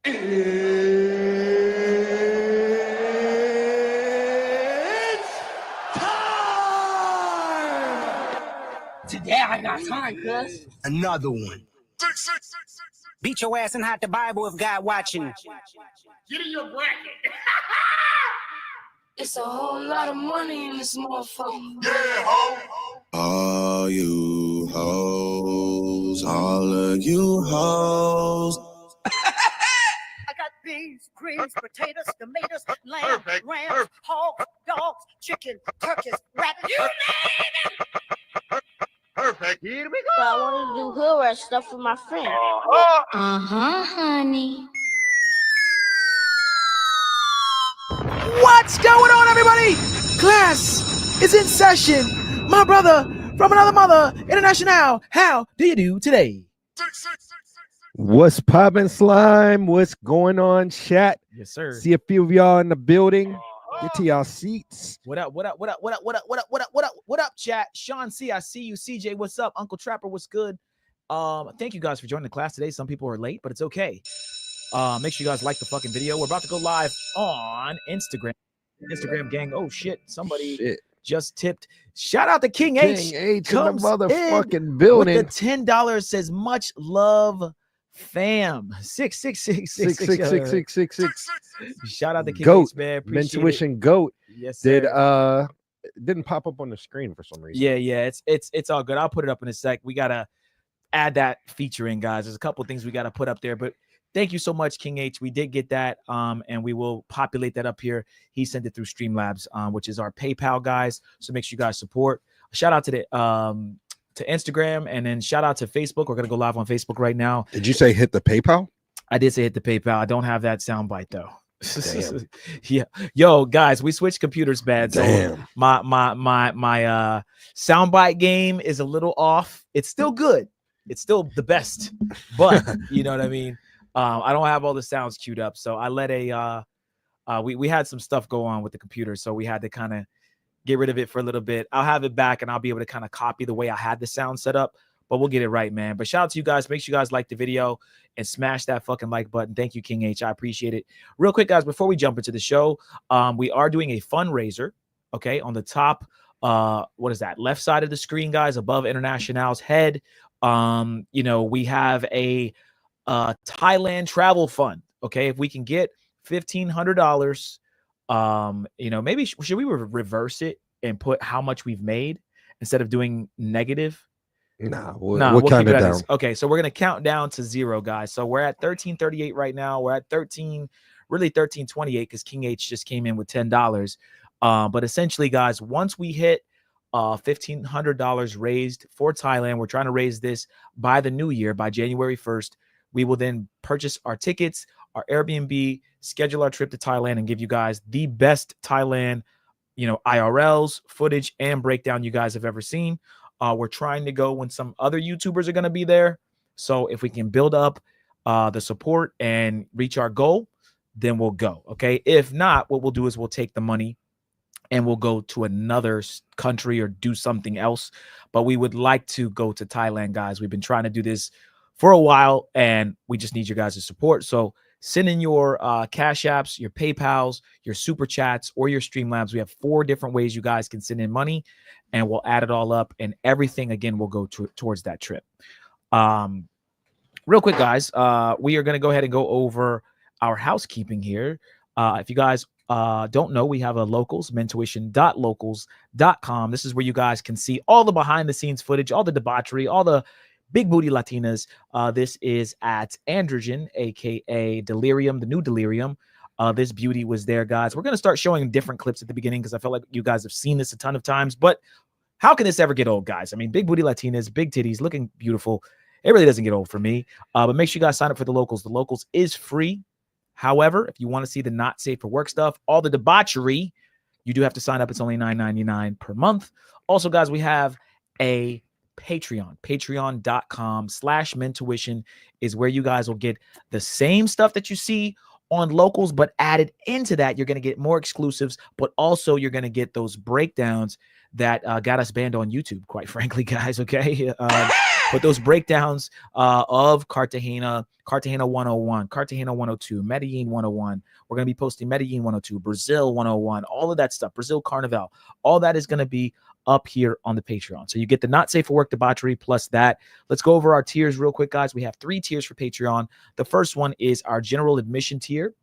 It's time! Today I got time, cuz. Another one. Beat your ass and hide the Bible if God watching. Get in your bracket. It's a whole lot of money in this motherfucker. Yeah, ho! All you hoes, all of you hoes. I got beans, greens, potatoes, tomatoes, lamb, rams, hogs, dogs, chicken, turkeys, rabbits. You Perfect. Here we So I wanted to do hood rat stuff for my friend. Honey. What's going on, everybody? Class is in session. My brother from another mother, International. How do you do today? What's poppin', slime? What's going on, chat? Yes, sir. See a few of y'all in the building. Get to y'all seats. What up? What up? What up? What up? What up? What up? What up? What up? What up, chat? Sean C, I see you. CJ, what's up? Uncle Trapper, what's good? Thank you guys for joining the class today. Some people are late, but it's okay. Make sure you guys like the fucking video. We're about to go live on Instagram. Instagram gang. Oh shit! Somebody just tipped. Shout out to King H. King H in the comes motherfucking building. With the $10 says much love, fam. 666. Shout out to King Goat, H, man. Appreciate Mentuition Goat. Yes, sir. Didn't pop up on the screen for some reason. Yeah. It's all good. I'll put it up in a sec. We gotta add that feature in, guys. There's a couple things we gotta put up there, but thank you so much, King H. We did get that, and we will populate that up here. He sent it through Streamlabs, which is our PayPal, guys. So make sure you guys support. Shout out to the to Instagram, and then shout out to Facebook. We're gonna go live on Facebook right now. Did you say hit the PayPal? I did say hit the PayPal. I don't have that soundbite though. Yeah, yo, guys, we switched computers bad. So my soundbite game is a little off. It's still good. It's still the best, but you know what I mean. I don't have all the sounds queued up, so I let we had some stuff go on with the computer, so we had to kind of get rid of it for a little bit. I'll have it back, and I'll be able to kind of copy the way I had the sound set up, but we'll get it right, man. But shout out to you guys. Make sure you guys like the video and smash that fucking like button. Thank you, King H. I appreciate it. Real quick, guys, before we jump into the show, we are doing a fundraiser, okay, on the top, what is that, left side of the screen, guys, above International's head. You know, we have a Thailand travel fund. Okay, if we can get $1,500, you know, maybe should we reverse it and put how much we've made instead of doing negative? We'll count it down. Okay, so we're gonna count down to 0, guys. So we're at 1338 right now. We're at 1328 because King H just came in with $10. But essentially, guys, once we hit $1,500 raised for Thailand, we're trying to raise this by the new year, by January 1st. We will then purchase our tickets, our Airbnb, schedule our trip to Thailand, and give you guys the best Thailand, you know, IRLs, footage, and breakdown you guys have ever seen. We're trying to go when some other YouTubers are going to be there. So if we can build up the support and reach our goal, then we'll go. Okay. If not, what we'll do is we'll take the money and we'll go to another country or do something else. But we would like to go to Thailand, guys. We've been trying to do this for a while, and we just need your guys' support. So send in your Cash Apps, your PayPals, your Super Chats, or your Streamlabs. We have 4 different ways you guys can send in money, and we'll add it all up, and everything, again, will go towards that trip. Real quick, guys, we are going to go ahead and go over our housekeeping here. If you guys don't know, we have a locals, mentuition.locals.com. This is where you guys can see all the behind-the-scenes footage, all the debauchery, all the big booty Latinas. This is at Androgen, aka Delirium, the new Delirium. This beauty was there, guys. We're going to start showing different clips at the beginning because I feel like you guys have seen this a ton of times. But how can this ever get old, guys? I mean, big booty Latinas, big titties, looking beautiful. It really doesn't get old for me. But make sure you guys sign up for the locals. The locals is free. However, if you want to see the not safe for work stuff, all the debauchery, you do have to sign up. It's only $9.99 per month. Also, guys, we have a patreon.com/mentuition is where you guys will get the same stuff that you see on locals, but added into that, you're going to get more exclusives, but also you're going to get those breakdowns that got us banned on YouTube, quite frankly, guys. Okay. But those breakdowns of Cartagena 101, Cartagena 102, Medellin 101. We're going to be posting Medellin 102, Brazil 101, all of that stuff, Brazil Carnival. All that is going to be up here on the Patreon. So you get the not safe for work debauchery plus that. Let's go over our tiers real quick, guys. We have 3 tiers for Patreon. The first one is our general admission tier.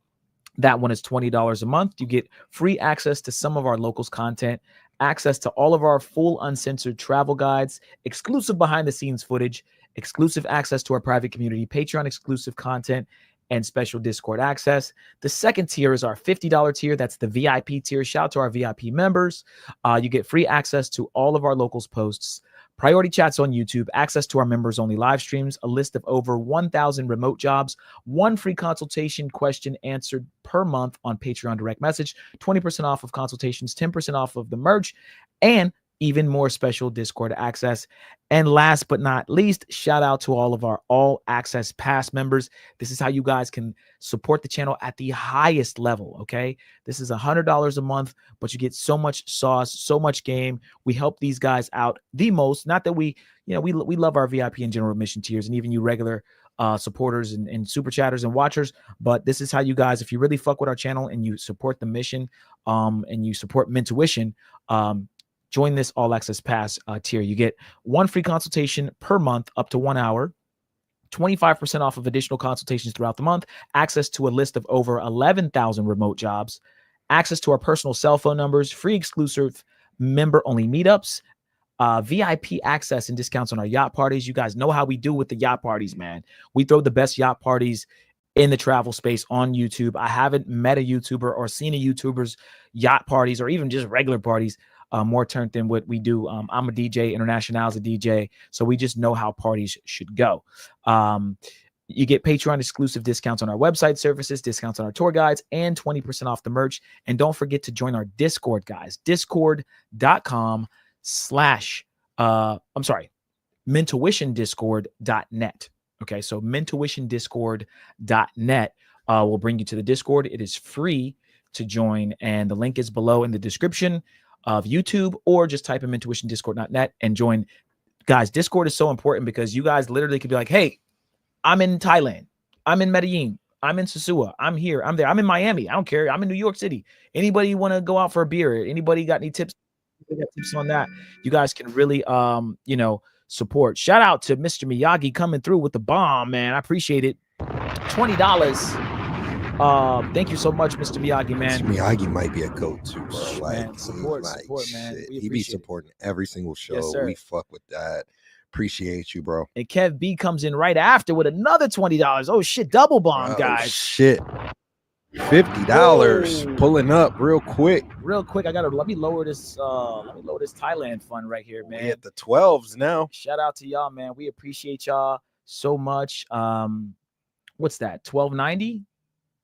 That one is $20 a month. You get free access to some of our locals content, access to all of our full uncensored travel guides, exclusive behind the scenes footage, exclusive access to our private community, Patreon exclusive content, and special Discord access. The second tier is our $50 tier. That's the VIP tier. Shout out to our VIP members. You get free access to all of our locals posts, priority chats on YouTube, access to our members only live streams, a list of over 1,000 remote jobs, 1 free consultation question answered per month on Patreon direct message, 20% off of consultations, 10% off of the merch, and even more special Discord access. And last but not least, shout out to all of our all access pass members. This is how you guys can support the channel at the highest level. Okay. This is $100 a month, but you get so much sauce, so much game. We help these guys out the most. Not that we love our VIP and general admission tiers and even you regular supporters and super chatters and watchers. But this is how you guys, if you really fuck with our channel and you support the mission, and you support Mentuition, join this all access pass tier. You get 1 free consultation per month up to 1 hour, 25% off of additional consultations throughout the month, access to a list of over 11,000 remote jobs, access to our personal cell phone numbers, free exclusive member only meetups, VIP access and discounts on our yacht parties. You guys know how we do with the yacht parties, man. We throw the best yacht parties in the travel space on YouTube. I haven't met a YouTuber or seen a YouTuber's yacht parties or even just regular parties more turned than what we do. I'm a DJ, International's a DJ, so we just know how parties should go. You get Patreon exclusive discounts on our website services, discounts on our tour guides, and 20% off the merch. And don't forget to join our Discord, guys. Mentuitiondiscord.net. Okay, so mentuitiondiscord.net will bring you to the Discord. It is free to join, and the link is below in the description of YouTube, or just type in mentuitiondiscord.net and join. Guys, Discord is so important because you guys literally could be like, hey, I'm in Thailand, I'm in Medellin, I'm in Sosua, I'm here, I'm there, I'm in Miami, I don't care, I'm in New York City. Anybody want to go out for a beer? Anybody got any tips? Got tips on that? You guys can really support. Shout out to Mr. Miyagi coming through with the bomb, man. I appreciate it. $20. Thank you so much, Mr. Miyagi, man. Mr. Miyagi might be a goat too, bro. Man, support, man. He be supporting every single show. Yes, sir. We fuck with that. Appreciate you, bro. And Kev B comes in right after with another $20. Oh shit, double bomb, guys. Shit. $50 pulling up real quick. Let me lower this Thailand fund right here, man. We at the 12s now. Shout out to y'all, man. We appreciate y'all so much. What's that? 1290?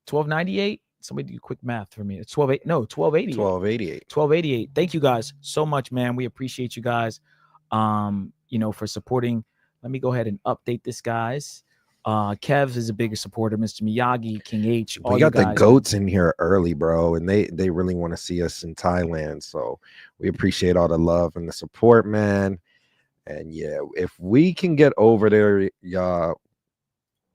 1298? Somebody do quick math for me. It's 1288. 1288. Thank you guys so much, man. We appreciate you guys for supporting. Let me go ahead and update this, guys. Kev is a bigger supporter, Mr. Miyagi, King H. We got the goats in here early, bro, and they really want to see us in Thailand. So we appreciate all the love and the support, man. And yeah, if we can get over there, y'all,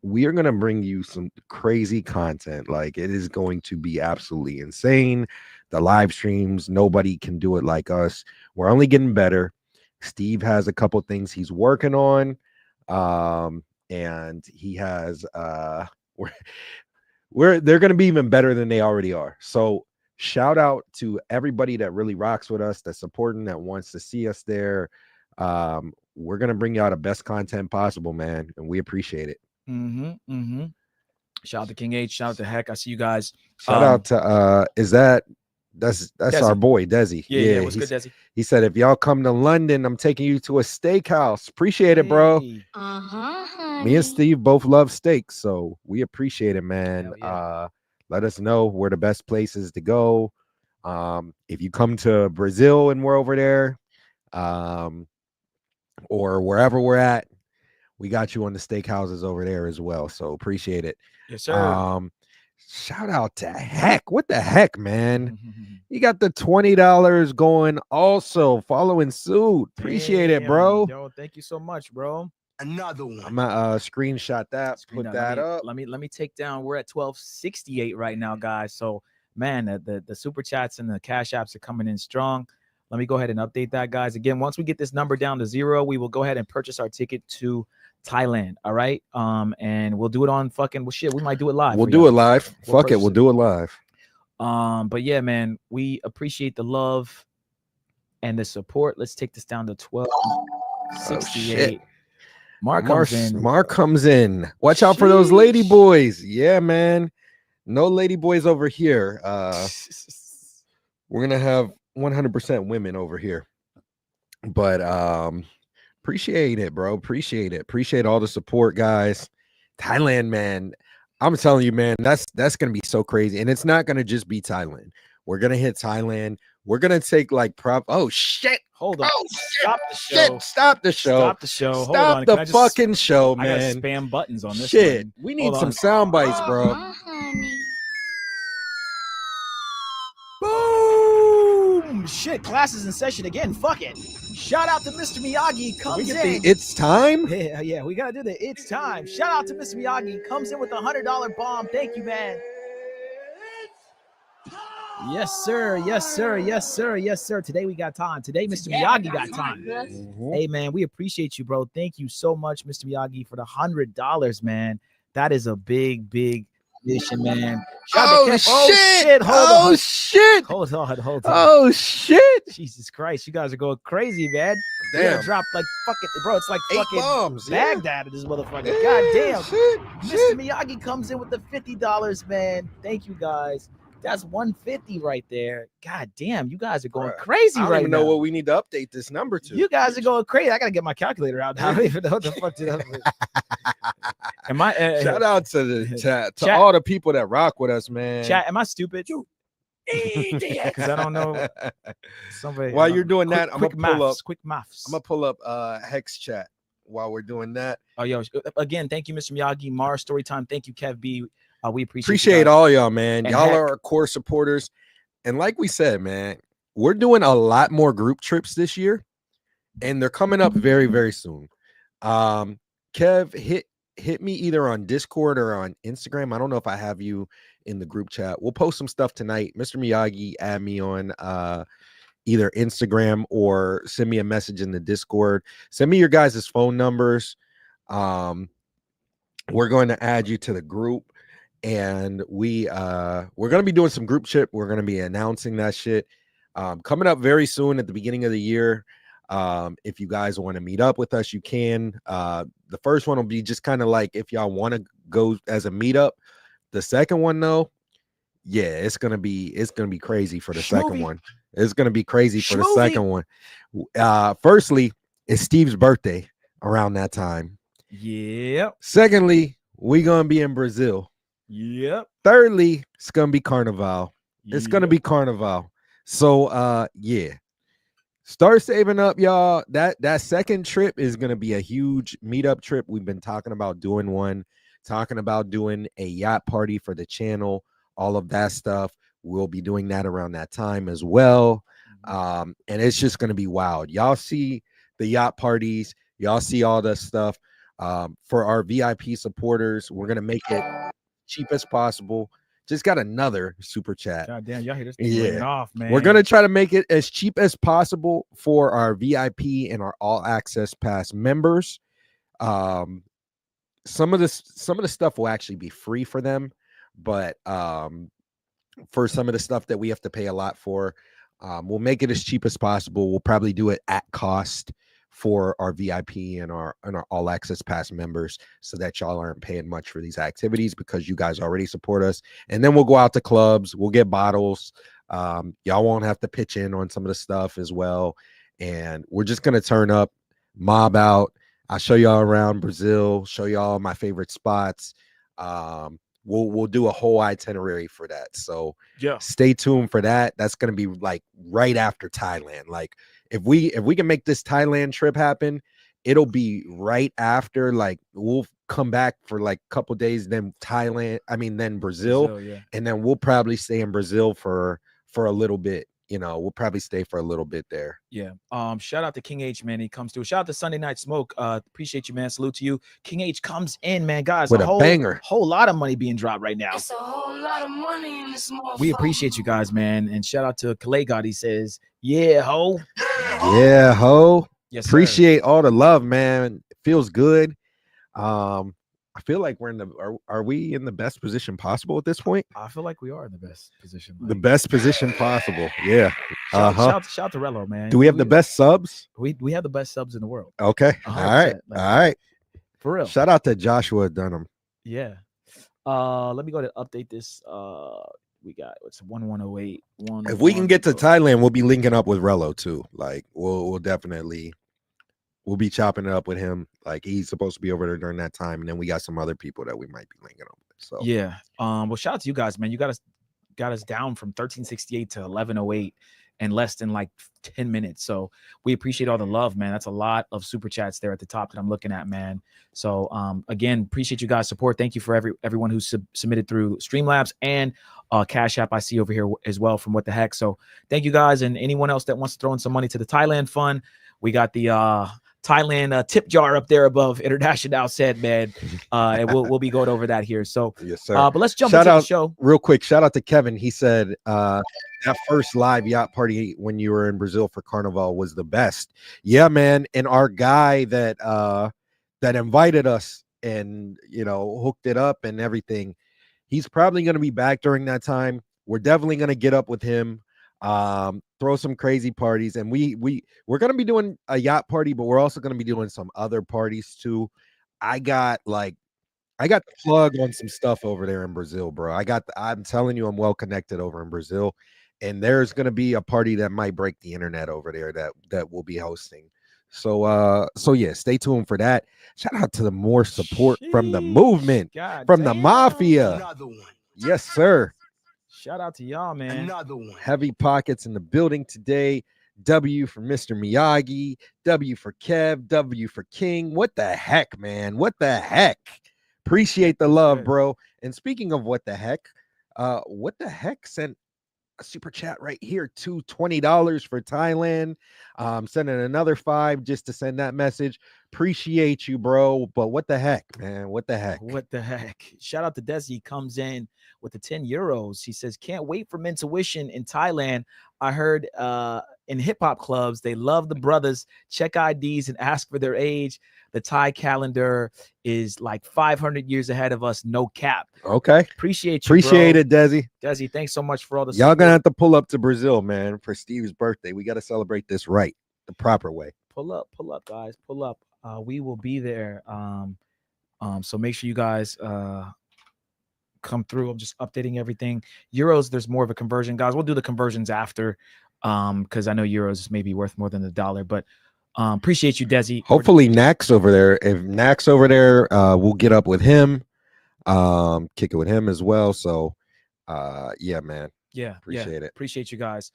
we are going to bring you some crazy content. Like, it is going to be absolutely insane. The live streams, nobody can do it like us. We're only getting better. Steve has a couple things he's working on. And he has they're going to be even better than they already are. So shout out to everybody that really rocks with us, that's supporting, that wants to see us there. We're going to bring y'all the best content possible, man, and we appreciate it. Shout out to King H, shout out to Heck. I see you guys. Shout out to that's Desi. our boy Desi. Yeah, what's good, Desi? He said, if y'all come to London, I'm taking you to a steakhouse. Appreciate it, bro. Me and Steve both love steaks, so we appreciate it, man. Yeah. Let us know where the best places to go. If you come to Brazil and we're over there, or wherever we're at, we got you on the steakhouses over there as well. So appreciate it. Yes, sir. Shout out to Heck. What the heck, man? You got the $20 going, also following suit. Appreciate it, bro. Yo, thank you so much, bro. Another one. I'm gonna screenshot that, Screen put that. that up. Let me take down. We're at 1268 right now, guys. So man, the super chats and the cash apps are coming in strong. Let me go ahead and update that, guys. Again, once we get this number down to 0, we will go ahead and purchase our ticket to Thailand. All right. And we'll do it on fucking shit. We might do it live. We'll do it live. We'll Fuck it, we'll purchase do it live. But yeah, man, we appreciate the love and the support. Let's take this down to 1268. Mark comes in. Watch out for those lady boys. Yeah, man. No lady boys over here. We're gonna have 100% women over here. But appreciate it, bro. Appreciate it. Appreciate all the support, guys. Thailand, man. I'm telling you, man, that's gonna be so crazy. And it's not gonna just be Thailand. We're gonna hit Thailand. We're gonna take like oh shit. Hold on. Oh, Stop the show. Shit. Stop the show. Stop the show. Hold Stop on. the fucking show, I man. gotta spam buttons on this. Shit. One. We need some sound bites, bro. Honey. Boom! Shit, class is in session again. Fuck it. Shout out to Mr. Miyagi. Comes in. It's time. Yeah, we gotta do the it's time. Shout out to Mr. Miyagi. Comes in with a $100 bomb. Thank you, man. Yes, sir. Yes, sir. Yes, sir. Yes, sir. Today we got time. Today, Mr. Miyagi got time. Hey, man, we appreciate you, bro. Thank you so much, Mr. Miyagi, for the $100, man. That is a big mission, man. Oh, shit. Hold on. Shit. Hold on. Oh, shit. Jesus Christ. You guys are going crazy, man. Damn. Drop like fucking, bro. It's like 8 fucking bombs, Baghdad in this motherfucker. Yeah, God damn. Shit. Mr. Miyagi comes in with the $50, man. Thank you, guys. That's 150 right there. God damn, you guys are going crazy I don't right even now. know what we need to update this number to. You guys are going crazy. I gotta get my calculator out. I don't even know what the fuck to Am I? Shout out to the chat, to all the people that rock with us, man. Chat. Am I stupid? Because I don't know. Somebody. While you're doing that, I'm gonna pull up. Quick maths. I'm gonna pull up Hex chat while we're doing that. Oh, yo, again, thank you, Mr. Miyagi. Mars Storytime. Thank you, Kev B. We appreciate all y'all, man. Y'all are our core supporters. And like we said, man, we're doing a lot more group trips this year, and they're coming up very, very soon. Kev, hit me either on Discord or on Instagram. I don't know if I have you in the group chat. We'll post some stuff tonight. Mr. Miyagi, add me on either Instagram or send me a message in the Discord. Send me your guys' phone numbers. We're going to add you to the group. And we're gonna be doing some group trip. We're gonna be announcing that shit coming up very soon at the beginning of the year. If you guys want to meet up with us, you can. The first one will be just kind of like if y'all want to go as a meetup. The second one, though, yeah, it's gonna be crazy for the second one. It's gonna be crazy for the second one. Firstly, it's Steve's birthday around that time. Yep. Secondly, we gonna be in Brazil. Yep. Thirdly, it's gonna be Carnival. It's gonna be Carnival. So yeah. Start saving up, y'all. That second trip is gonna be a huge meetup trip. We've been talking about doing one, talking about doing a yacht party for the channel, all of that stuff. We'll be doing that around that time as well. And it's just gonna be wild. Y'all see the yacht parties, y'all see all that stuff. For our VIP supporters, we're gonna make it cheap as possible. Just got another super chat. God damn, y'all hear this thing ringing off, man. We're gonna try to make it as cheap as possible for our VIP and our all access pass members. Some of the stuff will actually be free for them, but for some of the stuff that we have to pay a lot for, we'll make it as cheap as possible. We'll probably do it at cost for our VIP and our all access pass members, so that y'all aren't paying much for these activities because you guys already support us. And then we'll go out to clubs, we'll get bottles. Y'all won't have to pitch in on some of the stuff as well. And we're just gonna turn up, mob out. I'll show y'all around Brazil, show y'all my favorite spots. We'll do a whole itinerary for that. So yeah, stay tuned for that. That's gonna be like right after Thailand. Like if we can make this Thailand trip happen, it'll be right after. Like we'll come back for like a couple days, then then Brazil, yeah. And then we'll probably stay in Brazil for a little bit, you know, we'll probably stay for a little bit there. Yeah. Shout out to King H, man. He comes through. Shout out to Sunday Night Smoke. Appreciate you, man. Salute to you. King H comes in, man. Guys, With a a banger. whole lot of money being dropped right now. It's a whole lot of money in this motherfucker. We appreciate you guys, man. And shout out to Kalei God. He says, yeah, ho. Yeah, ho. Yes, sir. Appreciate all the love, man. It feels good. I feel like we're in the are we in the best position possible at this point? I feel like we are in the best position. The best position possible. Yeah. Shout out to Rello, man. Do we have the best subs? We have the best subs in the world. Okay. 100%. All right. Like, All right. For real. Shout out to Joshua Dunham. Yeah. Let me go to update this. We got it's 1108. If we can get to Thailand, we'll be linking up with Rello too. Like we'll definitely we'll be chopping it up with him. Like he's supposed to be over there during that time, and then we got some other people that we might be linking up with. So yeah. Well, shout out to you guys, man. You got us down from 1368 to 1108 in less than like 10 minutes. So we appreciate all the love, man. That's a lot of super chats there at the top that I'm looking at, man. So again, appreciate you guys' support. Thank you for everyone who submitted through Streamlabs and Cash App I see over here as well from What the Heck. So thank you guys, and anyone else that wants to throw in some money to the Thailand fund. We got the Thailand tip jar up there above International said, man. And we'll be going over that here. So yes, sir. But let's jump into the show real quick. Shout out to Kevin. He said that first live yacht party when you were in Brazil for Carnival was the best. Yeah, man. And our guy that invited us and hooked it up and everything, he's probably going to be back during that time. We're definitely going to get up with him. Throw some crazy parties, and we're gonna be doing a yacht party, but we're also gonna be doing some other parties too. I got the plug on some stuff over there in Brazil, bro. I'm telling you, I'm well connected over in Brazil, and there's gonna be a party that might break the internet over there that we'll be hosting. So yeah, stay tuned for that. Shout out to the more support from the movement, from the mafia. Another one. Yes, sir. Shout out to y'all, man. Another one. Heavy pockets in the building today. W for Mr. Miyagi. W for Kev. W for King. What the heck, man? What the heck? Appreciate the love, bro. And speaking of what the heck sent a super chat right here to $20 for Thailand. Sending another $5 just to send that message. Appreciate you, bro. But what the heck, man? What the heck? What the heck? Shout out to Desi, comes in with the 10 euros. He says, can't wait for Mentuition in Thailand. I heard in hip-hop clubs, they love the brothers, check IDs and ask for their age. The Thai calendar is like 500 years ahead of us, no cap. Okay. Appreciate you, Appreciate it, Desi. Desi, thanks so much for all the Y'all gonna have to pull up to Brazil, man, for Steve's birthday. We got to celebrate this right, the proper way. Pull up, guys. Pull up. We will be there. So make sure you guys come through. I'm just updating everything. Euros, there's more of a conversion, guys. We'll do the conversions after, because I know euros may be worth more than $1, but appreciate you, Desi. Hopefully Nax over there. If Nax over there, we'll get up with him, kick it with him as well. So yeah, man. Yeah, appreciate it. Appreciate you guys.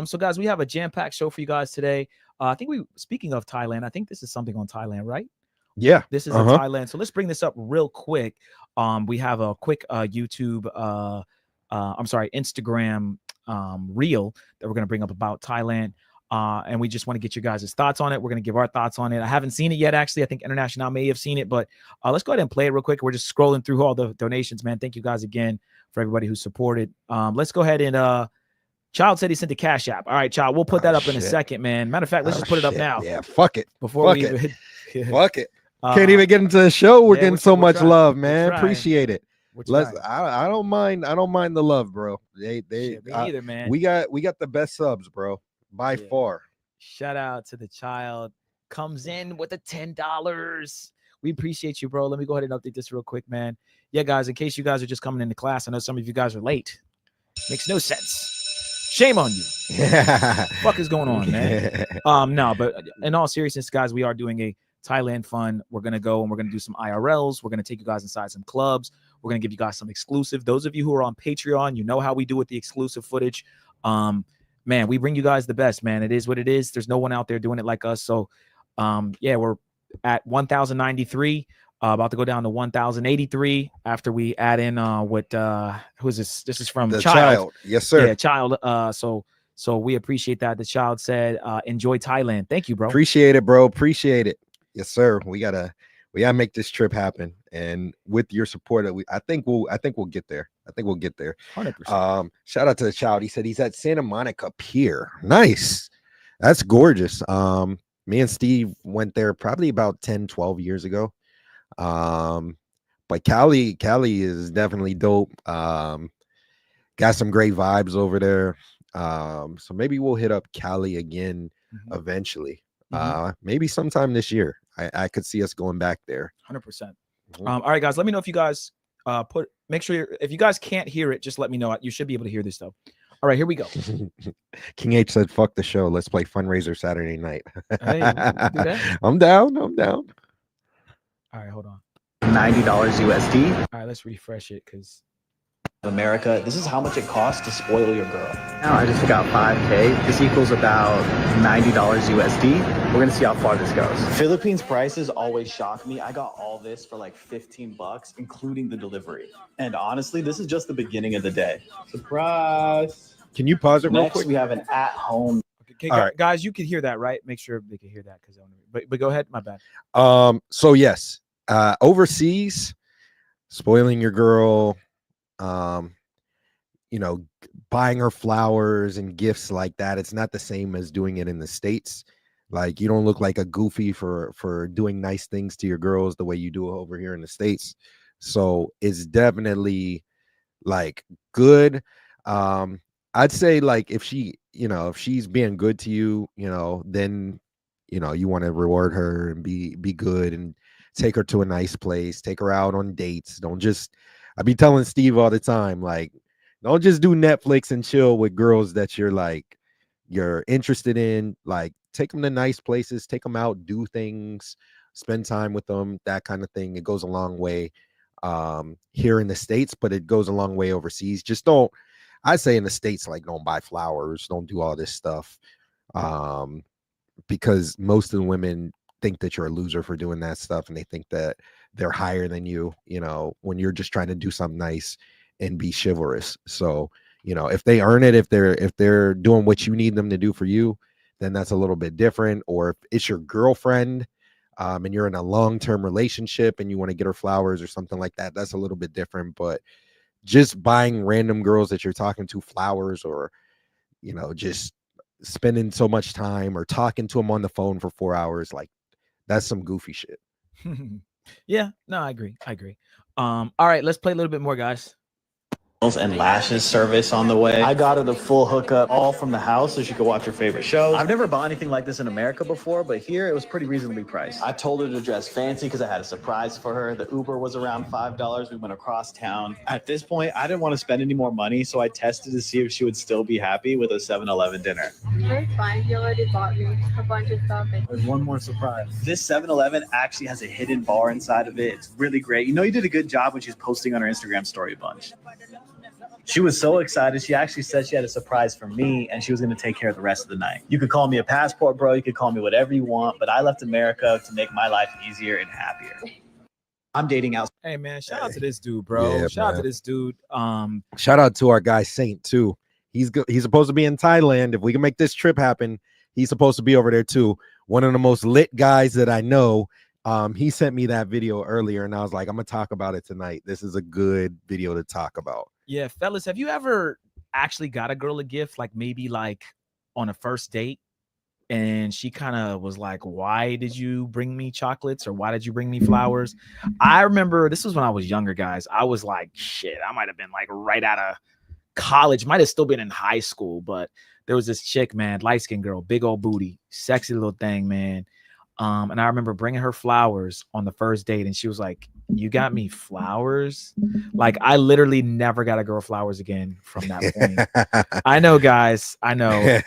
So guys, we have a jam-packed show for you guys today. I think speaking of Thailand, I think this is something on Thailand, right? Yeah, this is in Thailand. So let's bring this up real quick. We have a quick YouTube, Instagram reel that we're going to bring up about Thailand. And we just want to get your guys' thoughts on it. We're going to give our thoughts on it. I haven't seen it yet, actually. I think International may have seen it, but let's go ahead and play it real quick. We're just scrolling through all the donations, man. Thank you guys again for everybody who supported. Let's go ahead and Child said he sent the Cash App. All right, Child, we'll put that up in a second, man. Matter of fact, let's just put it up now. Yeah, fuck it. Fuck it. Can't even get into the show. We're getting so much love, man. Appreciate it. I don't mind the love, bro. Me either, man. We got the best subs, bro, by far. Shout out to the Child. Comes in with the $10. We appreciate you, bro. Let me go ahead and update this real quick, man. Yeah, guys, in case you guys are just coming into class, I know some of you guys are late. Makes no sense. Shame on you. Fuck is going on, man? No, but in all seriousness, guys, we are doing a Thailand fund. We're going to go and we're going to do some IRLs. We're going to take you guys inside some clubs. We're going to give you guys some exclusive. Those of you who are on Patreon, you know how we do with the exclusive footage. Man, we bring you guys the best, man. It is what it is. There's no one out there doing it like us. So, yeah, we're at 1,093. About to go down to 1,083 after we add in who is this? This is from the Child. Yes, sir. Yeah, Child. So So we appreciate that. The child said, enjoy Thailand. Thank you, bro. Appreciate it, bro. Appreciate it. Yes, sir. We gotta make this trip happen. And with your support, I think we'll get there. I think we'll get there. 100%. Shout out to the child. He said he's at Santa Monica Pier. Nice. That's gorgeous. Me and Steve went there probably about 10, 12 years ago. But Cali is definitely dope. Got some great vibes over there. So maybe we'll hit up Cali again eventually. Maybe sometime this year. I could see us going back there. 100%. All right, guys. Let me know if you guys make sure if you guys can't hear it, just let me know. You should be able to hear this though. All right, here we go. King H said, "Fuck the show. Let's play fundraiser Saturday night." Hey, do that. I'm down. I'm down. All right, hold on. $90 USD. All right, let's refresh it because America, this is how much it costs to spoil your girl. Now I just took out 5K. This equals about $90 USD. We're gonna see how far this goes. Philippines prices always shock me. I got all this for like 15 bucks, including the delivery. And honestly, this is just the beginning of the day. Surprise. Can you pause it real Next, quick? we have an at-home. Okay, guys, you can hear that, right? Make sure they can hear that because but go ahead. My bad. So yes, overseas, spoiling your girl, you know, buying her flowers and gifts like that. It's not the same as doing it in the States. Like, you don't look like a goofy for doing nice things to your girls the way you do over here in the States. So it's definitely like good. I'd say like if she's being good to you, then you want to reward her and be good and take her to a nice place, take her out on dates. I be telling Steve all the time, like, don't just do Netflix and chill with girls that you're interested in. Like, take them to nice places, take them out, do things, spend time with them, that kind of thing. It goes a long way here in the States, but it goes a long way overseas. I say in the States, like, don't buy flowers, don't do all this stuff. Because most of the women think that you're a loser for doing that stuff, and they think that they're higher than you, when you're just trying to do something nice and be chivalrous. So, if they earn it, if they're doing what you need them to do for you, then that's a little bit different. Or if it's your girlfriend, and you're in a long-term relationship and you want to get her flowers or something like that, that's a little bit different. But just buying random girls that you're talking to flowers, or, just spending so much time or talking to them on the phone for 4 hours, like, that's some goofy shit. Yeah, no, I agree. All right, let's play a little bit more, guys. And lashes service on the way. I got her the full hookup, all from the house, so she could watch her favorite shows. I've never bought anything like this in America before, but here it was pretty reasonably priced. I told her to dress fancy because I had a surprise for her. The Uber was around $5. We went across town. At this point, I didn't want to spend any more money, so I tested to see if she would still be happy with a 7-Eleven dinner. You're fine. You already bought me a bunch of stuff. There's one more surprise. This 7-Eleven actually has a hidden bar inside of it. It's really great. You did a good job when she's posting on her Instagram story a bunch. She was so excited. She actually said she had a surprise for me, and she was going to take care of the rest of the night. You could call me a passport, bro. You could call me whatever you want, but I left America to make my life easier and happier. I'm dating out. Hey, man, shout out to this dude, bro. Yeah, shout out to this dude. Shout out to our guy Saint too. He's supposed to be in Thailand. If we can make this trip happen, he's supposed to be over there too. One of the most lit guys that I know. He sent me that video earlier, and I was like, I'm gonna talk about it tonight. This is a good video to talk about. Yeah, fellas, have you ever actually got a girl a gift, like maybe like on a first date, and she kind of was like, why did you bring me chocolates, or why did you bring me flowers? I remember this was when I was younger, guys. I was like, shit, I might have been like right out of college, might have still been in high school, but there was this chick, man, light-skinned girl, big old booty, sexy little thing, man. And I remember bringing her flowers on the first date, and she was like, you got me flowers? Like, I literally never got a girl flowers again from that point. I know, guys. I know.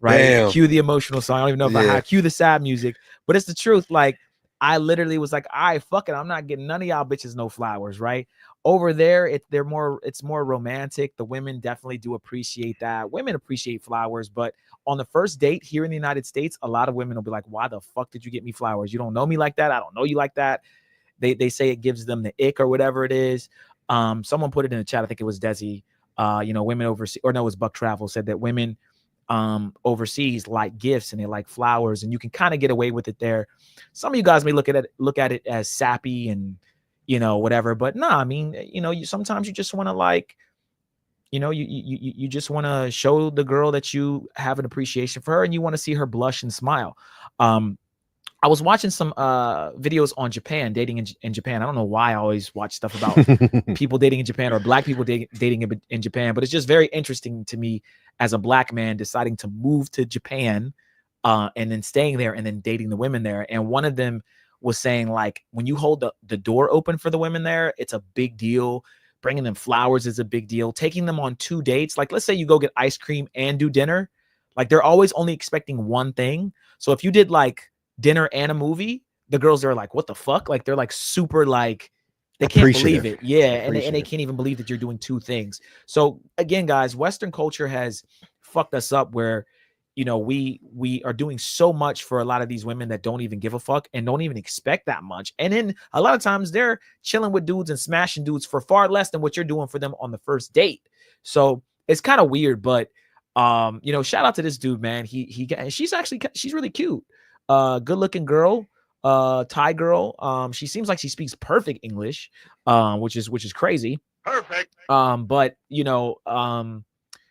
Right? Damn. Cue the emotional song. I don't even know if I have cue the sad music, but it's the truth. Like, I literally was like, all right, fuck it. I'm not getting none of y'all bitches no flowers, right? Over there, it's more romantic. The women definitely do appreciate that. Women appreciate flowers, but on the first date here in the United States, a lot of women will be like, why the fuck did you get me flowers? You don't know me like that. I don't know you like that. They say it gives them the ick or whatever it is. Someone put it in the chat. I think it was Desi. Women overseas, or no, it was Buck Travel, said that women overseas like gifts and they like flowers, and you can kind of get away with it there. Some of you guys may look at it as sappy and whatever, but nah, I mean, you sometimes you just want to like, you just want to show the girl that you have an appreciation for her and you want to see her blush and smile. I was watching some videos on Japan, dating in Japan. I don't know why I always watch stuff about people dating in Japan or black people dating in Japan, but it's just very interesting to me as a black man deciding to move to Japan and then staying there and then dating the women there. And one of them was saying, like, when you hold the door open for the women there, it's a big deal. Bringing them flowers is a big deal. Taking them on 2 dates, like let's say you go get ice cream and do dinner, like they're always only expecting one thing. So if you did like dinner and a movie, the girls are like, what the fuck? Like they're like super like they can't believe it. Yeah. And they can't even believe that you're doing 2 things. So again, guys, Western culture has fucked us up where we are doing so much for a lot of these women that don't even give a fuck and don't even expect that much. And then a lot of times they're chilling with dudes and smashing dudes for far less than what you're doing for them on the first date. So it's kind of weird, but shout out to this dude, man. She's really cute. Good looking girl, Thai girl. She seems like she speaks perfect English, which is crazy. Perfect. But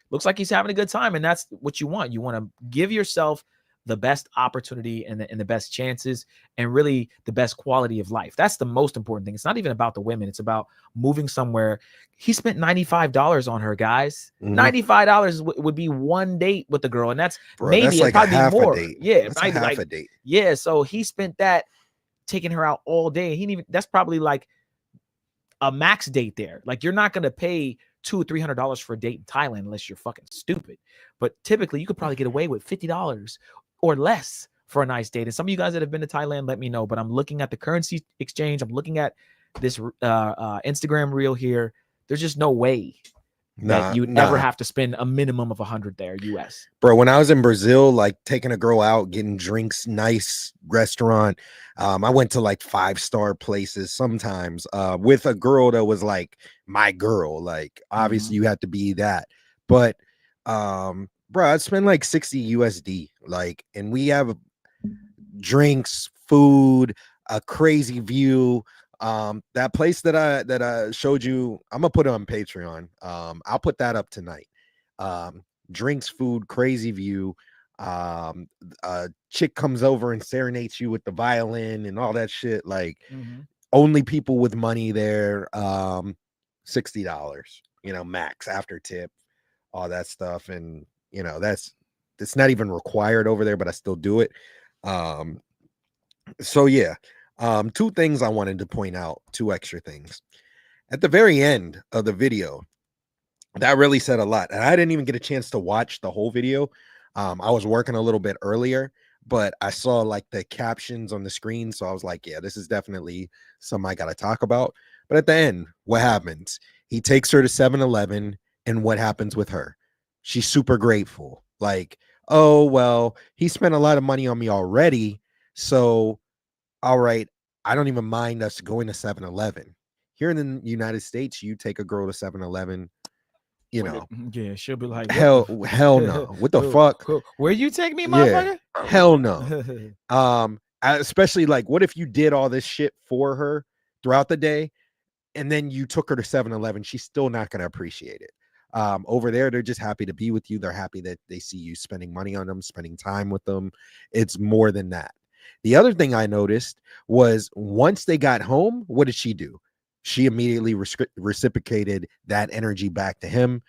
looks like he's having a good time, and that's what you want. You want to give yourself the best opportunity and the best chances and really the best quality of life. That's the most important thing. It's not even about the women. It's about moving somewhere. He spent $95 on her, guys. $95 would be 1 date with the girl, and that's maybe like probably half more. A date. Yeah, that's maybe half a date. Yeah, so he spent that taking her out all day. That's probably like a max date there. Like you're not gonna pay $200-$300 for a date in Thailand unless you're fucking stupid. But typically you could probably get away with $50 or less for a nice date. And some of you guys that have been to Thailand, let me know. But I'm looking at the currency exchange. I'm looking at this Instagram reel here. There's just no way that you'd ever have to spend a minimum of 100 there, US. Bro, when I was in Brazil, like taking a girl out, getting drinks, nice restaurant. I went to like 5-star places sometimes with a girl that was like my girl. Like obviously you had to be that. But bro, I'd spend like 60 USD. Like, and we have drinks, food, a crazy view. That place that I showed you, I'm gonna put it on Patreon. I'll put that up tonight. Drinks, food, crazy view. A chick comes over and serenades you with the violin and all that shit. Like only people with money there. $60, max after tip, all that stuff. And it's not even required over there, but I still do it. So yeah. 2 things I wanted to point out, 2 extra things. At the very end of the video, that really said a lot. And I didn't even get a chance to watch the whole video. I was working a little bit earlier, but I saw like the captions on the screen. So I was like, yeah, this is definitely something I got to talk about. But at the end, what happens? He takes her to 7-Eleven, and what happens with her? She's super grateful. Like, oh, well, he spent a lot of money on me already. So all right, I don't even mind us going to 7-Eleven. Here in the United States, you take a girl to 7-Eleven, yeah, she'll be like, hell no. What the fuck? Where you take me, motherfucker? Yeah, hell no. Especially like, what if you did all this shit for her throughout the day and then you took her to 7-Eleven? She's still not going to appreciate it. Over there, they're just happy to be with you. They're happy that they see you spending money on them, spending time with them. It's more than that. The other thing I noticed was once they got home, what did she do? She immediately reciprocated that energy back to him,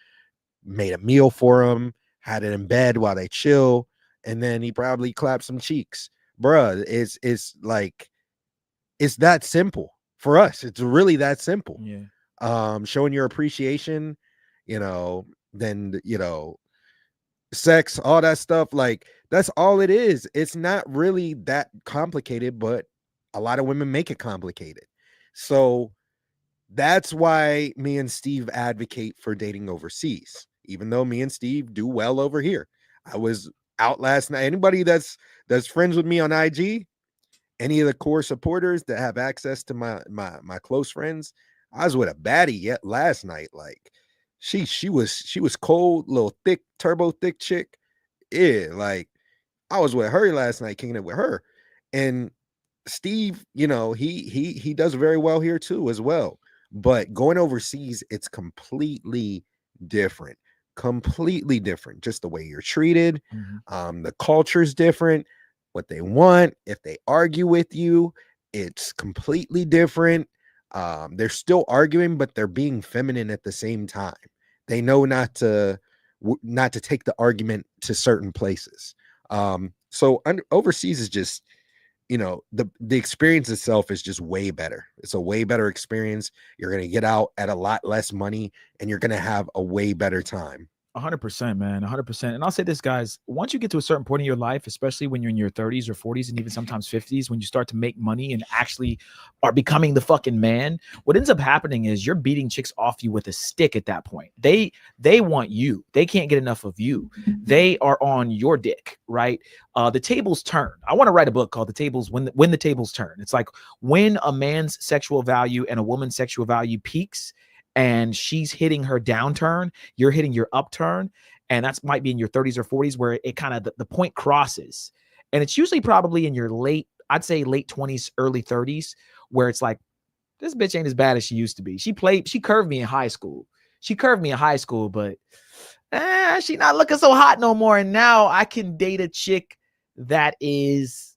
made a meal for him, had it in bed while they chill, and then he probably clapped some cheeks. Bruh, it's like, it's that simple for us. It's really that simple. Yeah. Showing your appreciation, then, sex, all that stuff, like that's all it is. It's not really that complicated, but a lot of women make it complicated. So that's why me and Steve advocate for dating overseas, even though me and Steve do well over here. I was out last night. Anybody that's friends with me on IG, any of the core supporters that have access to my close friends, I was with a baddie yet last night. Like she was cold, little thick, turbo thick chick. Yeah, like I was with her last night, kicking it with her, and Steve, he does very well here too as well. But going overseas, it's completely different. Completely different. Just the way you're treated. The culture's different. What they want, if they argue with you, it's completely different. They're still arguing, but they're being feminine at the same time. They know not to take the argument to certain places. So overseas is just, the experience itself is just way better. It's a way better experience. You're going to get out at a lot less money, and you're going to have a way better time. 100%, man. 100%. And I'll say this, guys, once you get to a certain point in your life, especially when you're in your 30s or 40s and even sometimes 50s, when you start to make money and actually are becoming the fucking man, what ends up happening is you're beating chicks off you with a stick at that point. They want you. They can't get enough of you. They are on your dick, right? The tables turn. I want to write a book called The Tables When the Tables Turn. It's like when a man's sexual value and a woman's sexual value peaks, and she's hitting her downturn, you're hitting your upturn, and that's might be in your 30s or 40s where it kind of the point crosses. And it's usually probably in your late 20s, early 30s, where it's like, this bitch ain't as bad as she used to be. She curved me in high school. But she not looking so hot no more. And now I can date a chick that is,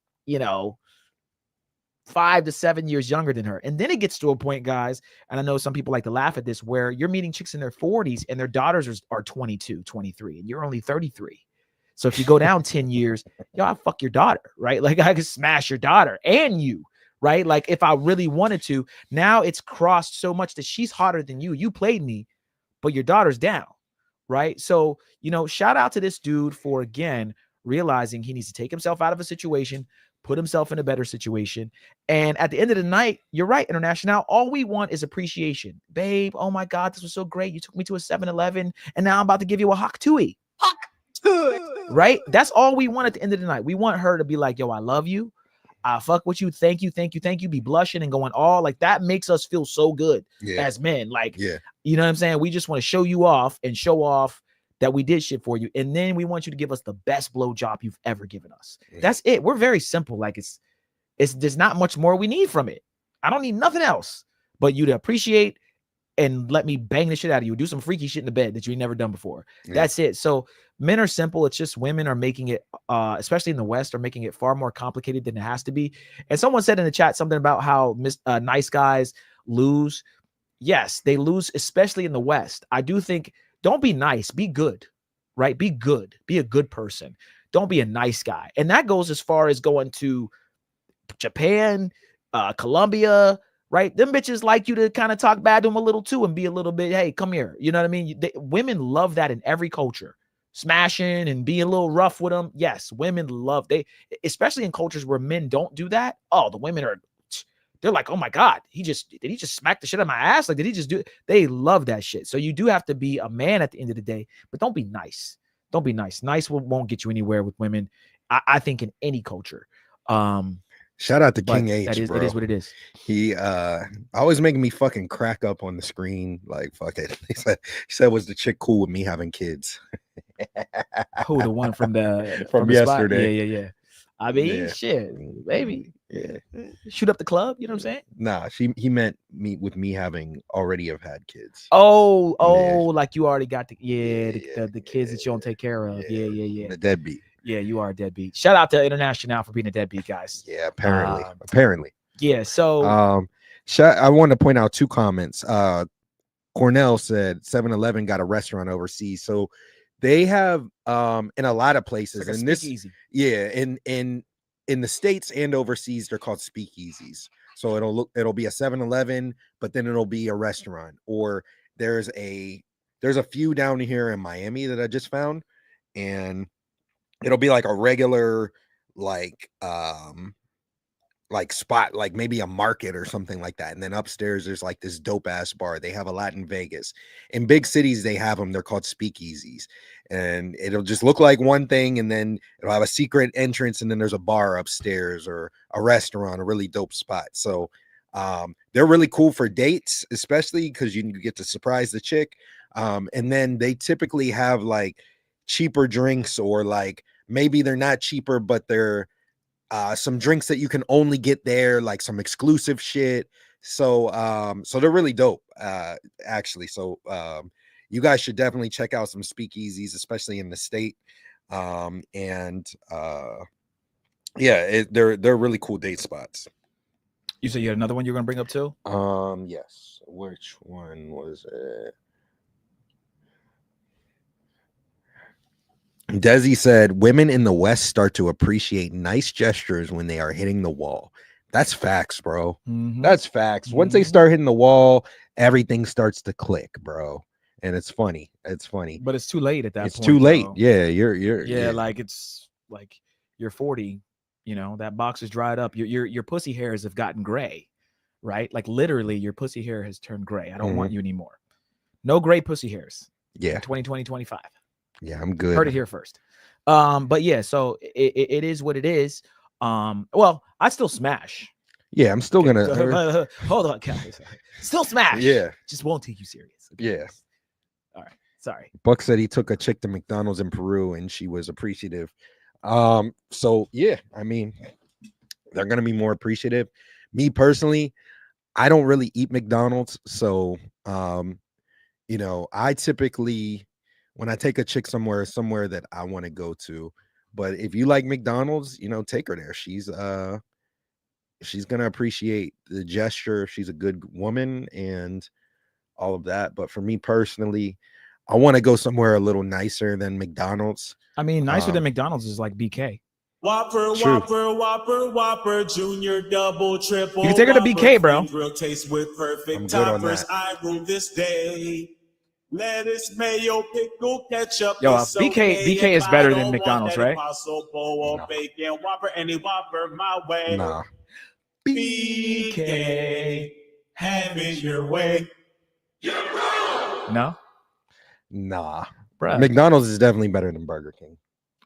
5 to 7 years younger than her. And then it gets to a point, guys, and I know some people like to laugh at this, where you're meeting chicks in their 40s and their daughters are 22, 23, and you're only 33. So if you go down 10 years, I fuck your daughter, right? Like I could smash your daughter and you, right? Like if I really wanted to. Now it's crossed so much that she's hotter than you. You played me, but your daughter's down, right? So, shout out to this dude for, again, realizing he needs to take himself out of a situation, put himself in a better situation. And at the end of the night, you're right, International. All we want is appreciation. Babe, oh my God, this was so great. You took me to a 7-Eleven, and now I'm about to give you a Hawk Tui. Right? That's all we want at the end of the night. We want her to be like, yo, I love you. I fuck with you. Thank you. Be blushing and going all like that makes us feel so good as men. Like, you know what I'm saying? We just want to show you off and show off that we did shit for you. And then we want you to give us the best blowjob you've ever given us. That's it. We're very simple. Like there's not much more we need from it. I don't need nothing else but you to appreciate and let me bang the shit out of you. Do some freaky shit in the bed that you've never done before. That's it. So men are simple. It's just women are making it, especially in the West, are making it far more complicated than it has to be. And someone said in the chat something about how nice guys lose. Yes, they lose, especially in the West. I do think, don't be nice, be good, right? Be good, be a good person. Don't be a nice guy. And that goes as far as going to Japan, Colombia, right? Them bitches like you to kind of talk bad to them a little too and be a little bit, hey, come here. You know what I mean? Women love that in every culture. Smashing and being a little rough with them. Yes, women love, especially in cultures where men don't do that. Oh, the women they're like, oh my God, did he just smack the shit out of my ass? Like, did he just do it? They love that shit. So you do have to be a man at the end of the day, but don't be nice. Don't be nice. Nice won't get you anywhere with women. I think in any culture. Shout out to King H, bro. It is what it is. He always making me fucking crack up on the screen. Like, fuck it. He said, was the chick cool with me having kids? Who, the one from yesterday? Yeah. I mean, shit, baby. Yeah. Shoot up the club, you know what I'm saying? Nah, he meant me having already have had kids. Oh, like you already got the kids that you don't take care of. Yeah. The deadbeat. Yeah, you are a deadbeat. Shout out to International for being a deadbeat, guys. Yeah, apparently. Yeah, so I want to point out 2 comments. Cornell said 7-Eleven got a restaurant overseas. So they have in a lot of places, like and this speakeasy. In the States and overseas, they're called speakeasies. So it'll be a 7-Eleven, but then it'll be a restaurant. Or there's a few down here in Miami that I just found, and it'll be like a regular like spot, like maybe a market or something like that. And then upstairs, there's like this dope ass bar. They have a lot in Vegas. In big cities, they have them. They're called speakeasies. And it'll just look like one thing, and then it'll have a secret entrance, and then there's a bar upstairs or a restaurant, a really dope spot. So they're really cool for dates, especially because you get to surprise the chick. And then they typically have like cheaper drinks, or like maybe they're not cheaper, but they're some drinks that you can only get there, like some exclusive shit. So so they're really dope, actually. So you guys should definitely check out some speakeasies, especially in the state. Yeah, they're really cool date spots. You said you had another one you're gonna bring up too? Yes. Which one was it? Desi said, women in the West start to appreciate nice gestures when they are hitting the wall. That's facts, bro. That's facts. Once they start hitting the wall, everything starts to click, bro. And it's funny. It's funny. But it's too late at that point. It's too late. Though. Yeah, you're like it's like you're 40, you know, that box is dried up. Your pussy hairs have gotten gray, right? Like literally your pussy hair has turned gray. I don't want you anymore. No gray pussy hairs. Yeah. 2020, 25. Yeah, I'm good. Heard it here first. But yeah, so it is what it is. Well, I still smash. Yeah, I'm still gonna hold on, guys. Still smash. Yeah. Just won't take you serious. Okay? Yeah. All right. Sorry. Buck said he took a chick to McDonald's in Peru and she was appreciative. So yeah, I mean, they're gonna be more appreciative. Me personally, I don't really eat McDonald's, so you know, I typically, when I take a chick somewhere that I want to go to, but if you like McDonald's, you know, take her there. She's gonna appreciate the gesture. She's a good woman and all of that. But for me personally, I want to go somewhere a little nicer than McDonald's. I mean, nicer than McDonald's is like BK. Whopper, True. Whopper, Whopper, Whopper, Junior, Double, Triple. You can take her to BK, bro. Grill taste with perfect I'm good on toppers. that. I rule this day. Lettuce, mayo, pickle, ketchup. Yo, it's BK okay BK if is I better don't than want McDonald's, that right? Impossible or No. bacon Whopper, any Whopper my way. Nah. BK, have it your way. No, Nah. bro. McDonald's is definitely better than Burger King.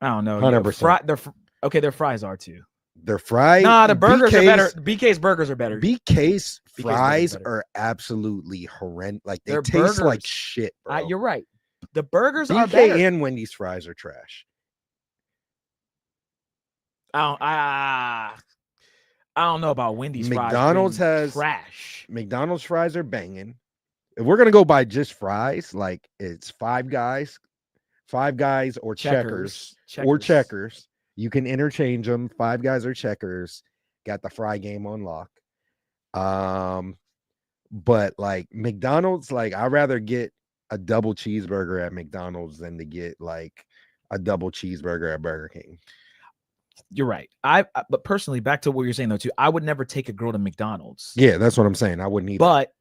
I don't know. 100%. Okay, their fries are too. Their fries. Nah, the burgers are BK's better. BK's burgers are better. BK's fries better. are absolutely horrendous. Like they Their taste like burgers- shit, bro. You're right. The burgers are BK better. and Wendy's fries are trash. I don't know about Wendy's fries. McDonald's being has trash. McDonald's fries are banging. If we're gonna go by just fries, like it's Five Guys or Checkers. Or Checkers. You can interchange them. Five Guys or Checkers. Got the fry game on lock. But like McDonald's, like I'd rather get a double cheeseburger at McDonald's than to get like a double cheeseburger at Burger King. You're right. But personally, back to what you're saying though, too, I would never take a girl to McDonald's. Yeah, that's what I'm saying. I wouldn't either. But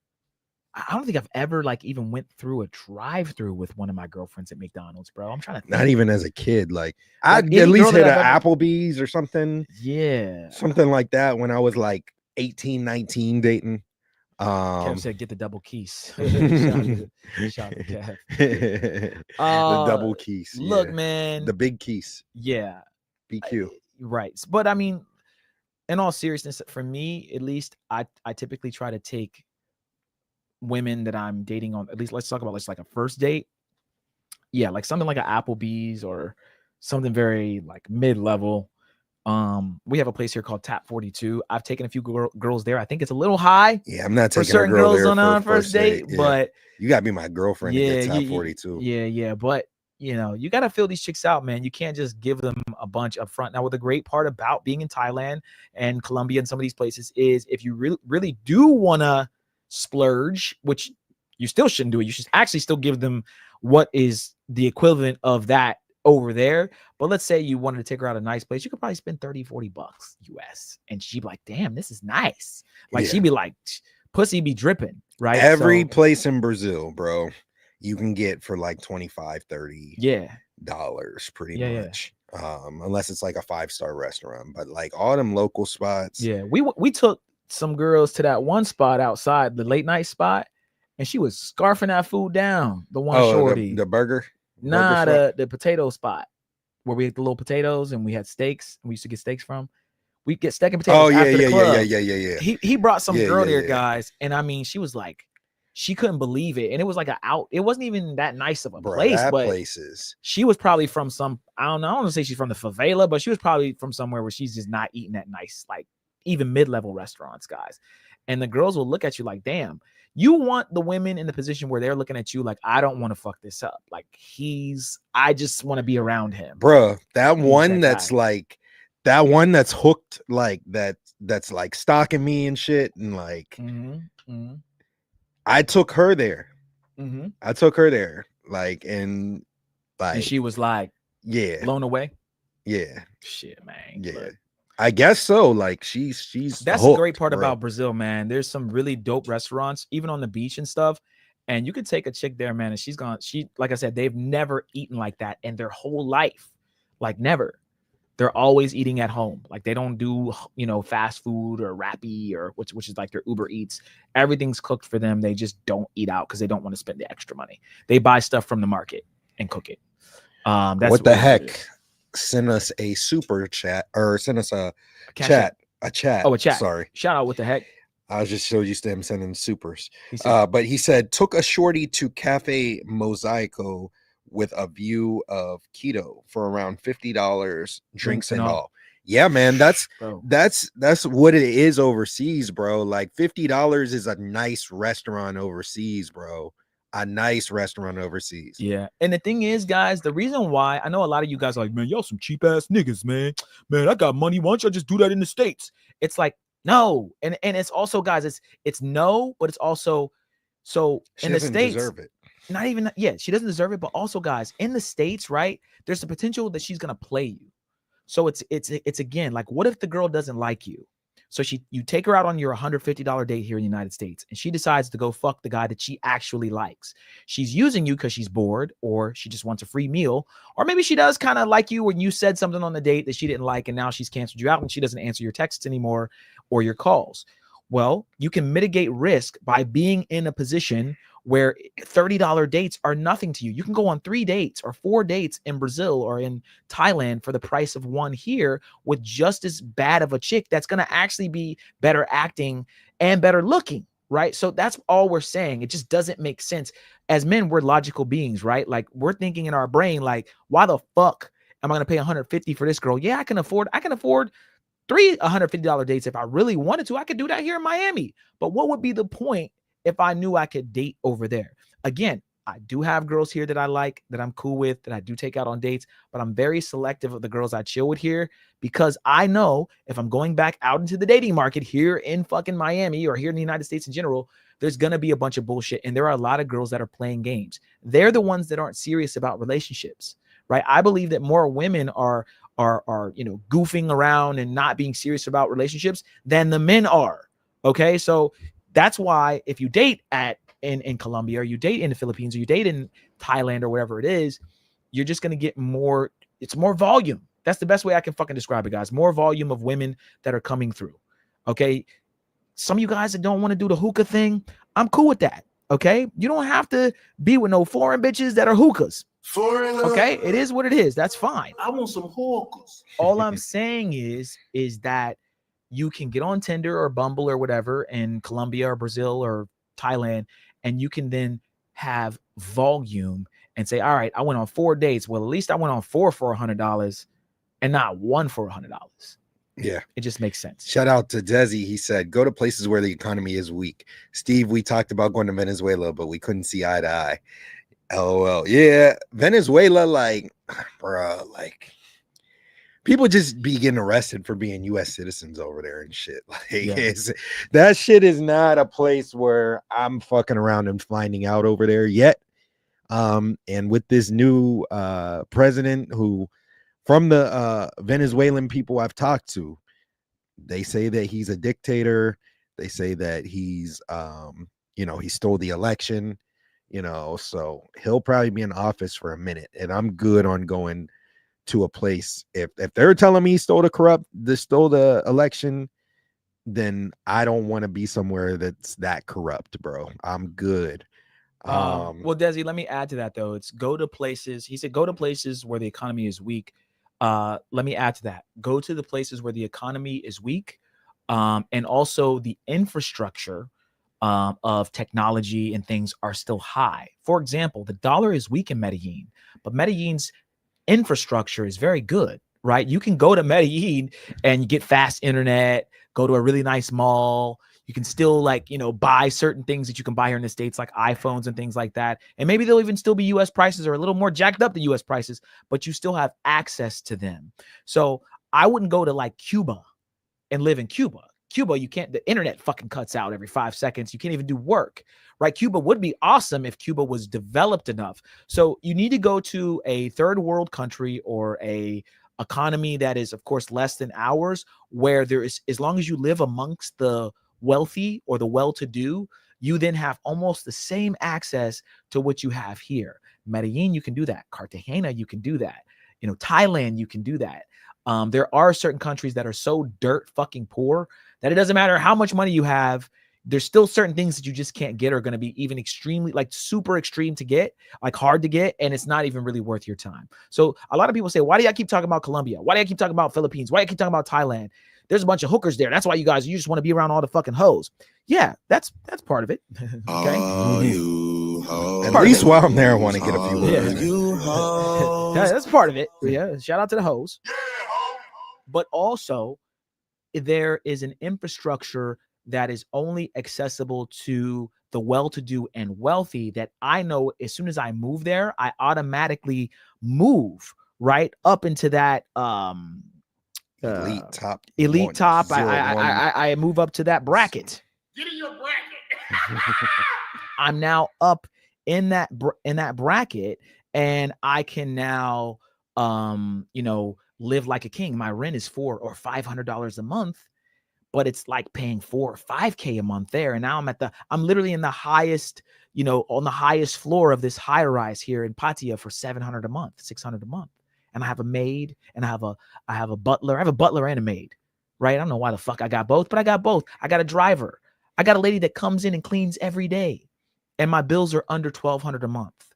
I don't think I've ever like even went through a drive-through with one of my girlfriends at McDonald's, bro. I'm trying to think. Not even as a kid. Like I'd any at least girl hit that an I've Applebee's or something. Yeah. Something like that when I was like 18, 19 dating. Kev said get the double keys. Shout out to Kev. The double keys. Look, yeah. man. The big keys. Yeah. BQ. Right. But I mean, in all seriousness, for me, at least, I typically try to take women that I'm dating on, at least let's talk about like a first date. Yeah, like something like an Applebee's or something very like mid-level. We have a place here called Tap 42. I've taken a few girls there. I think it's a little high. Yeah, I'm not for taking certain a girl girls there on for a first date, yeah. but you gotta be my girlfriend to get Tap 42. Yeah. But you know, you gotta fill these chicks out, man. You can't just give them a bunch up front. Now, what the great part about being in Thailand and Colombia and some of these places is if you really do wanna splurge, which you still shouldn't do it, you should actually still give them what is the equivalent of that over there. But let's say you wanted to take her out a nice place, you could probably spend 30-40 bucks US, and she'd be like, damn, this is nice. Like she'd be like, pussy be dripping, right? Every place in Brazil, bro, you can get for like 25-30 dollars pretty much. Unless it's like a 5-star restaurant, but like all them local spots. Yeah, we took some girls to that one spot outside, the late night spot, and she was scarfing that food down. The one shorty, the burger. Nah, the potato spot where we ate the little potatoes and we had steaks. And we used to get steaks from. We get steak and potatoes. Oh after the club. yeah. He brought some girl there, guys, and I mean, she was like she couldn't believe it. And it was like it wasn't even that nice of a Bro, place, that but place is. she was probably from some, I don't want to say she's from the favela, but she was probably from somewhere where she's just not eating at nice, like even mid-level restaurants, guys. And the girls will look at you like, damn, you want the women in the position where they're looking at you like, I don't want to fuck this up. Like I just want to be around him. Bro, that He's one that that's guy. like, that one that's hooked like that's like stalking me and shit. And like, I took her there. I took her there. Like, and she was like, yeah, blown away. Yeah. Shit, man. Yeah. Look. I guess so. Like she's That's hooked, the great part bro. about Brazil, man. There's some really dope restaurants, even on the beach and stuff. And you could take a chick there, man, and she, like I said, they've never eaten like that in their whole life. Like never. They're always eating at home. Like they don't do, fast food or Rappi or which is like their Uber Eats. Everything's cooked for them. They just don't eat out because they don't want to spend the extra money. They buy stuff from the market and cook it. That's what the heck? Send us a super chat or send us a chat. A chat. Oh, a chat. Sorry. Shout out. What the heck? I was just so used to him sending supers. But he said, took a shorty to Cafe Mosaico with a view of Quito for around $50, drinks and all. Yeah, man, that's what it is overseas, bro. Like $50 is a nice restaurant overseas, bro. A nice restaurant overseas. Yeah. And the thing is, guys, the reason why I know a lot of you guys are like, man, y'all some cheap ass niggas, man. Man, I got money. Why don't y'all just do that in the States? It's like, no. And it's also, guys, it's no, but it's also so she in the doesn't States. Deserve it. Not even, yeah, she doesn't deserve it. But also, guys, in the States, right? There's the potential that she's gonna play you. So it's again, like, what if the girl doesn't like you? So you take her out on your $150 date here in the United States, and she decides to go fuck the guy that she actually likes. She's using you because she's bored, or she just wants a free meal, or maybe she does kind of like you when you said something on the date that she didn't like, and now she's canceled you out and she doesn't answer your texts anymore or your calls. Well, you can mitigate risk by being in a position where $30 dates are nothing to you. You can go on 3 dates or 4 dates in Brazil or in Thailand for the price of one here with just as bad of a chick that's going to actually be better acting and better looking, right? So that's all we're saying. It just doesn't make sense. As men, we're logical beings, right? Like we're thinking in our brain, like, why the fuck am I going to pay $150 for this girl? Yeah, I can afford 3 $150 dates if I really wanted to. I could do that here in Miami. But what would be the point if I knew I could date over there? Again, I do have girls here that I like, that I'm cool with, that I do take out on dates, but I'm very selective of the girls I chill with here because I know if I'm going back out into the dating market here in fucking Miami or here in the United States in general, there's going to be a bunch of bullshit. And there are a lot of girls that are playing games. They're the ones that aren't serious about relationships, right? I believe that more women are goofing around and not being serious about relationships than the men are. Okay. So that's why if you date in Colombia, or you date in the Philippines, or you date in Thailand or whatever it is, you're just going to get more. It's more volume. That's the best way I can fucking describe it, guys. More volume of women that are coming through. Okay. Some of you guys that don't want to do the hookah thing, I'm cool with that. Okay. You don't have to be with no foreign bitches that are hookahs. Okay, it is what it is. That's fine. I want some hookahs. All I'm saying is that you can get on Tinder or Bumble or whatever in Colombia or Brazil or Thailand, and you can then have volume and say, all right, I went on 4 dates. Well, at least I went on 4 for $100 and not 1 for $100. Yeah, it just makes sense. Shout out to Desi. He said, go to places where the economy is weak. Steve, we talked about going to Venezuela, but we couldn't see eye to eye. LOL. Yeah, Venezuela, like, bro, like, people just be getting arrested for being U.S. citizens over there and shit. Like, that shit is not a place where I'm fucking around and finding out over there yet. And with this new president, who, from the Venezuelan people I've talked to, they say that he's a dictator. They say that he's, he stole the election. So he'll probably be in office for a minute, and I'm good on going to a place. If they're telling me he stole the election, then I don't want to be somewhere that's that corrupt, bro. I'm good. Well, Desi, let me add to that though. It's go to places. He said, go to places where the economy is weak. Let me add to that. Go to the places where the economy is weak, and also the infrastructure of technology and things are still high. For example, the dollar is weak in Medellin, but Medellin's infrastructure is very good, right? You can go to Medellin and you get fast internet, go to a really nice mall. You can still like, you know, buy certain things that you can buy here in the States, like iPhones and things like that. And maybe they'll even still be US prices or a little more jacked up than US prices, but you still have access to them. So I wouldn't go to like Cuba and live in Cuba. Cuba, you can't, the internet fucking cuts out every 5 seconds. You can't even do work, right? Cuba would be awesome if Cuba was developed enough. So you need to go to a third world country or a economy that is, of course, less than ours, where there is, as long as you live amongst the wealthy or the well-to-do, you then have almost the same access to what you have here. Medellin, you can do that. Cartagena, you can do that. You know, Thailand, you can do that. There are certain countries that are so dirt fucking poor that it doesn't matter how much money you have. There's still certain things that you just can't get are going to be even extremely, like super extreme to get, like hard to get, and it's not even really worth your time. So a lot of people say, why do I keep talking about Colombia? Why do I keep talking about Philippines? Why do I keep talking about Thailand? There's a bunch of hookers there. That's why you just want to be around all the fucking hoes. Yeah, that's part of it. Okay. At least while I'm there, I want to get a few. Yeah, that's part of it. Yeah, shout out to the hoes. But also, there is an infrastructure that is only accessible to the well-to-do and wealthy that I know as soon as I move there, I automatically move right up into that elite top. I move up to that bracket. Get in your bracket. I'm now up in that bracket, and I can now you know, live like a king. My rent is $400 or $500 a month, but it's like paying $4,000 or $5,000 a month there. And now I'm literally in the highest, you know, on the highest floor of this high rise here in Patia for $700 a month, $600 a month. And I have a maid, and I have a butler. I have a butler and a maid, right? I don't know why the fuck I got both, but I got both. I got a driver. I got a lady that comes in and cleans every day, and my bills are under $1,200 a month,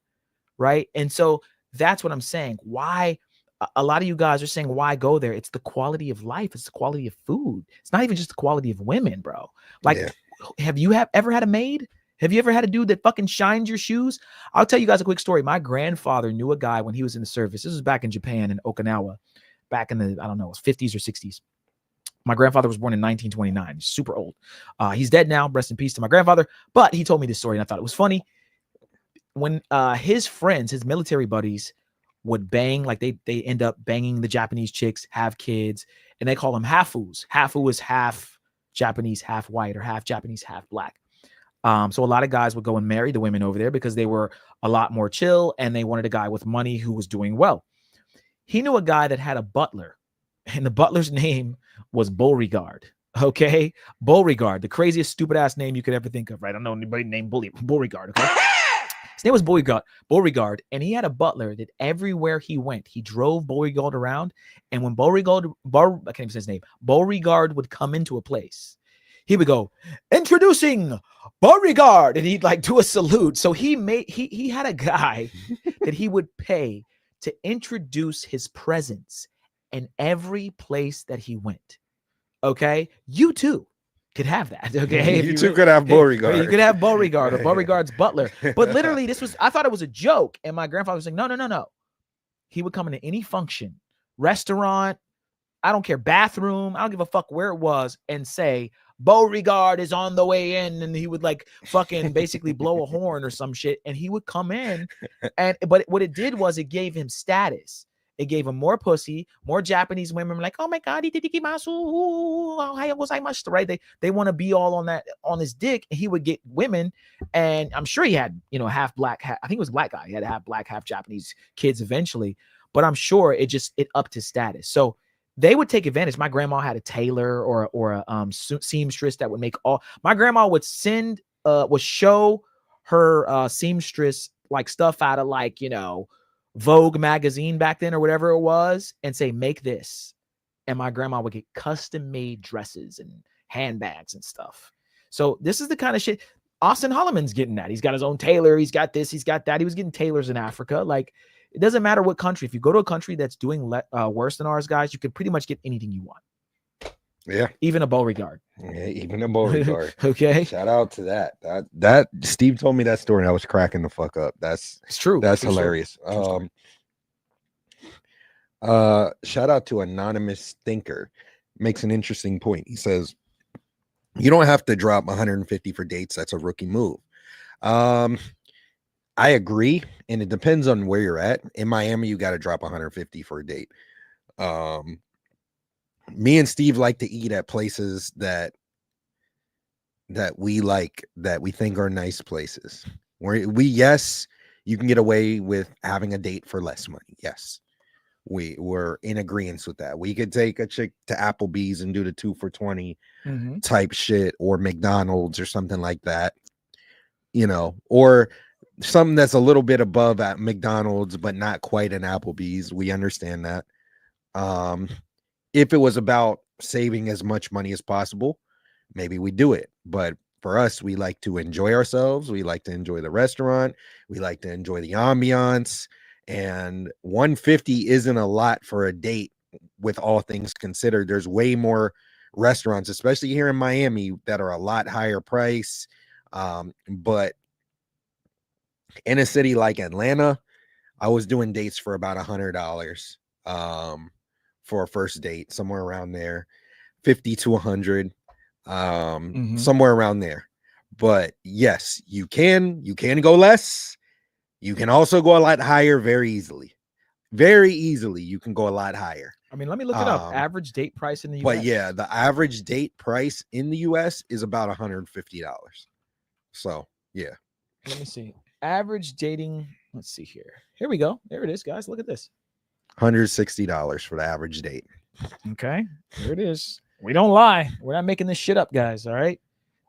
right? And so that's what I'm saying. Why? A lot of you guys are saying, why go there? It's the quality of life. It's the quality of food. It's not even just the quality of women, bro. Like, have you ever had a maid? Have you ever had a dude that fucking shines your shoes? I'll tell you guys a quick story. My grandfather knew a guy when he was in the service. This was back in Japan, in Okinawa, back in the, I don't know, 50s or 60s. My grandfather was born in 1929. He's super old. He's dead now. Rest in peace to my grandfather. But he told me this story, and I thought it was funny. When his friends, his military buddies, would bang, like they end up banging the Japanese chicks, have kids, and they call them hafus. Hafu is half Japanese, half white, or half Japanese, half black. So a lot of guys would go and marry the women over there because they were a lot more chill, and they wanted a guy with money who was doing well. He knew a guy that had a butler, and the butler's name was Beauregard. Okay, Beauregard, the craziest stupid ass name you could ever think of, right? I don't know anybody named Beauregard. Okay. His name was Beauregard, and he had a butler that everywhere he went, he drove Beauregard around. And when I can't even say his name, Beauregard would come into a place, he would go, "Introducing Beauregard," and he'd like do a salute. So he had a guy that he would pay to introduce his presence in every place that he went. Okay, you too could have that. Okay, you too could have Beauregard. You could have Beauregard or Beauregard's butler. But literally, I thought it was a joke, and my grandfather was like, no. He would come into any function, restaurant, I don't care, bathroom, I don't give a fuck where it was, and say, "Beauregard is on the way in," and he would like fucking basically blow a horn or some shit, and he would come in, but what it did was it gave him status. It gave him more pussy. More Japanese women were like, "Oh my god, right?" They want to be all on his dick, and he would get women. And I'm sure he had, you know, half black, I think it was a black guy. He had half black, half Japanese kids eventually, but I'm sure it upped his status. So they would take advantage. My grandma had a tailor or a seamstress that would make all. My grandma would show her seamstress like stuff out of, like, you know, Vogue magazine back then or whatever it was, and say, "Make this." And my grandma would get custom made dresses and handbags and stuff. So this is the kind of shit Austin Holloman's getting at. He's got his own tailor. He's got this. He's got that. He was getting tailors in Africa. Like, it doesn't matter what country. If you go to a country that's doing worse than ours, guys, you can pretty much get anything you want. Yeah. Even a Beauregard. Yeah, even a Beauregard. Okay. Shout out to that. That Steve told me that story and I was cracking the fuck up. It's true. That's True hilarious. story. Shout out to Anonymous Thinker. Makes an interesting point. He says, you don't have to drop 150 for dates. That's a rookie move. I agree, and it depends on where you're at. In Miami, you got to drop 150 for a date. Me and Steve like to eat at places that we like, that we think are nice places. Yes, you can get away with having a date for less money. Yes, we're in agreement with that. We could take a chick to Applebee's and do the 2 for $20 type shit, or McDonald's or something like that, or something that's a little bit above at McDonald's, but not quite an Applebee's. We understand that. If it was about saving as much money as possible, maybe we do it. But for us, we like to enjoy ourselves. We like to enjoy the restaurant. We like to enjoy the ambiance. And 150 isn't a lot for a date with all things considered. There's way more restaurants, especially here in Miami, that are a lot higher price. But in a city like Atlanta, I was doing dates for about $100 for a first date, somewhere around there, 50 to 100, somewhere around there. But yes, you can go less. You can also go a lot higher very easily. Very easily, you can go a lot higher. I mean, let me look it up. Average date price in the US. But yeah, the average date price in the US is about $150. So yeah. Let me see. Average dating. Let's see here. Here we go. There it is, guys. Look at this. $160 for the average date. Okay. There it is. We don't lie. We're not making this shit up, guys. All right.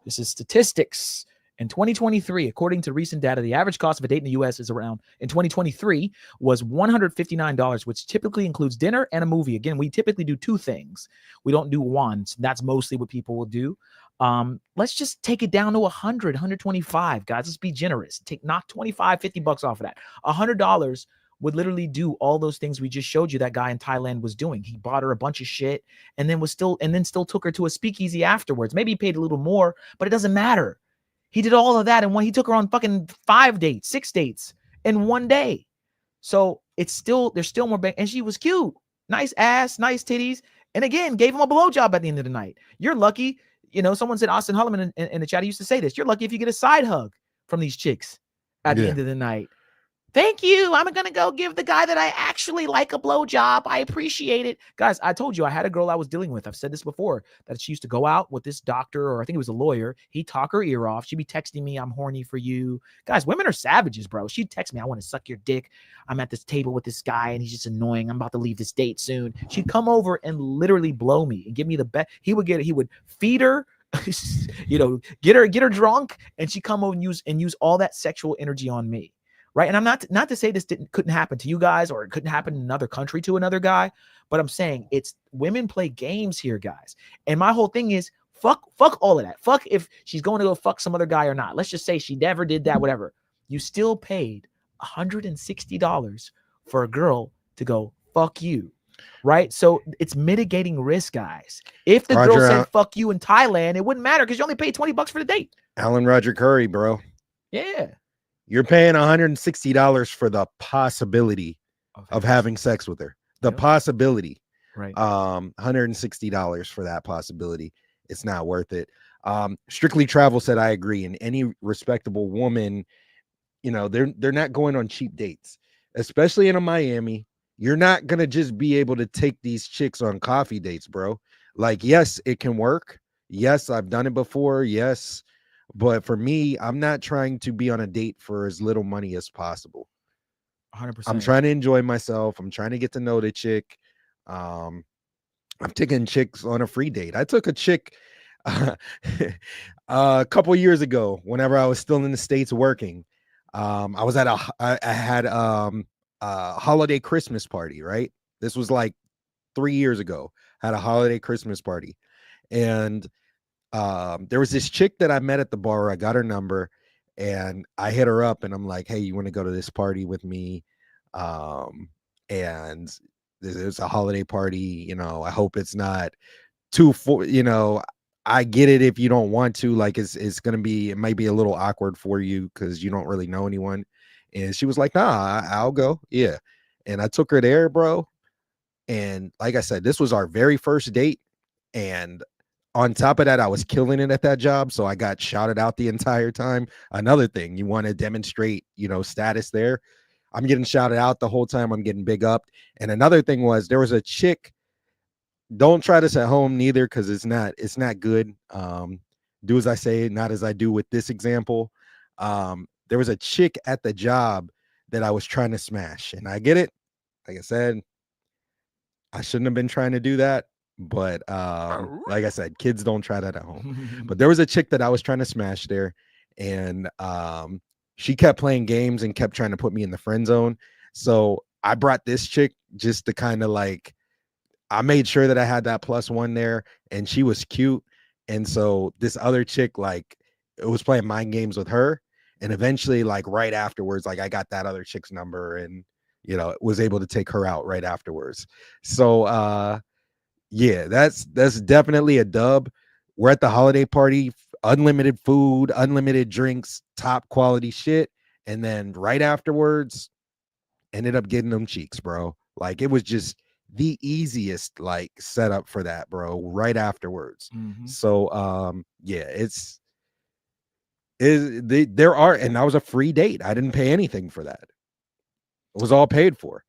This is statistics. In 2023, according to recent data, the average cost of a date in the U.S. is around, in 2023, was $159, which typically includes dinner and a movie. Again, we typically do two things. We don't do one. So that's mostly what people will do. Let's just take it down to 100, 125, guys. Let's be generous. Knock 25, $50 off of that. $100 would literally do all those things we just showed you that guy in Thailand was doing. He bought her a bunch of shit and then still took her to a speakeasy afterwards. Maybe he paid a little more, but it doesn't matter. He did all of that, and when he took her on fucking 5 dates, 6 dates in one day. So there's still more, and she was cute, nice ass, nice titties, and again, gave him a blowjob at the end of the night. You're lucky, someone said, Austin Hulliman in the chat, he used to say this, you're lucky if you get a side hug from these chicks at the end of the night. Thank you. I'm going to go give the guy that I actually like a blowjob. I appreciate it. Guys, I told you I had a girl I was dealing with. I've said this before, that she used to go out with this doctor, or I think it was a lawyer. He'd talk her ear off. She'd be texting me, I'm horny for you. Guys, women are savages, bro. She'd text me, I want to suck your dick. I'm at this table with this guy and he's just annoying. I'm about to leave this date soon. She'd come over and literally blow me and give me the best. He would feed her, get her drunk, and she'd come over and use all that sexual energy on me. Right. And I'm not to say this couldn't happen to you guys, or it couldn't happen in another country to another guy, but I'm saying it's women play games here, guys. And my whole thing is fuck all of that. Fuck if she's going to go fuck some other guy or not. Let's just say she never did that, whatever. You still paid $160 for a girl to go fuck you. Right. So it's mitigating risk, guys. If the girl said fuck you in Thailand, it wouldn't matter because you only paid $20 for the date. Alan Roger Curry, bro. Yeah. You're paying $160 for the possibility of having sex with her. The possibility. Right. $160 for that possibility. It's not worth it. Strictly Travel said, I agree. And any respectable woman, they're not going on cheap dates, especially in a Miami. You're not going to just be able to take these chicks on coffee dates, bro. Like, yes, it can work. Yes, I've done it before. Yes. But for me, I'm not trying to be on a date for as little money as possible. 100%. I'm trying to enjoy myself. I'm trying to get to know the chick. I'm taking chicks on a free date. I took a chick a couple years ago, whenever I was still in the States working. I was at I had a holiday Christmas party, right? This was like 3 years ago. I had a holiday Christmas party. And there was this chick that I met at the bar. I got her number and I hit her up and I'm like, hey, you want to go to this party with me? And there's a holiday party, I hope it's not you know, I get it if you don't want to, like it's gonna be, it might be a little awkward for you because you don't really know anyone. And she was like, nah, I'll go. Yeah. And I took her there, bro. And like I said, this was our very first date. And on top of that, I was killing it at that job. So I got shouted out the entire time. Another thing, you want to demonstrate, you know, status there. I'm getting shouted out the whole time. I'm getting big up. And another thing was there was a chick. Don't try this at home neither, because it's not good. Do as I say, not as I do with this example. There was a chick at the job that I was trying to smash. And I get it. Like I said, I shouldn't have been trying to do that. But like I said, kids don't try that at home. But there was a chick that I was trying to smash there. And she kept playing games and kept trying to put me in the friend zone. So I brought this chick just to kind of like, I made sure that I had that +1 there, and she was cute. And so this other chick, like, it was playing mind games with her. And eventually, like right afterwards, like I got that other chick's number and, you know, was able to take her out right afterwards. So yeah, that's definitely a dub. We're at the holiday party, unlimited food, unlimited drinks, top quality shit. And then right afterwards, ended up getting them cheeks, bro. Like it was just the easiest like setup for that, bro, right afterwards. So yeah, there are, and that was a free date. I didn't pay anything for that. It was all paid for.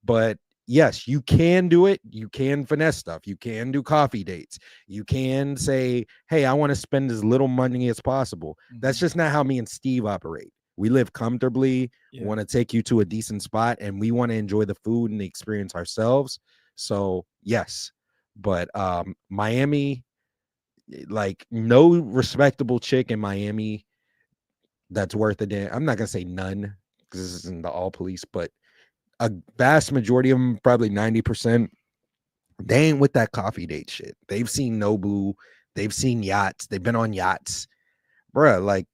But yes, you can do it. You can finesse stuff. You can do coffee dates. You can say, hey, I want to spend as little money as possible. That's just not how me and Steve operate. We live comfortably. We want to take you to a decent spot, and we want to enjoy the food and the experience ourselves. So yes, but Miami, like no respectable chick in Miami that's worth a damn. I'm not gonna say none because this isn't the all police, but a vast majority of them, probably 90%, they ain't with that coffee date shit. They've seen Nobu, they've seen yachts, they've been on yachts, bruh. Like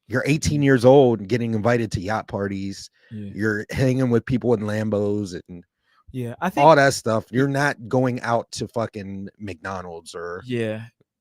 you're 18 years old and getting invited to yacht parties. You're hanging with people in Lambos and I think all that stuff. You're not going out to fucking McDonald's or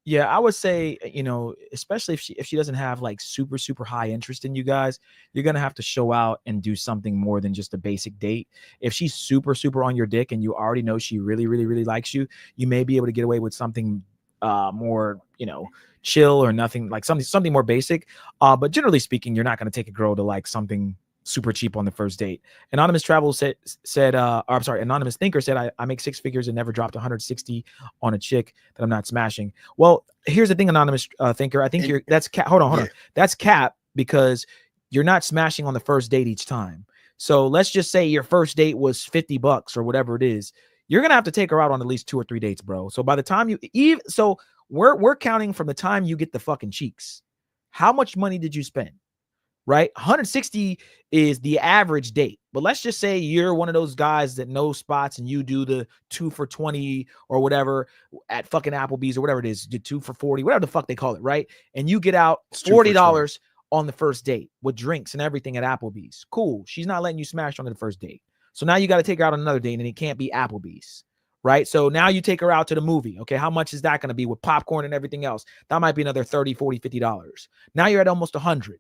I would say, you know, especially if she doesn't have like super high interest in you guys, you're gonna have to show out and do something more than just a basic date. If she's super on your dick and you already know she really likes you, you may be able to get away with something more, you know, chill or nothing, like something more basic. But generally speaking, you're not gonna take a girl to like something super cheap on the first date. Anonymous Travel said I'm sorry, Anonymous Thinker said, I make 6 figures and never dropped 160 on a chick that I'm not smashing. Well, here's the thing, Anonymous Thinker. I think that's cap. Hold on. That's cap because you're not smashing on the first date each time. So let's just say your first date was $50 or whatever it is. You're gonna have to take her out on at least 2 or 3 dates, bro. So by the time we're counting from the time you get the fucking cheeks. How much money did you spend? Right? 160 is the average date. But let's just say you're one of those guys that know spots and you do the 2 for 20 or whatever at fucking Applebee's or whatever it is, the 2 for 40, whatever the fuck they call it, right? And you get out $40 on the first date with drinks and everything at Applebee's. Cool. She's not letting you smash on the first date. So now you got to take her out on another date and it can't be Applebee's. Right? So now you take her out to the movie. Okay. How much is that going to be with popcorn and everything else? That might be another $30, $40, $50. Now you're at almost 100.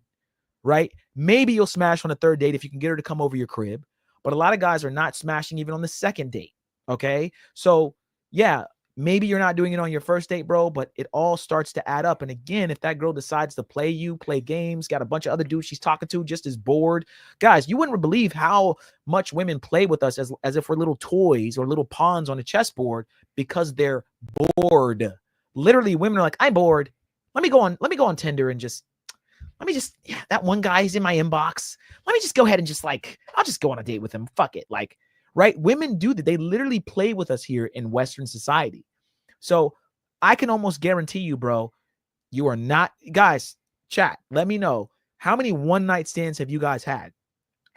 Right? Maybe you'll smash on the third date if you can get her to come over your crib. But a lot of guys are not smashing even on the second date. Okay. So yeah, maybe you're not doing it on your first date, bro, but it all starts to add up. And again, if that girl decides to play games, got a bunch of other dudes she's talking to, just as bored, guys, you wouldn't believe how much women play with us as if we're little toys or little pawns on a chessboard because they're bored. Literally, women are like, I'm bored. Let me go on Tinder and that one guy is in my inbox. Let me just go ahead and I'll just go on a date with him. Fuck it. Like, right? Women do that. They literally play with us here in Western society. So I can almost guarantee you, bro, you are not, guys, chat, let me know how many one night stands have you guys had?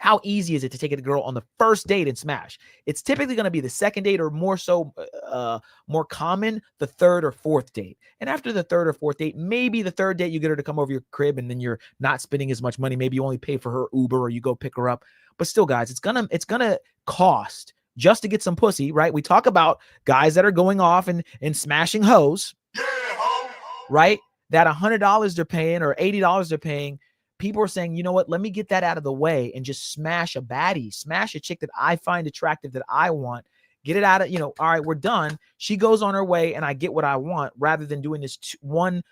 How easy is it to take a girl on the first date and smash? It's typically going to be the second date or more more common, the third or fourth date. And after the third or fourth date, maybe the third date, you get her to come over your crib and then you're not spending as much money. Maybe you only pay for her Uber or you go pick her up. But still, guys, it's gonna cost just to get some pussy, right? We talk about guys that are going off and smashing hoes, right? That $100 they're paying or $80 they're paying. People are saying, you know what? Let me get that out of the way and just smash a baddie, smash a chick that I find attractive, that I want. Get it out of, all right, we're done. She goes on her way and I get what I want, rather than doing this 2,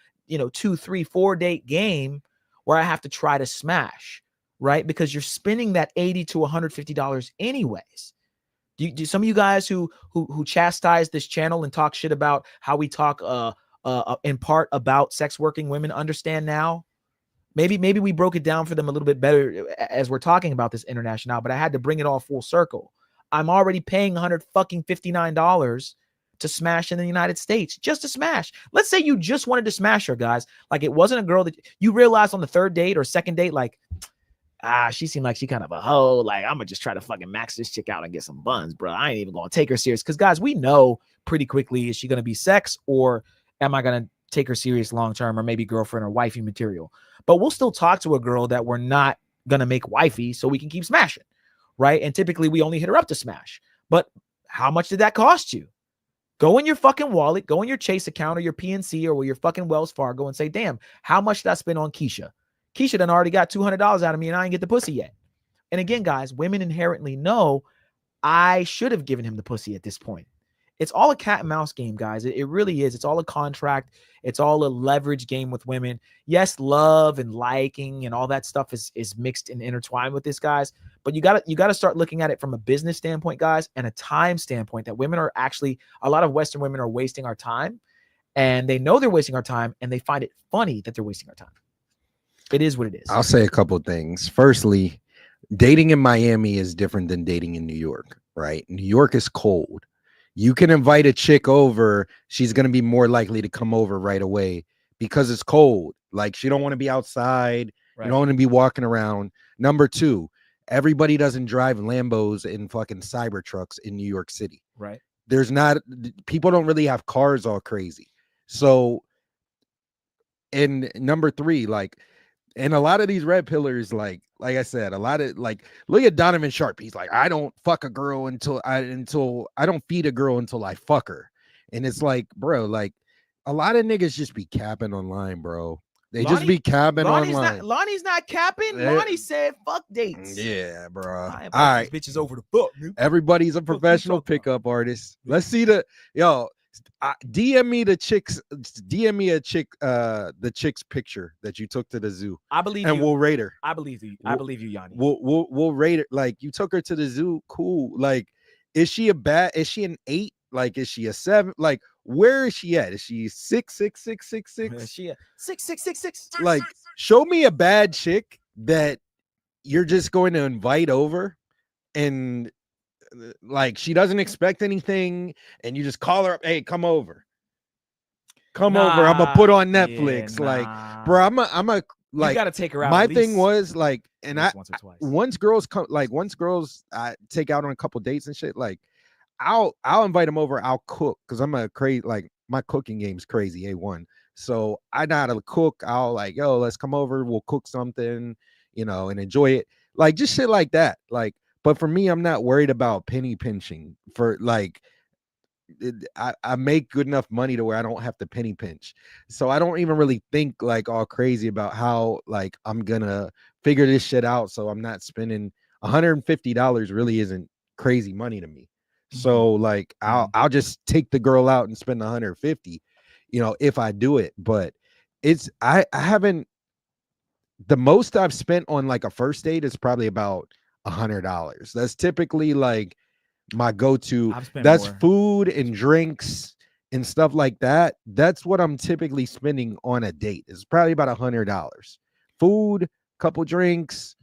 3, 4 date game where I have to try to smash, right? Because you're spending that $80 to $150 anyways. Do some of you guys who chastise this channel and talk shit about how we talk in part about sex working women understand now? Maybe we broke it down for them a little bit better as we're talking about this international, but I had to bring it all full circle. I'm already paying $159 to smash in the United States, just to smash. Let's say you just wanted to smash her, guys. Like, it wasn't a girl that you realized on the third date or second date, like, she seemed like she kind of a hoe. Like, I'm gonna just try to fucking max this chick out and get some buns, bro. I ain't even gonna take her serious. Because, guys, we know pretty quickly, is she gonna be sex, or am I gonna take her serious long term, or maybe girlfriend or wifey material? But we'll still talk to a girl that we're not gonna make wifey, so we can keep smashing, right? And typically we only hit her up to smash. But how much did that cost you? Go in your fucking wallet, go in your Chase account or your PNC or your fucking Wells Fargo and say, damn, how much did I spend on Keisha? Keisha done already got $200 out of me and I ain't get the pussy yet. And again, guys, women inherently know I should have given him the pussy at this point. It's all a cat and mouse game, guys. It really is. It's all a contract. It's all a leverage game with women. Yes, love and liking and all that stuff is mixed and intertwined with this, guys. But you gotta start looking at it from a business standpoint, guys, and a time standpoint, that women are actually, a lot of Western women are wasting our time, and they know they're wasting our time, and they find it funny that they're wasting our time. It is what it is. I'll say a couple things. Firstly, dating in Miami is different than dating in New York, right? New York is cold. You can invite a chick over. She's going to be more likely to come over right away because it's cold. Like, she don't want to be outside. Right. You don't want to be walking around. Number two, everybody doesn't drive Lambos and fucking cyber trucks in New York City. Right. People don't really have cars all crazy. So, and number three, like, and a lot of these red pillars, like I said, a lot of, like, look at Donovan Sharp. He's like, I don't fuck a girl until I don't feed a girl until I fuck her. And it's like, bro, like, a lot of niggas just be capping online, bro. They just be capping online. Lonnie's not capping. Lonnie said fuck dates. Yeah, bro. All right, bitches over the fuck. Dude. Everybody's a professional pickup artist. Let's see DM me the chicks. DM me the chick's picture that you took to the zoo. I believe and you. We'll rate her. I believe you. I believe you, Yanni. We'll rate her. Like, you took her to the zoo. Cool. Like, is she an 8? Like, is she a 7? Like, where is she at? Is she 6, 6, 6, 6, 6? Is she a 6, 6, 6, 6? Like, show me a bad chick that you're just going to invite over, and like, she doesn't expect anything, and you just call her up, hey, come over. I'm gonna put on Netflix. Like, bro, I'm a like, you gotta take her out. My thing was like, and once girls take out on a couple dates and shit, like, I'll invite them over. I'll cook, because I'm a crazy, like, my cooking game's crazy, A1. So I know how to cook. I'll like, yo, let's come over. We'll cook something, and enjoy it. Like, just shit like that. Like, but for me, I'm not worried about penny pinching. For like, I make good enough money to where I don't have to penny pinch. So I don't even really think like all crazy about how, like, I'm gonna figure this shit out. So I'm not spending $150. Really isn't crazy money to me. So like, I'll just take the girl out and spend 150, if I do it. But it's, I haven't, the most I've spent on like a first date is probably about $100. That's typically like my go-to. That's more. Food and drinks and stuff like that. That's what I'm typically spending on a date. It's probably about $100. Food, couple drinks,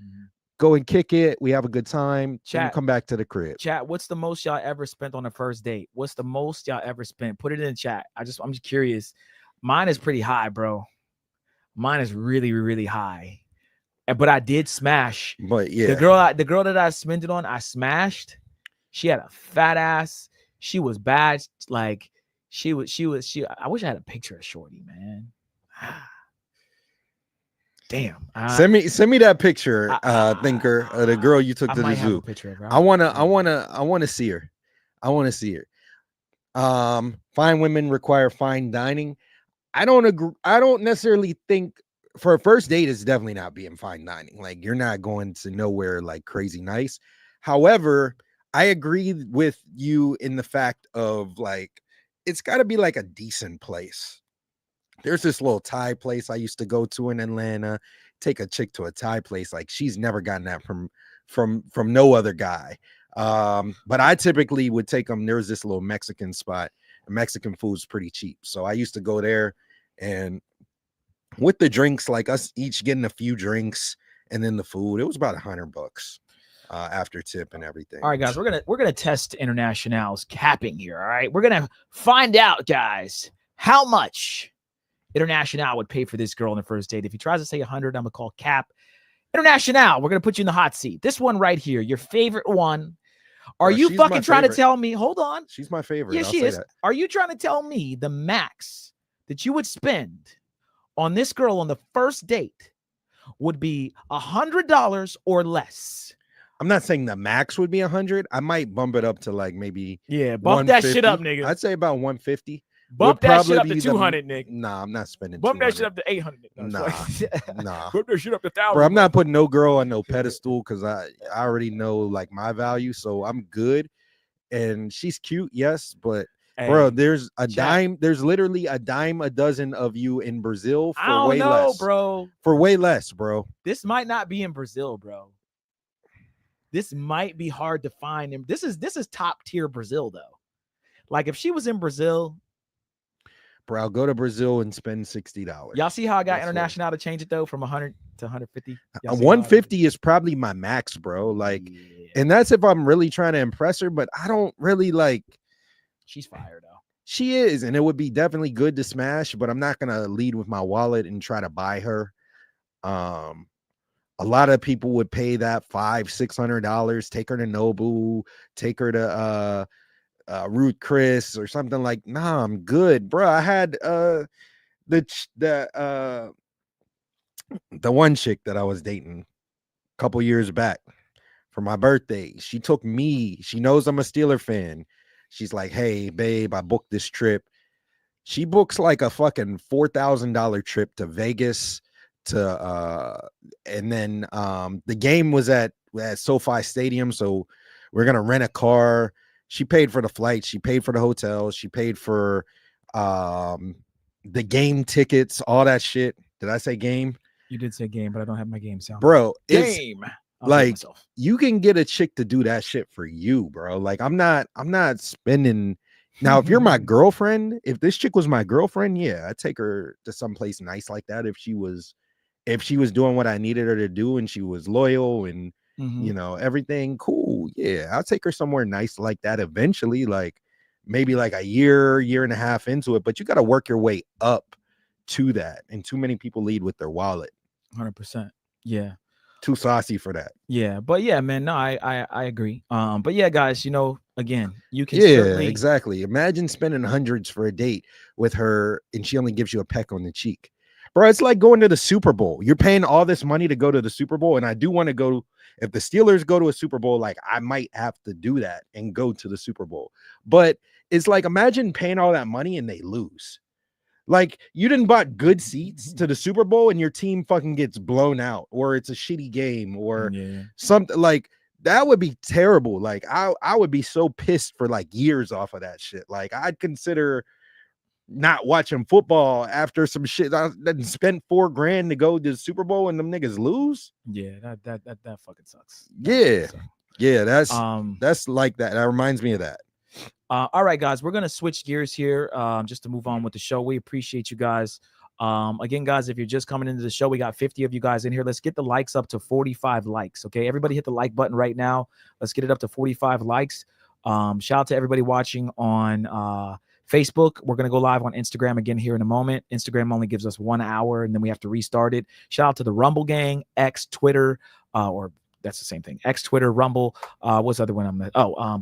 go and kick it. We have a good time. Chat, come back to the crib. Chat, what's the most y'all ever spent on a first date? What's the most y'all ever spent? Put it in the chat. I'm just curious. Mine is pretty high, bro. Mine is really, really high. But I did smash. But yeah, the girl that I spent it on, I smashed. She had a fat ass. She was bad. Like, she. I wish I had a picture of Shorty, man. Damn. Send me that picture, Thinker, the girl you took to the zoo. I wanna see her. I want to see her. Fine women require fine dining. I don't agree. I don't necessarily think for a first date it's definitely not being fine dining. Like you're not going to nowhere like crazy nice. However, I agree with you in the fact of like it's got to be like a decent place. There's this little Thai place I used to go to in Atlanta. Take a chick to a Thai place, like she's never gotten that from no other guy. But I typically would take them. There's this little Mexican spot. Mexican food's pretty cheap, so I used to go there, and with the drinks, like us each getting a few drinks and then the food, it was about $100 after tip and everything. All right, guys, we're gonna test International's capping here. All right, we're gonna find out, guys, how much International would pay for this girl on the first date. If he tries to say 100, I'm gonna call cap. International, we're gonna put you in the hot seat. This one right here, your favorite one. Are you fucking trying to tell me? Hold on. She's my favorite. Yeah, she is. Are you trying to tell me the max that you would spend on this girl on the first date would be $100 or less? I'm not saying the max would be 100. I might bump it up to like maybe bump that shit up, nigga. I'd say about 150. Bump that shit up to 200, nigga. Nah, I'm not spending. Bump that shit up to 800. Nah. Bump that shit up to 1,000. Bro, I'm not putting no girl on no pedestal because I already know like my value, so I'm good. And she's cute, yes, but bro, there's a dime. There's literally a dime a dozen of you in Brazil for way less, bro. For way less, bro. This might not be in Brazil, bro. This might be hard to find him. This is top tier Brazil though. Like if she was in Brazil. Bro, I'll go to Brazil and spend $60. Y'all see how I got International to change it though from 100 to 150? 150 is probably my max, bro. Like, and that's if I'm really trying to impress her, but I don't really like. She's fire though. She is, and it would be definitely good to smash, but I'm not gonna lead with my wallet and try to buy her. A lot of people would pay that $500-$600, take her to Nobu, take her to Ruth Chris or something like. Nah, I'm good, bro. I had the one chick that I was dating a couple years back for my birthday. She took me. She knows I'm a Steeler fan. She's like, hey, babe, I booked this trip. She books like a fucking $4,000 trip to Vegas and then the game was at SoFi Stadium, so we're gonna rent a car. She paid for the flight, she paid for the hotel, she paid for the game tickets, all that shit. Did I say game? You did say game, but I don't have my game sound. Bro, game. Like you can get a chick to do that shit for you, bro. Like I'm not spending. Now, if you're my girlfriend, if this chick was my girlfriend, yeah, I'd take her to someplace nice like that. If she was doing what I needed her to do and she was loyal and you know everything cool, yeah, I'll take her somewhere nice like that eventually, like maybe like a year and a half into it. But you got to work your way up to that, and too many people lead with their wallet. 100%. Yeah. Too saucy for that. Yeah, but yeah, man, no, I agree. But yeah, guys, you know, again, you can exactly. Imagine spending hundreds for a date with her and she only gives you a peck on the cheek. Bro, it's like going to the Super Bowl. You're paying all this money to go to the Super Bowl, and I do want to go. If the Steelers go to a Super Bowl, like I might have to do that and go to the Super Bowl. But it's like, imagine paying all that money and they lose. Like you didn't buy good seats to the Super Bowl and your team fucking gets blown out, or it's a shitty game, or something like that would be terrible. Like I would be so pissed for like years off of that shit. Like I'd consider not watching football after some shit. I spent $4,000 to go to the Super Bowl and them niggas lose. Yeah, that fucking sucks. Yeah, that's like that. That reminds me of that. All right, guys, we're gonna switch gears here just to move on with the show. We appreciate you guys. Again, guys, if you're just coming into the show, we got 50 of you guys in here. Let's get the likes up to 45 likes. Okay, everybody hit the like button right now. Let's get it up to 45 likes. Shout out to everybody watching on Facebook. We're gonna go live on Instagram again here in a moment. Instagram only gives us 1 hour and then we have to restart it. Shout out to the Rumble Gang, X, Twitter, or that's the same thing. X, Twitter, Rumble. What's the other one?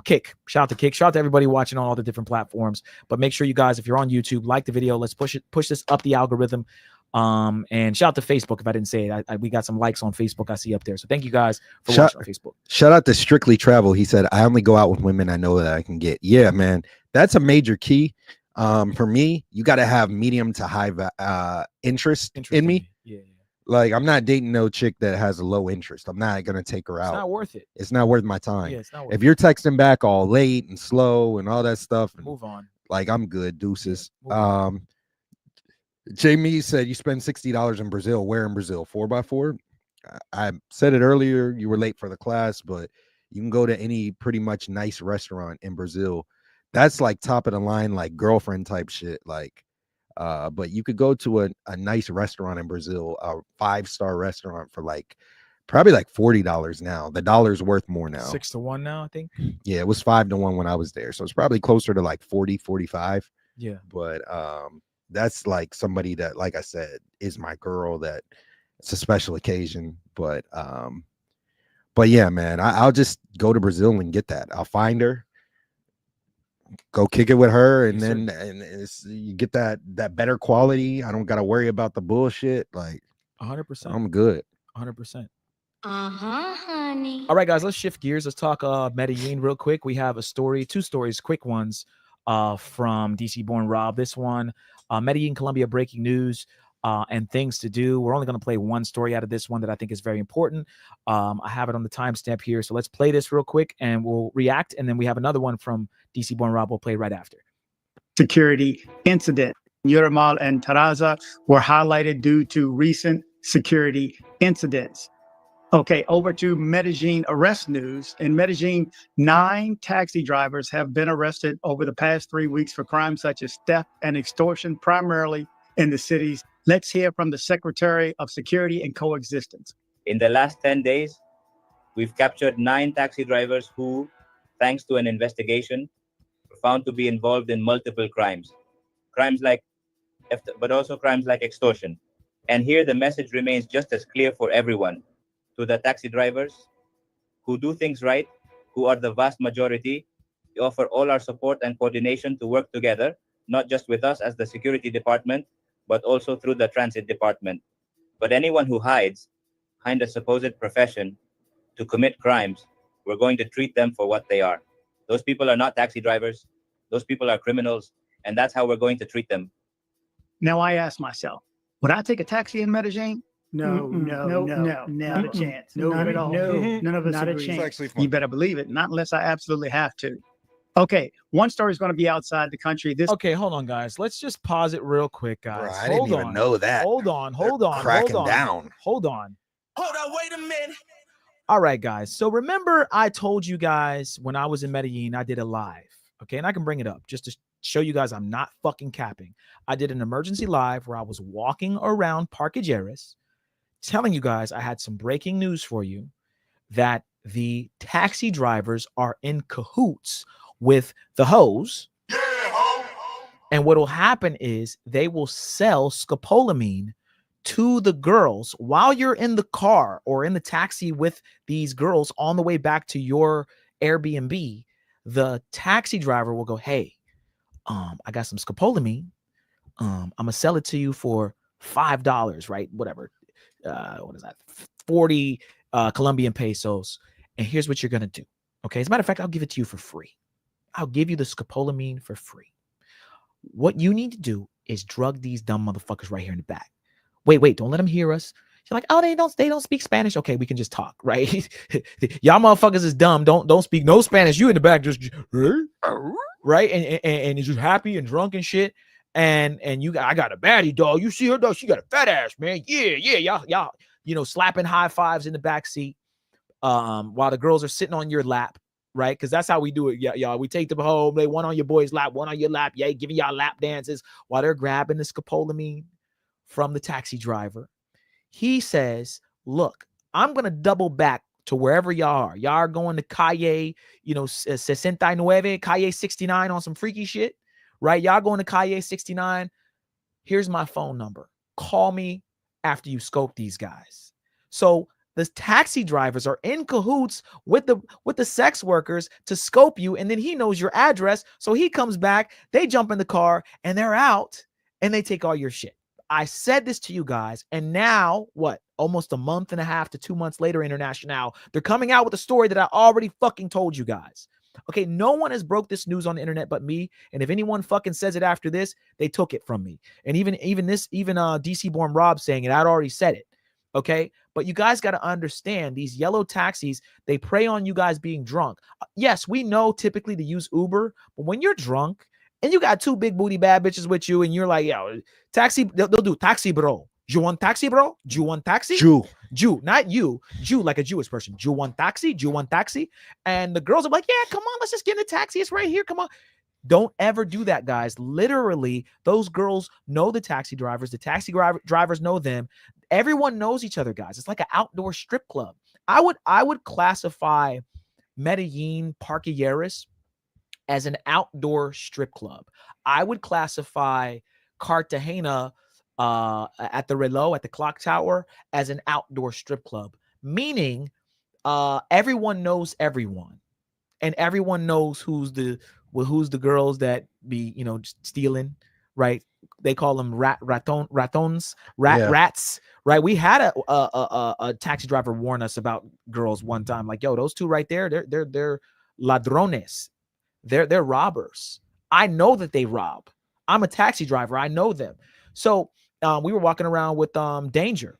Kick. Shout out to Kick. Shout out to everybody watching on all the different platforms. But make sure you guys, if you're on YouTube, like the video. Let's push this up the algorithm. And shout out to Facebook if I didn't say it. We got some likes on Facebook I see up there. So thank you guys for Shout- watching on Facebook. Shout out to Strictly Travel. He said, I only go out with women I know that I can get. Yeah, man. That's a major key. For me, you got to have medium to high interest in me. Yeah. Like, I'm not dating no chick that has a low interest. I'm not going to take her out. It's not worth it. It's not worth my time. Yeah, it's not worth If you're texting back all late and slow and all that stuff, and, move on. like, I'm good. Deuces. Yeah, Jamie said you spend $60 in Brazil. Where in Brazil? 4x4. I said it earlier. You were late for the class, but you can go to any pretty much nice restaurant in Brazil. That's like top of the line, like girlfriend type shit. Like, but you could go to a nice restaurant in Brazil, a 5-star restaurant for like probably like $40 now. The dollar's worth more now. 6-1 now, I think. Yeah, it was 5-1 when I was there. So it's probably closer to like 40, 45. Yeah. But that's like somebody that, like I said, is my girl. That it's a special occasion. But yeah, man, I'll just go to Brazil and get that. I'll find her, go kick it with her, and then you get that better quality. I don't gotta worry about the bullshit. Like 100%. I'm good. 100%. Honey. All right, guys, let's shift gears. Let's talk Medellin real quick. We have two stories, quick ones from DC born Rob. This one, Medellin, Colombia, breaking news and things to do. We're only going to play one story out of this one that I think is very important. I have it on the timestamp here. So let's play this real quick and we'll react. And then we have another one from DC born Rob we'll play right after. Security incident. Yuramal and Taraza were highlighted due to recent security incidents. Okay, over to Medellin arrest news. In Medellin, 9 taxi drivers have been arrested over the past 3 weeks for crimes such as theft and extortion, primarily in the cities. Let's hear from the Secretary of Security and Coexistence. In the last 10 days, we've captured 9 taxi drivers who, thanks to an investigation, were found to be involved in multiple crimes. Crimes like theft, but also crimes like extortion. And here the message remains just as clear for everyone. To the taxi drivers who do things right, who are the vast majority, we offer all our support and coordination to work together, not just with us as the security department, but also through the transit department. But anyone who hides behind a supposed profession to commit crimes, we're going to treat them for what they are. Those people are not taxi drivers. Those people are criminals, and that's how we're going to treat them. Now I ask myself, would I take a taxi in Medellin? No, not a chance. Not at all. None of us not agree. A chance. You better believe it. Not unless I absolutely have to. Okay, one story is going to be outside the country. Okay, hold on, guys. Let's just pause it real quick, guys. Bro, I didn't even know that. Hold on. Cracking down. Hold on. Hold on, wait a minute. All right, guys. So remember, I told you guys when I was in Medellin, I did a live. Okay, and I can bring it up just to show you guys I'm not fucking capping. I did an emergency live where I was walking around Parque Jerez, telling you guys I had some breaking news for you that the taxi drivers are in cahoots with the hoes. Yeah, ho. And what will happen is they will sell scopolamine to the girls while you're in the car or in the taxi with these girls on the way back to your Airbnb. The taxi driver will go, hey, I got some scopolamine. I'm gonna sell it to you for $5, right? Whatever. What is that? 40 Colombian pesos. And here's what you're gonna do. Okay. As a matter of fact, I'll give it to you for free. I'll give you the scopolamine for free. What you need to do is drug these dumb motherfuckers right here in the back. Wait, don't let them hear us. You're like, oh, they don't speak Spanish. Okay, we can just talk, right? Y'all motherfuckers is dumb. Don't speak no Spanish. You in the back just right and you're just happy and drunk and shit. And I got a baddie, dog. You see her, dog? She got a fat ass, man. Yeah. Y'all, slapping high fives in the back seat, while the girls are sitting on your lap, right? Because that's how we do it, y'all. We take them home, lay one on your boy's lap, one on your lap, giving y'all lap dances while they're grabbing the scopolamine from the taxi driver. He says, look, I'm going to double back to wherever y'all are. Y'all are going to Calle, 69, Calle 69 on some freaky shit, right? Y'all going to Calle 69. Here's my phone number. Call me after you scope these guys. So the taxi drivers are in cahoots with the sex workers to scope you, and then he knows your address. So he comes back, they jump in the car, and they're out, and they take all your shit. I said this to you guys, and now what? Almost a month and a half to 2 months later, International, they're coming out with a story that I already fucking told you guys. Okay, no one has broke this news on the internet but me, and if anyone fucking says it after this, they took it from me. And even DC born Rob saying it, I'd already said it. Okay, but you guys got to understand, these yellow taxis, they prey on you guys being drunk. Yes, we know typically to use Uber, but when you're drunk and you got two big booty bad bitches with you, and you're like, yo, taxi, they'll do taxi, bro. Do you want taxi, bro? Do you want taxi? Jew, not you. Jew, like a Jewish person. Do you want taxi? Do you want taxi? And the girls are like, yeah, come on, let's just get in a taxi. It's right here. Come on. Don't ever do that, guys. Literally, those girls know the taxi drivers. The taxi drivers know them. Everyone knows each other, guys. It's like an outdoor strip club. I would classify Medellin, Parque Lleras as an outdoor strip club. I would classify Cartagena at the Reloj, at the clock tower, as an outdoor strip club, meaning everyone knows everyone, and everyone knows who's the girls that be, you know, stealing, right? They call them rats, right? We had a taxi driver warn us about girls one time, like, yo, those two right there, they're ladrones, they're robbers. I know that they rob. I'm a taxi driver. I know them. So we were walking around with Danger.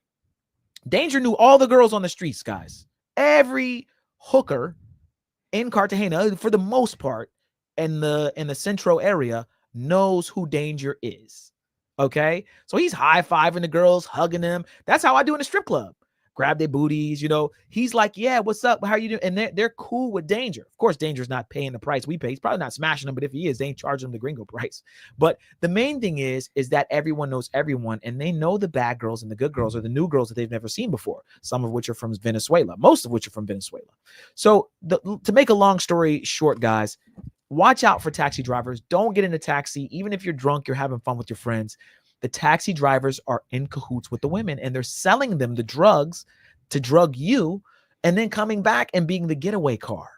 Danger knew all the girls on the streets, guys. Every hooker in Cartagena, for the most part, in the Centro area, knows who Danger is. Okay, so he's high-fiving the girls, hugging them. That's how I do in a strip club. Grab their booties, you know. He's like, yeah, what's up? How are you doing? And they're cool with Danger. Of course, Danger's not paying the price we pay. He's probably not smashing them, but if he is, they ain't charging him the gringo price. But the main thing is that everyone knows everyone, and they know the bad girls and the good girls, or the new girls that they've never seen before, some of which are from Venezuela, most of which are from Venezuela. So to make a long story short, guys, watch out for taxi drivers. Don't get in a taxi. Even if you're drunk, you're having fun with your friends. The taxi drivers are in cahoots with the women, and they're selling them the drugs to drug you, and then coming back and being the getaway car.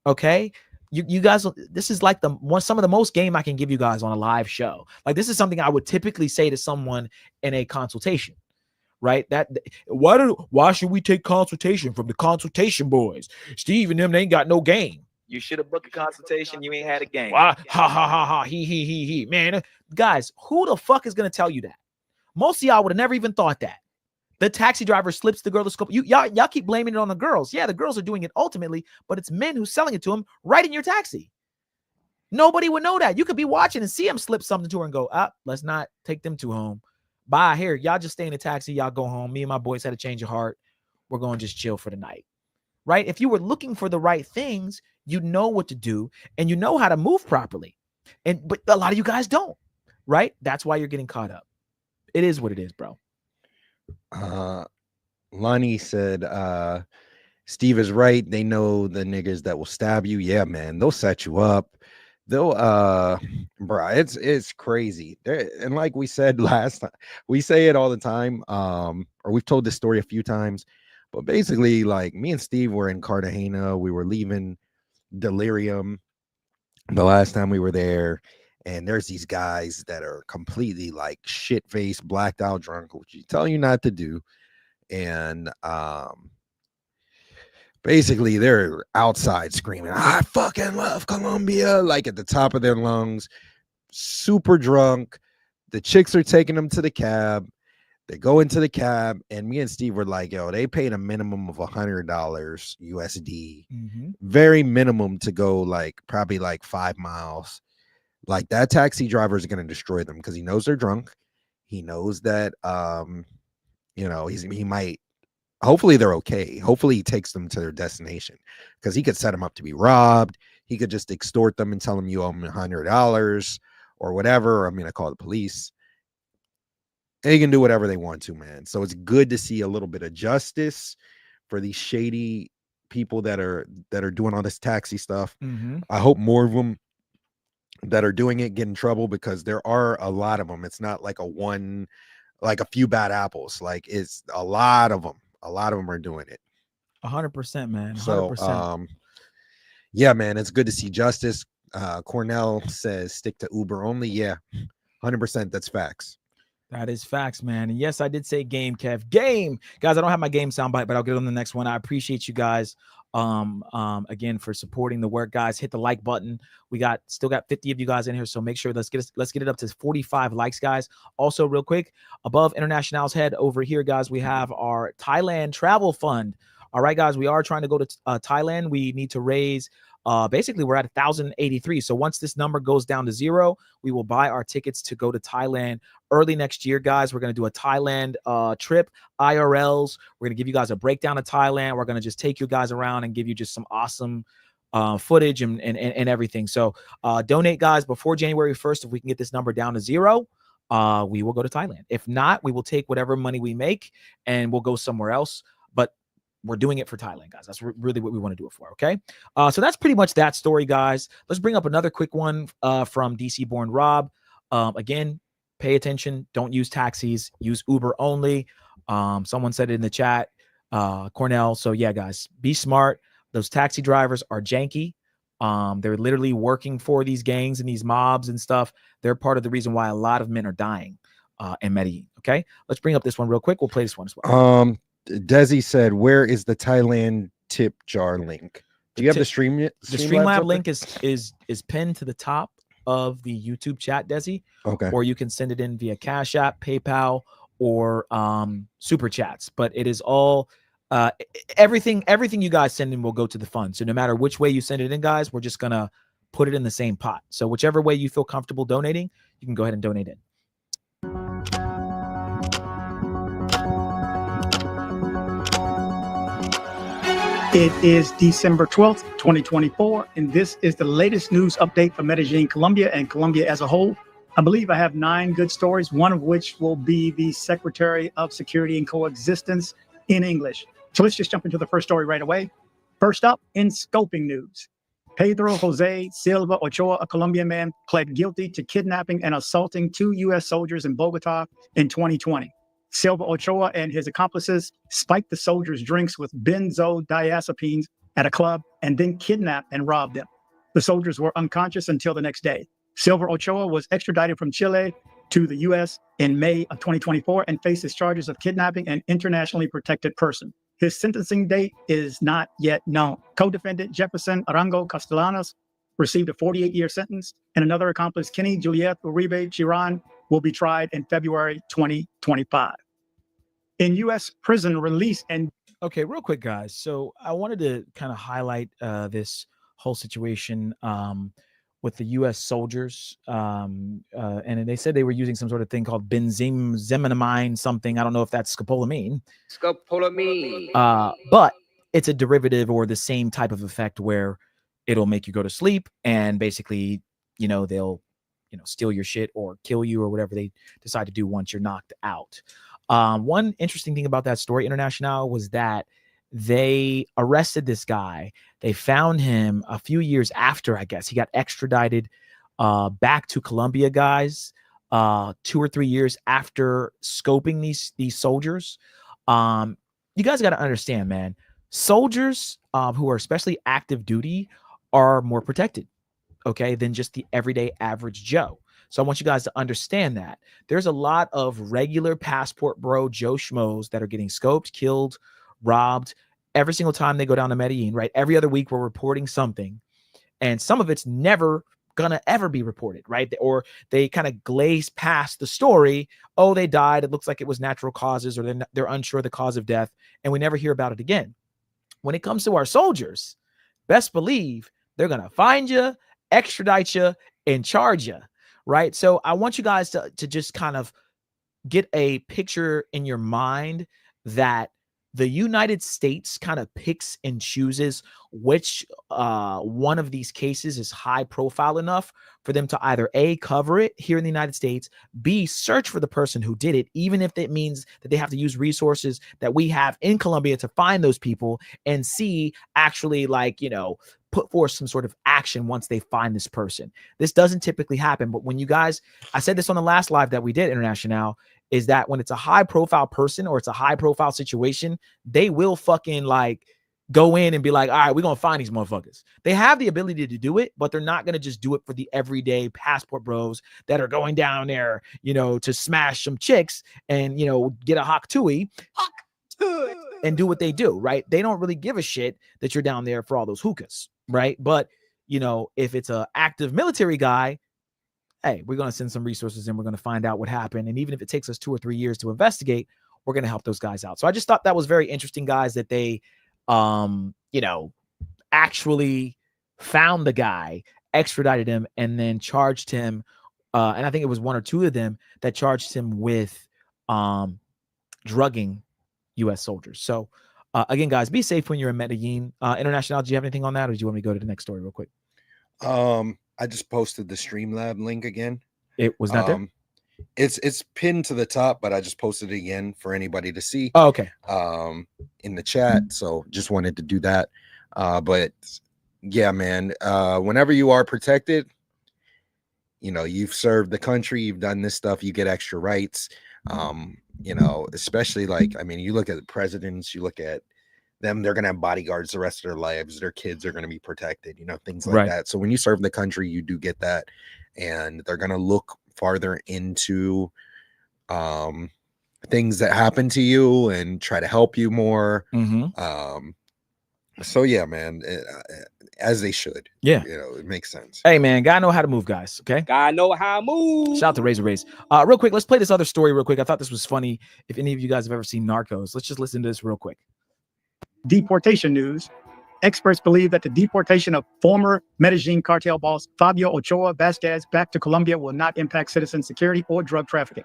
Okay, you guys, this is like some of the most game I can give you guys on a live show. Like, this is something I would typically say to someone in a consultation, right? Why should we take consultation from the consultation boys? Steve and them, they ain't got no game. You should have booked a consultation. You ain't had a game. Why? Ha ha ha ha. He. Man, guys, who the fuck is gonna tell you that? Most of y'all would have never even thought that. The taxi driver slips the girl the scope. Y'all keep blaming it on the girls. Yeah, the girls are doing it ultimately, but it's men who's selling it to them right in your taxi. Nobody would know that. You could be watching and see him slip something to her and go, let's not take them to home. Bye. Here, y'all just stay in the taxi. Y'all go home. Me and my boys had a change of heart. We're going to just chill for the night. Right? If you were looking for the right things, you know what to do and you know how to move properly. But a lot of you guys don't, right? That's why you're getting caught up. It is what it is, bro. Lonnie said, Steve is right. They know the niggas that will stab you. Yeah, man, they'll set you up. They'll bro, it's crazy. And like we said last time, we say it all the time, or we've told this story a few times, but basically, like, me and Steve were in Cartagena. We were leaving Delirium the last time we were there, and there's these guys that are completely like shit-faced, blacked out drunk, which you tell you not to do. And basically they're outside screaming, I fucking love Colombia, like at the top of their lungs, super drunk. The chicks are taking them to the cab. They go into the cab, and me and Steve were like, yo, they paid a minimum of $100 USD, very minimum, to go like probably like 5 miles. Like, that taxi driver is going to destroy them because he knows they're drunk. He knows that, you know, he might, hopefully they're okay. Hopefully he takes them to their destination, because he could set them up to be robbed. He could just extort them and tell them you owe them $100 or whatever. Or I'm going to call the police. They can do whatever they want to, man. So it's good to see a little bit of justice for these shady people that are doing all this taxi stuff. I hope more of them that are doing it get in trouble, because there are a lot of them. It's not like a few bad apples. Like, it's a lot of them. A lot of them are doing it. 100%, man. 100%. So, yeah, man, it's good to see justice. Cornell says stick to Uber only. Yeah, 100%. That's facts. That is facts, man. And yes, I did say game, Kev. Game. Guys, I don't have my game soundbite, but I'll get on the next one. I appreciate you guys again for supporting the work, guys. Hit the like button. We still got 50 of you guys in here, so make sure let's get it up to 45 likes, guys. Also, real quick, above International's head over here, guys, we have our Thailand travel fund. All right, guys, we are trying to go to Thailand. We need to raise basically we're at 1,083. So once this number goes down to 0, we will buy our tickets to go to Thailand early next year, guys. We're going to do a Thailand trip, IRLs. We're going to give you guys a breakdown of Thailand. We're going to just take you guys around and give you just some awesome footage and everything. So donate, guys, before January 1st. If we can get this number down to 0, we will go to Thailand. If not, we will take whatever money we make and we'll go somewhere else. But we're doing it for Thailand, guys. That's really what we want to do it for, okay? So that's pretty much that story, guys. Let's bring up another quick one from DC-born Rob. Again, pay attention. Don't use taxis. Use Uber only. Someone said it in the chat, Cornell. So, yeah, guys, be smart. Those taxi drivers are janky. They're literally working for these gangs and these mobs and stuff. They're part of the reason why a lot of men are dying in Medellin, okay? Let's bring up this one real quick. We'll play this one as well. Desi said, where is the Thailand tip jar link? Do you have the Streamlab link is pinned to the top of the YouTube chat, Desi. Okay. Or you can send it in via Cash App, PayPal, or Super Chats. But it is all everything you guys send in will go to the fund. So no matter which way you send it in, guys, we're just gonna put it in the same pot. So whichever way you feel comfortable donating, you can go ahead and donate in. It is December 12th, 2024, and this is the latest news update for Medellin, Colombia, and Colombia as a whole. I believe I have 9 good stories, one of which will be the Secretary of Security and Coexistence in English. So let's just jump into the first story right away. First up, in scoping news, Pedro Jose Silva Ochoa, a Colombian man, pled guilty to kidnapping and assaulting 2 U.S. soldiers in Bogota in 2020. Silva Ochoa and his accomplices spiked the soldiers' drinks with benzodiazepines at a club and then kidnapped and robbed them. The soldiers were unconscious until the next day. Silva Ochoa was extradited from Chile to the U.S. in May of 2024 and faces charges of kidnapping an internationally protected person. His sentencing date is not yet known. Co-defendant Jefferson Arango Castellanos received a 48-year sentence, and another accomplice, Kenny Juliet Uribe Chiran, will be tried in February 2025. In U.S. prison release and okay, real quick, guys. So I wanted to kind of highlight this whole situation with the U.S. soldiers, and they said they were using some sort of thing called benzimamine something. I don't know if that's scopolamine. But it's a derivative or the same type of effect where it'll make you go to sleep and basically, they'll, steal your shit or kill you or whatever they decide to do once you're knocked out. One interesting thing about that story, International, was that they arrested this guy. They found him a few years after, I guess. He got extradited back to Colombia, guys, 2 or 3 years after scoping these soldiers. You guys got to understand, man, soldiers who are especially active duty are more protected, okay, than just the everyday average Joe. So I want you guys to understand that there's a lot of regular passport bro Joe Schmoes that are getting scoped, killed, robbed every single time they go down to Medellin, right? Every other week we're reporting something, and some of it's never gonna ever be reported, right? Or they kind of glaze past the story. Oh, they died. It looks like it was natural causes, or they're unsure the cause of death, and we never hear about it again. When it comes to our soldiers, best believe they're gonna find you, extradite you, and charge you. Right. So I want you guys to just kind of get a picture in your mind that the United States kind of picks and chooses which one of these cases is high profile enough for them to either A, cover it here in the United States, B, search for the person who did it, even if it means that they have to use resources that we have in Colombia to find those people, and C, actually put forth some sort of action once they find this person. This doesn't typically happen, but when you guys, I said this on the last live that we did, International, is that when it's a high profile person or it's a high profile situation, they will fucking go in and be like, all right, we're going to find these motherfuckers. They have the ability to do it, but they're not going to just do it for the everyday passport bros that are going down there, you know, to smash some chicks and, you know, get a hawk tui and do what they do, right? They don't really give a shit that you're down there for all those hookahs, right? But, you know, if it's an active military guy, hey, we're going to send some resources and we're going to find out what happened. And even if it takes us 2 or 3 years to investigate, we're going to help those guys out. So I just thought that was very interesting, guys, that they, you know, actually found the guy, extradited him, and then charged him. And I think it was 1 or 2 of them that charged him with drugging U.S. soldiers. So again, guys, be safe when you're in Medellin. International, do you have anything on that, or do you want me to go to the next story real quick? I just posted the Streamlab link again. It was not there. It's pinned to the top, but I just posted it again for anybody to see. Oh, okay. In the chat. So just wanted to do that. But yeah, man, whenever you are protected, you know, you've served the country, you've done this stuff, you get extra rights. You know, especially like, I mean, you look at the presidents, you look at them, they're going to have bodyguards the rest of their lives. Their kids are going to be protected, you know, things like that. So when you serve the country, you do get that. And they're going to look farther into things that happen to you and try to help you more. So yeah, man, as they should. Yeah, you know, it makes sense. Hey man, gotta know how to move, guys. Okay, gotta know how to move. Shout out to Razor Rays. Real quick, let's play this other story real quick. I thought this was funny. If any of you guys have ever seen Narcos, let's just listen to this real quick. Deportation news. Experts believe that the deportation of former Medellin cartel boss Fabio Ochoa Vasquez back to Colombia will not impact citizen security or drug trafficking.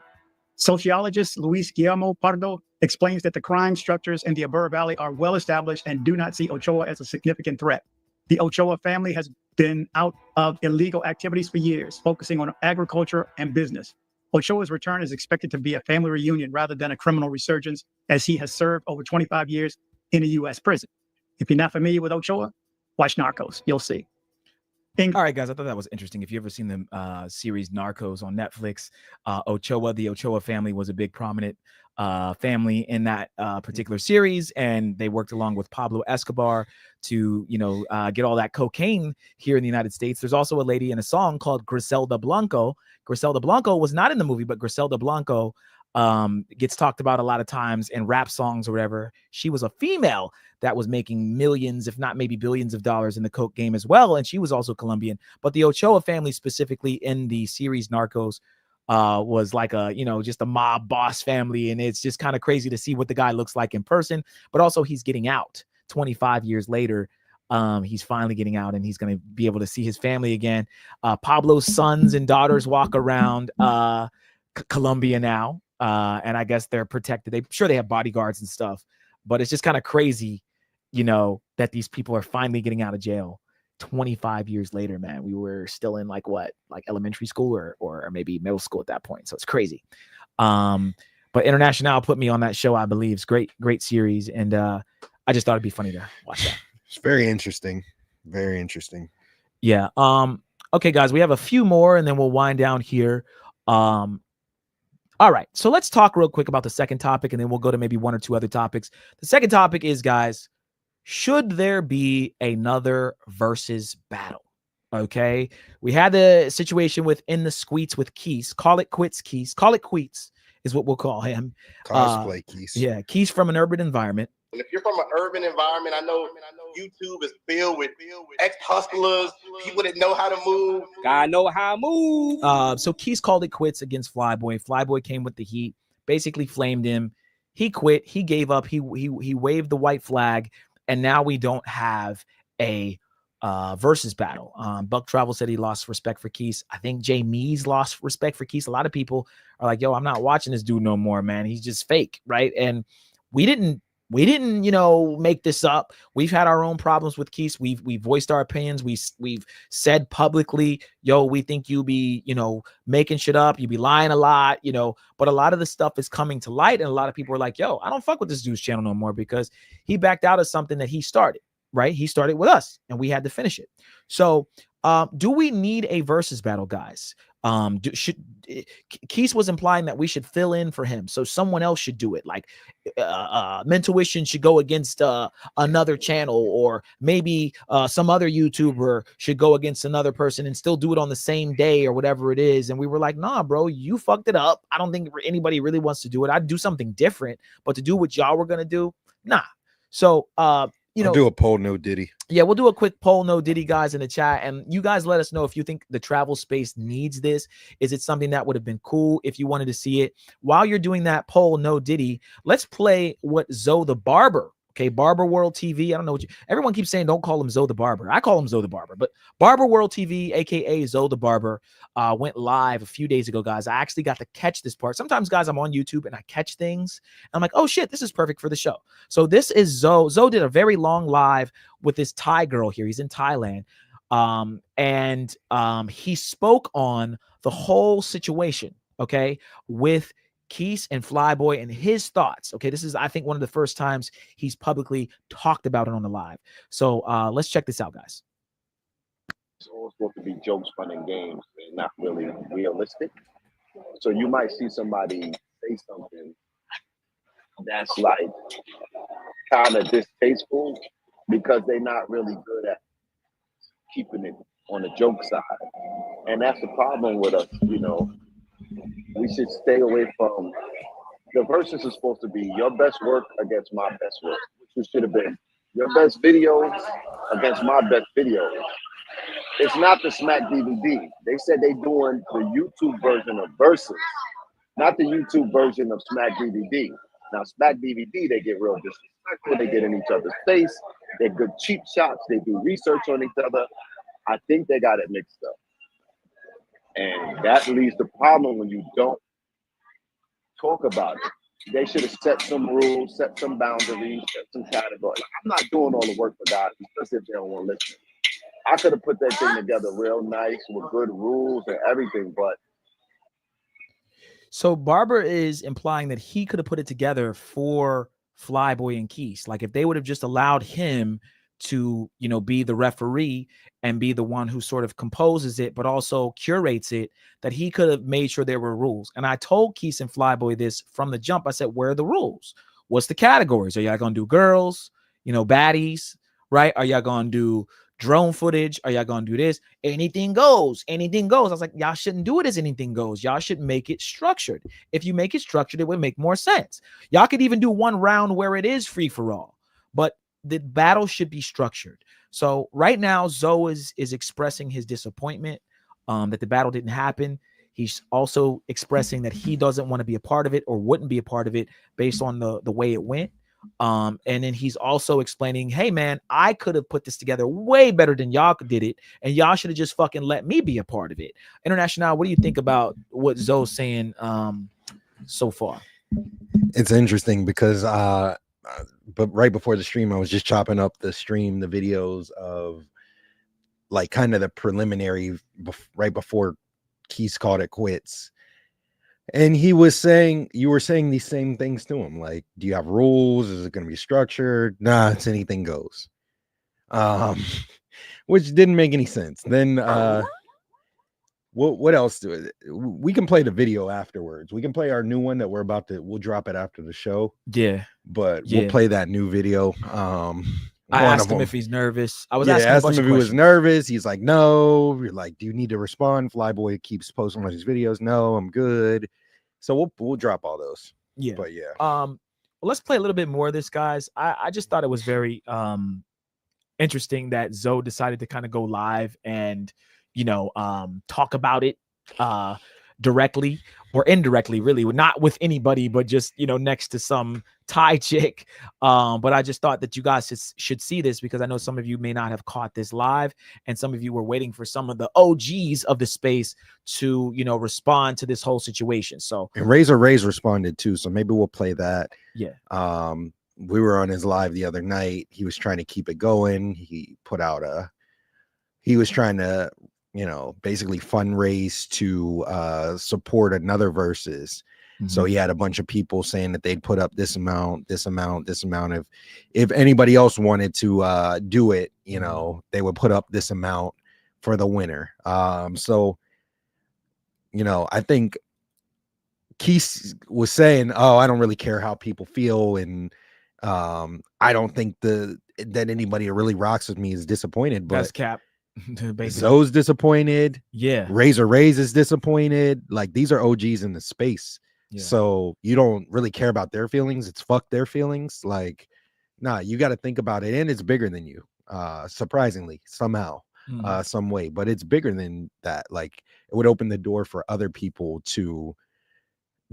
Sociologist Luis Guillermo Pardo explains that the crime structures in the Aburra Valley are well established and do not see Ochoa as a significant threat. The Ochoa family has been out of illegal activities for years, focusing on agriculture and business. Ochoa's return is expected to be a family reunion rather than a criminal resurgence, as he has served over 25 years in a U.S. prison. If you're not familiar with Ochoa, watch Narcos. You'll see. All right, guys, I thought that was interesting. If you ever seen the series Narcos on Netflix, Ochoa, the Ochoa family was a big prominent family in that particular series, and they worked along with Pablo Escobar to, you know, get all that cocaine here in the United States. There's also a lady in a song called Griselda Blanco. Griselda Blanco was not in the movie, but Griselda Blanco gets talked about a lot of times in rap songs or whatever. She was a female that was making millions, if not maybe billions of dollars in the coke game as well. And she was also Colombian. But the Ochoa family specifically in the series Narcos was like a, you know, just a mob boss family. And it's just kind of crazy to see what the guy looks like in person. But also he's getting out 25 years later. He's finally getting out and he's going to be able to see his family again. Pablo's sons and daughters walk around Colombia now. And I guess they're protected. I'm sure they have bodyguards and stuff, but it's just kind of crazy, you know, that these people are finally getting out of jail 25 years later, man. We were still in like what, like elementary school or maybe middle school at that point. So it's crazy. But International put me on that show, I believe. It's great series. And I just thought it'd be funny to watch that. It's very interesting. Very interesting. Yeah. Okay, guys, we have a few more and then we'll wind down here. All right, so let's talk real quick about the second topic, and then we'll go to maybe 1 or 2 other topics. The second topic is, guys, should there be another versus battle? Okay, we had the situation within the Squeets with Keys. Call it quits, Keys. Call it queets is what we'll call him. Cosplay Keys. Yeah, Keys from an urban environment. And if you're from an urban environment, I know YouTube is filled with ex-hustlers, people that know how to move. Gotta know how to move. So Keys called it quits against Flyboy. Flyboy came with the heat, basically flamed him. He quit. He gave up. He waved the white flag, and now we don't have a versus battle. Buck Travel said he lost respect for Keys. I think Jay Mees lost respect for Keys. A lot of people are like, yo, I'm not watching this dude no more, man. He's just fake, right? And we didn't, you know, make this up. We've had our own problems with Keys. We've voiced our opinions. We've said publicly, yo, we think you be, you know, making shit up. You be lying a lot, you know, but a lot of the stuff is coming to light. And a lot of people are like, yo, I don't fuck with this dude's channel no more because he backed out of something that he started, right? He started with us and we had to finish it. So Do we need a versus battle, guys? Keith was implying that we should fill in for him, so someone else should do it. Like Mentuition should go against another channel, or maybe some other YouTuber should go against another person and still do it on the same day or whatever it is. And we were like, nah, bro, you fucked it up. I don't think anybody really wants to do it. I'd do something different, but to do what y'all were gonna do, nah. So you know, do a poll, no Diddy. Yeah, we'll do a quick poll, no Diddy, guys, in the chat. And you guys let us know if you think the travel space needs this. Is it something that would have been cool if you wanted to see it? While you're doing that poll, no Diddy, let's play what Zoe the Barber, okay, Barber World TV. I don't know what everyone keeps saying, don't call him Zoe the Barber. I call him Zoe the Barber, but Barber World TV, aka Zoe the Barber, went live a few days ago, guys. I actually got to catch this part. Sometimes, guys, I'm on YouTube and I catch things. And I'm like, oh shit, this is perfect for the show. So this is Zoe. Zoe did a very long live with this Thai girl here. He's in Thailand. He spoke on the whole situation, okay, with Keith and Flyboy and his thoughts. Okay, this is, I think, one of the first times he's publicly talked about it on the live. So let's check this out, guys. It's all supposed to be jokes, fun, and games, and not really realistic. So you might see somebody say something that's like kind of distasteful because they're not really good at keeping it on the joke side. And that's the problem with us, you know. We should stay away from, the verses is supposed to be your best work against my best work, which should have been your best videos against my best videos. It's not the Smack DVD. They said they doing the YouTube version of verses, not the YouTube version of Smack DVD. Now, Smack DVD, they get real disrespectful. They get in each other's face. They're good cheap shots. They do research on each other. I think they got it mixed up. And that leads to problem when you don't talk about it. They should have set some rules, set some boundaries, set some categories. I'm not doing all the work for guys, especially if they don't want to listen. I could have put that thing together real nice with good rules and everything, but. So Barber is implying that he could have put it together for Flyboy and Keith. Like if they would have just allowed him to, you know, be the referee and be the one who sort of composes it, but also curates it, that he could have made sure there were rules. And I told Keith and Flyboy this from the jump. I said, where are the rules? What's the categories? Are y'all going to do girls, you know, baddies, right? Are y'all going to do drone footage? Are y'all going to do this? Anything goes, anything goes. I was like, y'all shouldn't do it as anything goes. Y'all should make it structured. If you make it structured, it would make more sense. Y'all could even do one round where it is free for all, but the battle should be structured. So right now, Zoe is expressing his disappointment that the battle didn't happen. He's also expressing that he doesn't want to be a part of it or wouldn't be a part of it based on the way it went. And then he's also explaining, hey man, I could have put this together way better than y'all did it, and y'all should have just fucking let me be a part of it. International, what do you think about what Zoe's saying so far? It's interesting because but right before the stream, I was just chopping up the stream, the videos of like kind of the preliminary right before Keith called it quits. And he was saying, you were saying these same things to him. Like, do you have rules? Is it going to be structured? Nah, it's anything goes. Which didn't make any sense. Then what else do it? We can play the video afterwards. We can play our new one that we'll drop it after the show. Yeah. But we'll play that new video. I asked him if he's nervous. I was asking him if he was nervous. He's like, no. You're like, do you need to respond? Flyboy keeps posting on his videos. No, I'm good. So we'll drop all those. Yeah. But yeah. Well, let's play a little bit more of this, guys. I just thought it was very interesting that Zoe decided to kind of go live and, you know, talk about it directly or indirectly, really, not with anybody, but just, you know, next to some Thai chick. But I just thought that you guys should see this because I know some of you may not have caught this live, and some of you were waiting for some of the OGs of the space to, you know, respond to this whole situation. So, and Razor Ray's responded too, so maybe we'll play that. Yeah. We were on his live the other night. He was trying to keep it going. He put out he was trying to, you know, basically fundraise to support another versus. So he had a bunch of people saying that they'd put up this amount, this amount, this amount. If anybody else wanted to do it, you know, they would put up this amount for the winner. So, you know, I think Keith was saying, "Oh, I don't really care how people feel, and I don't think that anybody who really rocks with me is disappointed." But That's cap. Zoe's disappointed. Yeah. Razor Rays is disappointed. Like, these are OGs in the space. Yeah. So you don't really care about their feelings. It's fuck their feelings. Like, nah, you got to think about it. And it's bigger than you, surprisingly, somehow, some way. But it's bigger than that. Like, it would open the door for other people to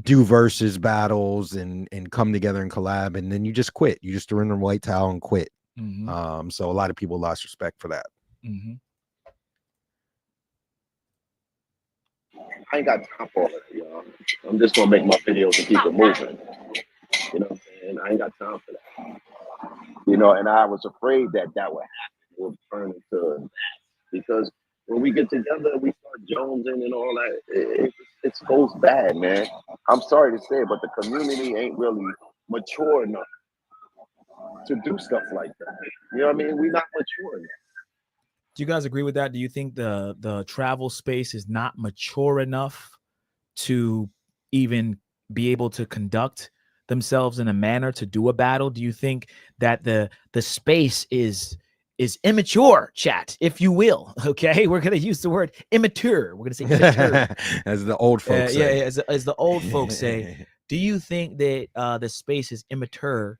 do versus battles and come together and collab, and then you just quit. You just threw in the white towel and quit. So a lot of people lost respect for that. I ain't got time for it, y'all. I'm just gonna make my videos and keep it moving. You know what I'm saying? I ain't got time for that. You know, and I was afraid that that would happen. It would turn into that, because when we get together, we start jonesing and all that. It goes bad, man. I'm sorry to say it, but the community ain't really mature enough to do stuff like that. You know what I mean? We're not mature enough. Do you guys agree with that? Do you think the travel space is not mature enough to even be able to conduct themselves in a manner to do a battle? Do you think that the space is immature, chat, if you will? Okay, we're gonna use the word immature. We're gonna say immature. As the old folks say. Yeah, as the old folks say. Do you think that the space is immature?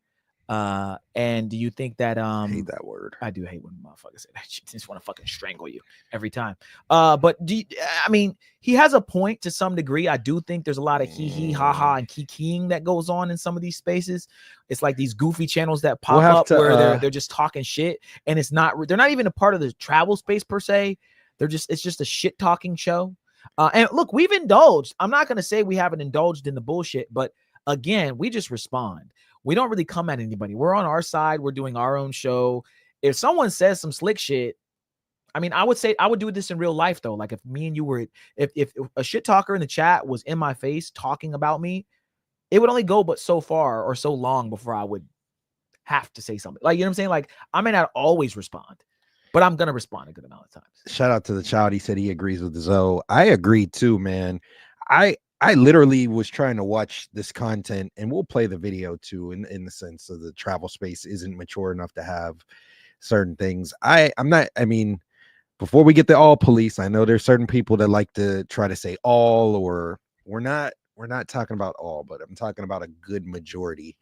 And do you think that I hate that word. I do hate when motherfuckers say that. I just want to fucking strangle you every time. But I mean, he has a point to some degree. I do think there's a lot of hee ha ha and kikiing that goes on in some of these spaces. It's like these goofy channels that pop up where they're just talking shit, and they're not even a part of the travel space per se. It's just a shit talking show. And look, we've indulged. I'm not gonna say we haven't indulged in the bullshit, but again, we just respond. We don't really come at anybody. We're on our side. We're doing our own show. If someone says some slick shit, I mean, I would say I would do this in real life though. Like if me and you were, if a shit talker in the chat was in my face talking about me, it would only go but so far or so long before I would have to say something. Like, you know what I'm saying? Like, I may not always respond, but I'm gonna respond a good amount of times. Shout out to the child. He said he agrees with Zoe. I agree too, man. I literally was trying to watch this content, and we'll play the video too, in the sense of the travel space isn't mature enough to have certain things. I'm not, I mean, before we get to all police, I know there's certain people that like to try to say all, or we're not talking about all, but I'm talking about a good majority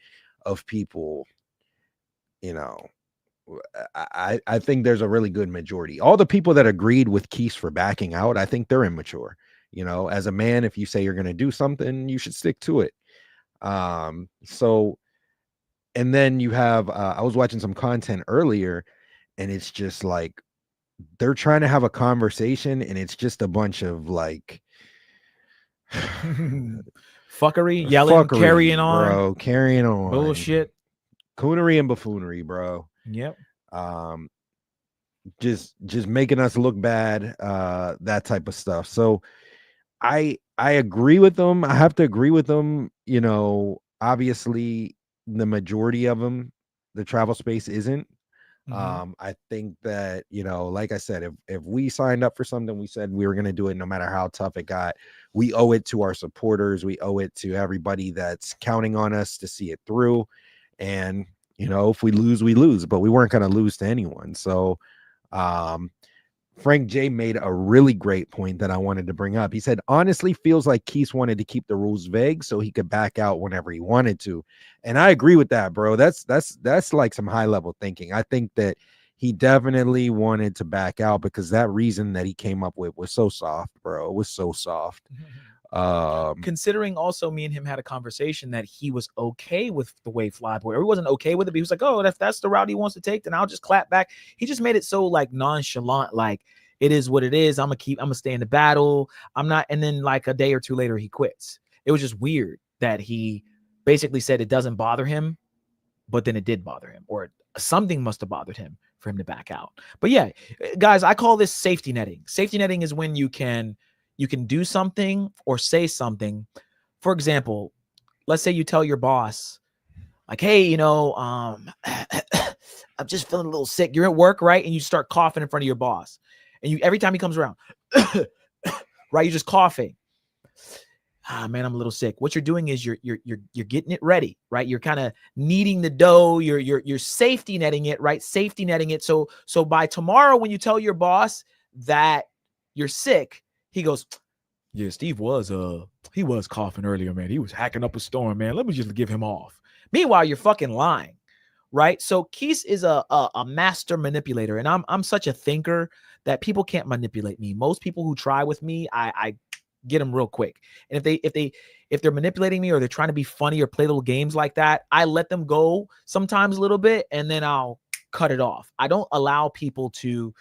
of people. You know, I think there's a really good majority. All the people that agreed with Keith for backing out, I think they're immature. You know, as a man, if you say you're going to do something, you should stick to it. So, and then you have, I was watching some content earlier, and it's just like, they're trying to have a conversation, and it's just a bunch of like fuckery, yelling, carrying on, bro, carrying on, bullshit, coonery and buffoonery, bro. Yep. Just making us look bad, that type of stuff. So I agree with them. I have to agree with them. You know, obviously the majority of them, the travel space isn't. I think that, you know, like I said, if we signed up for something, we said we were going to do it no matter how tough it got. We owe it to our supporters. We owe it to everybody that's counting on us to see it through. And, you know, if we lose, we lose, but we weren't going to lose to anyone. So, Frank J made a really great point that I wanted to bring up. He said, honestly, feels like Keith wanted to keep the rules vague so he could back out whenever he wanted to. And I agree with that, bro. That's like some high level thinking. I think that he definitely wanted to back out because that reason that he came up with was so soft, bro. It was so soft. Considering also me and him had a conversation that he was okay with the way Flyboy, or he wasn't okay with it, but he was like, oh, if that's the route he wants to take, then I'll just clap back. He just made it so like nonchalant, like it is what it is. I'm gonna stay in the battle. I'm not. And then like a day or two later, he quits. It was just weird that he basically said it doesn't bother him, but then it did bother him, or something must have bothered him for him to back out. But yeah, guys, I call this safety netting. Safety netting is when you can do something or say something. For example, let's say you tell your boss, like, hey, you know, I'm just feeling a little sick. You're at work, right? And you start coughing in front of your boss. and you every time he comes around, right, you're just coughing. Ah, man, I'm a little sick. What you're doing is you're getting it ready, right? You're kind of kneading the dough. You're safety netting it, right? Safety netting it. So by tomorrow, when you tell your boss that you're sick, he goes, yeah, Steve was he was coughing earlier, man. He was hacking up a storm, man. Let me just give him off. Meanwhile, you're fucking lying, right? So Keith is a master manipulator, and I'm such a thinker that people can't manipulate me. Most people who try with me, I get them real quick. And if they're manipulating me or they're trying to be funny or play little games like that, I let them go sometimes a little bit, and then I'll cut it off. I don't allow people to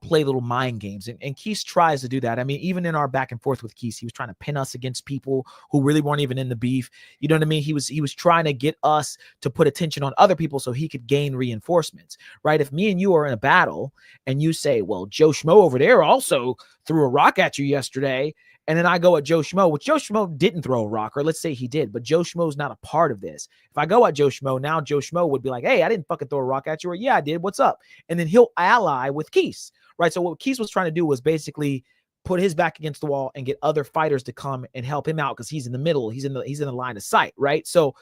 play little mind games. And Keith tries to do that. I mean, even in our back and forth with Keith, he was trying to pin us against people who really weren't even in the beef. You know what I mean? He was trying to get us to put attention on other people so he could gain reinforcements, right? If me and you are in a battle and you say, well, Joe Schmo over there also threw a rock at you yesterday, and then I go at Joe Schmo, which Joe Schmo didn't throw a rock, or let's say he did, but Joe Schmo's not a part of this. If I go at Joe Schmo, now Joe Schmo would be like, hey, I didn't fucking throw a rock at you, or yeah, I did. What's up? And then he'll ally with Keith, right? So what Keith was trying to do was basically put his back against the wall and get other fighters to come and help him out because he's in the middle. He's in the line of sight, right? So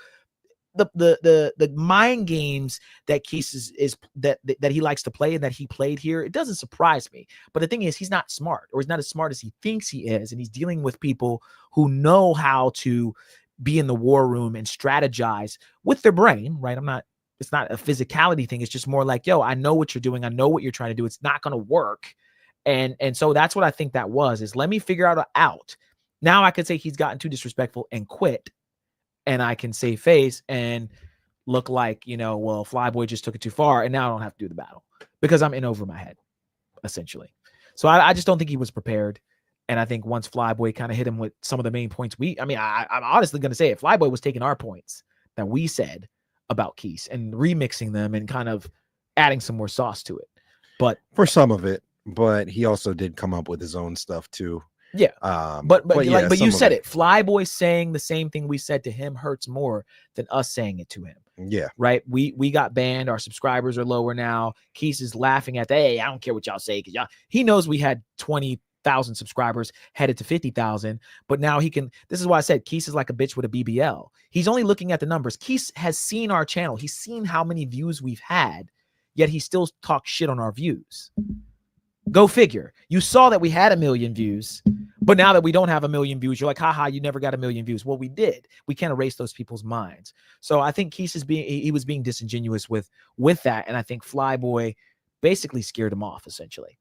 the mind games that Keith is that he likes to play and that he played here, it doesn't surprise me. But the thing is, he's not smart, or he's not as smart as he thinks he is, and he's dealing with people who know how to be in the war room and strategize with their brain, right? It's not a physicality thing. It's just more like, yo, I know what you're doing. I know what you're trying to do. It's not going to work. And so that's what I think that was, is let me figure out an out. Now I could say he's gotten too disrespectful and quit. And I can save face and look like, well, Flyboy just took it too far, and now I don't have to do the battle because I'm in over my head, essentially. So I just don't think he was prepared. And I think once Flyboy kind of hit him with some of the main points, I'm honestly going to say it. Flyboy was taking our points that we said about Keith and remixing them and kind of adding some more sauce to it. But for some of it, but he also did come up with his own stuff too. Yeah. But you said it. Flyboy saying the same thing we said to him hurts more than us saying it to him. Yeah. Right. We got banned. Our subscribers are lower now. Keith is laughing at that. Hey, I don't care what y'all say, because he knows we had 20,000 subscribers headed to 50,000, but now he can. This is why I said Keith is like a bitch with a BBL. He's only looking at the numbers. Keith has seen our channel. He's seen how many views we've had, yet he still talks shit on our views. Go figure. You saw that we had 1 million views, but now that we don't have 1 million views, you're like, haha, you never got 1 million views. Well, we did. We can't erase those people's minds. So I think Keith was being disingenuous with that. And I think Flyboy basically scared him off, essentially.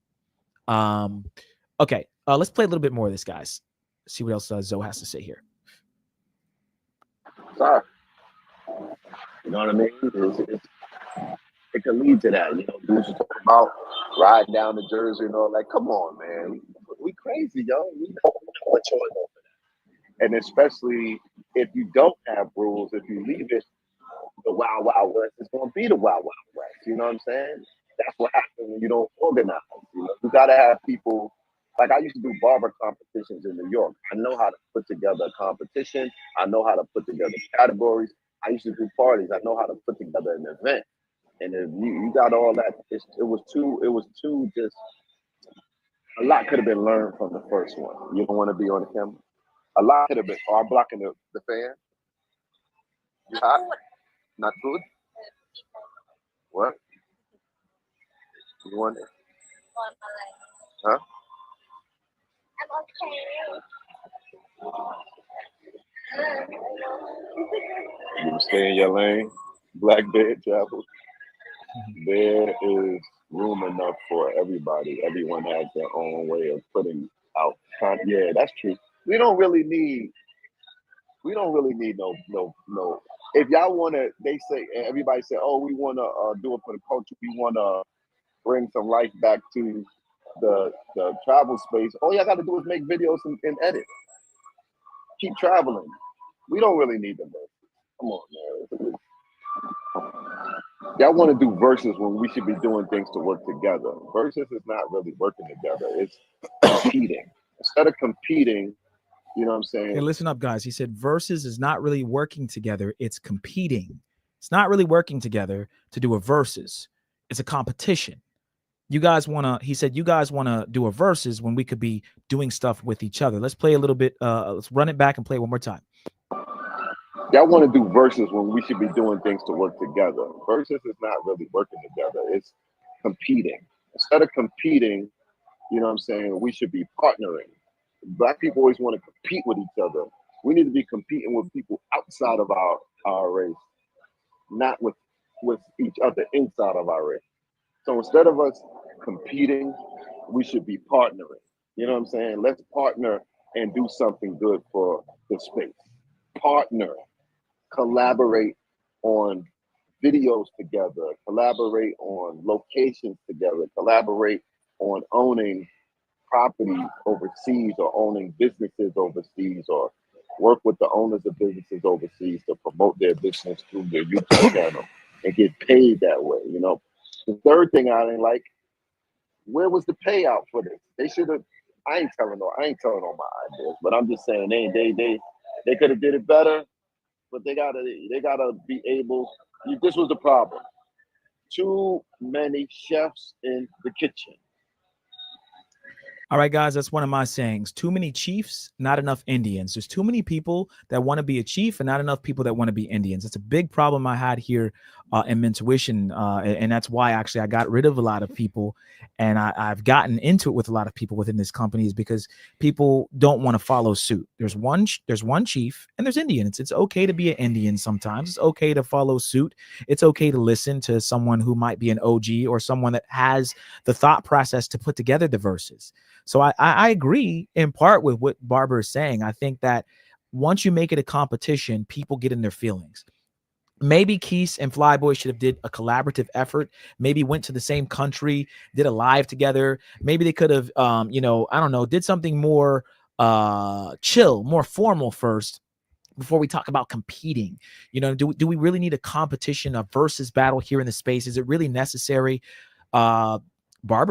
Okay. Let's play a little bit more of this, guys. See what else Zoe has to say here. Sorry. You know what I mean? It can lead to that. Dudes are talking about riding down to Jersey and all. Like, come on, man. We crazy, yo. We don't have a choice over that. And especially if you don't have rules, if you leave it the Wild Wild West, it's going to be the Wild Wild West. You know what I'm saying? That's what happens when you don't organize. You got to have people. Like, I used to do barber competitions in New York. I know how to put together a competition. I know how to put together categories. I used to do parties. I know how to put together an event. And if you got all that, it was too just, a lot could have been learned from the first one. You don't want to be on the camera. A lot could have been, I'm blocking the fan. You hot? Not good? What? You want it? Huh? You stay in your lane, black bed travel. There is room enough for everybody. Everyone has their own way of putting out content. Yeah, that's true. We don't really need no. If y'all want to, everybody say, oh, we want to do it for the culture. We want to bring some life back to the travel space. All y'all got to do is make videos and edit. Keep traveling. We don't really need them. Come on, man. Y'all want to do verses when we should be doing things to work together. Verses is not really working together. It's competing. Instead of competing, you know what I'm saying? Hey, listen up, guys. He said versus is not really working together. It's competing. It's not really working together to do a versus. It's a competition. you guys want to, he said, you guys want to do a versus when we could be doing stuff with each other. Let's play a little bit. Let's run it back and play it one more time. Y'all want to do versus when we should be doing things to work together. Versus is not really working together. It's competing. Instead of competing, you know what I'm saying, we should be partnering. Black people always want to compete with each other. We need to be competing with people outside of our race, not with each other inside of our race. So instead of us competing, we should be partnering. You know what I'm saying? Let's partner and do something good for the space. Partner, collaborate on videos together, collaborate on locations together, collaborate on owning property overseas or owning businesses overseas, or work with the owners of businesses overseas to promote their business through their YouTube channel and get paid that way. You know, the third thing I didn't like, where was the payout for this? They should have. I ain't telling all my ideas, but I'm just saying they could have did it better, but they gotta be able. This was the problem. Too many chefs in the kitchen. All right, guys, that's one of my sayings. Too many chiefs, not enough Indians. There's too many people that want to be a chief and not enough people that want to be Indians. It's a big problem I had here in Mentuition, and that's why actually I got rid of a lot of people, and I've gotten into it with a lot of people within this company, is because people don't want to follow suit. There's one chief and there's Indians. It's okay to be an Indian sometimes. It's okay to follow suit. It's okay to listen to someone who might be an OG or someone that has the thought process to put together the verses. So I agree in part with what Barber is saying. I think that once you make it a competition, people get in their feelings. Maybe Keese and Flyboy should have did a collaborative effort. Maybe went to the same country, did a live together. Maybe they could have, I don't know, did something more chill, more formal first before we talk about competing. You know, do we really need a competition, a versus battle here in the space? Is it really necessary? Barber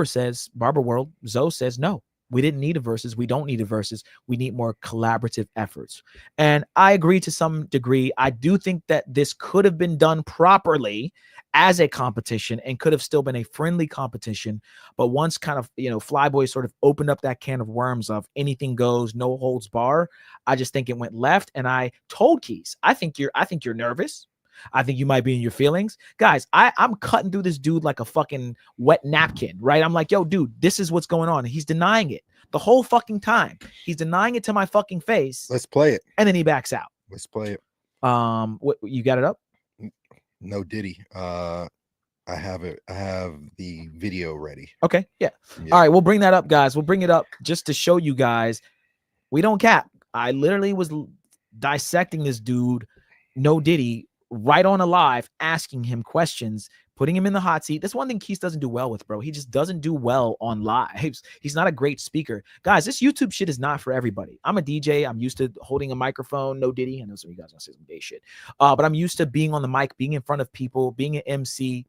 World, Zoe says, no, we didn't need a versus. We don't need a versus. We need more collaborative efforts. And I agree to some degree. I do think that this could have been done properly as a competition and could have still been a friendly competition. But once kind of, Flyboy sort of opened up that can of worms of anything goes, no holds bar, I just think it went left. And I told Keese, I think you're nervous. I think you might be in your feelings. Guys, I'm cutting through this dude like a fucking wet napkin, right? I'm like, yo, dude, this is what's going on. He's denying it the whole fucking time. He's denying it to my fucking face. Let's play it. And then he backs out. Let's play it. What, you got it up? No Diddy. I have it. I have the video ready. Okay. Yeah. All right. We'll bring that up, guys. We'll bring it up just to show you guys we don't cap. I literally was dissecting this dude, No Diddy, right on a live, asking him questions, putting him in the hot seat. That's one thing Keese doesn't do well with, bro. He just doesn't do well on lives. He's not a great speaker. Guys, this YouTube shit is not for everybody. I'm a DJ. I'm used to holding a microphone. No Diddy. I know some of you guys want to say some gay shit. But I'm used to being on the mic, being in front of people, being an MC.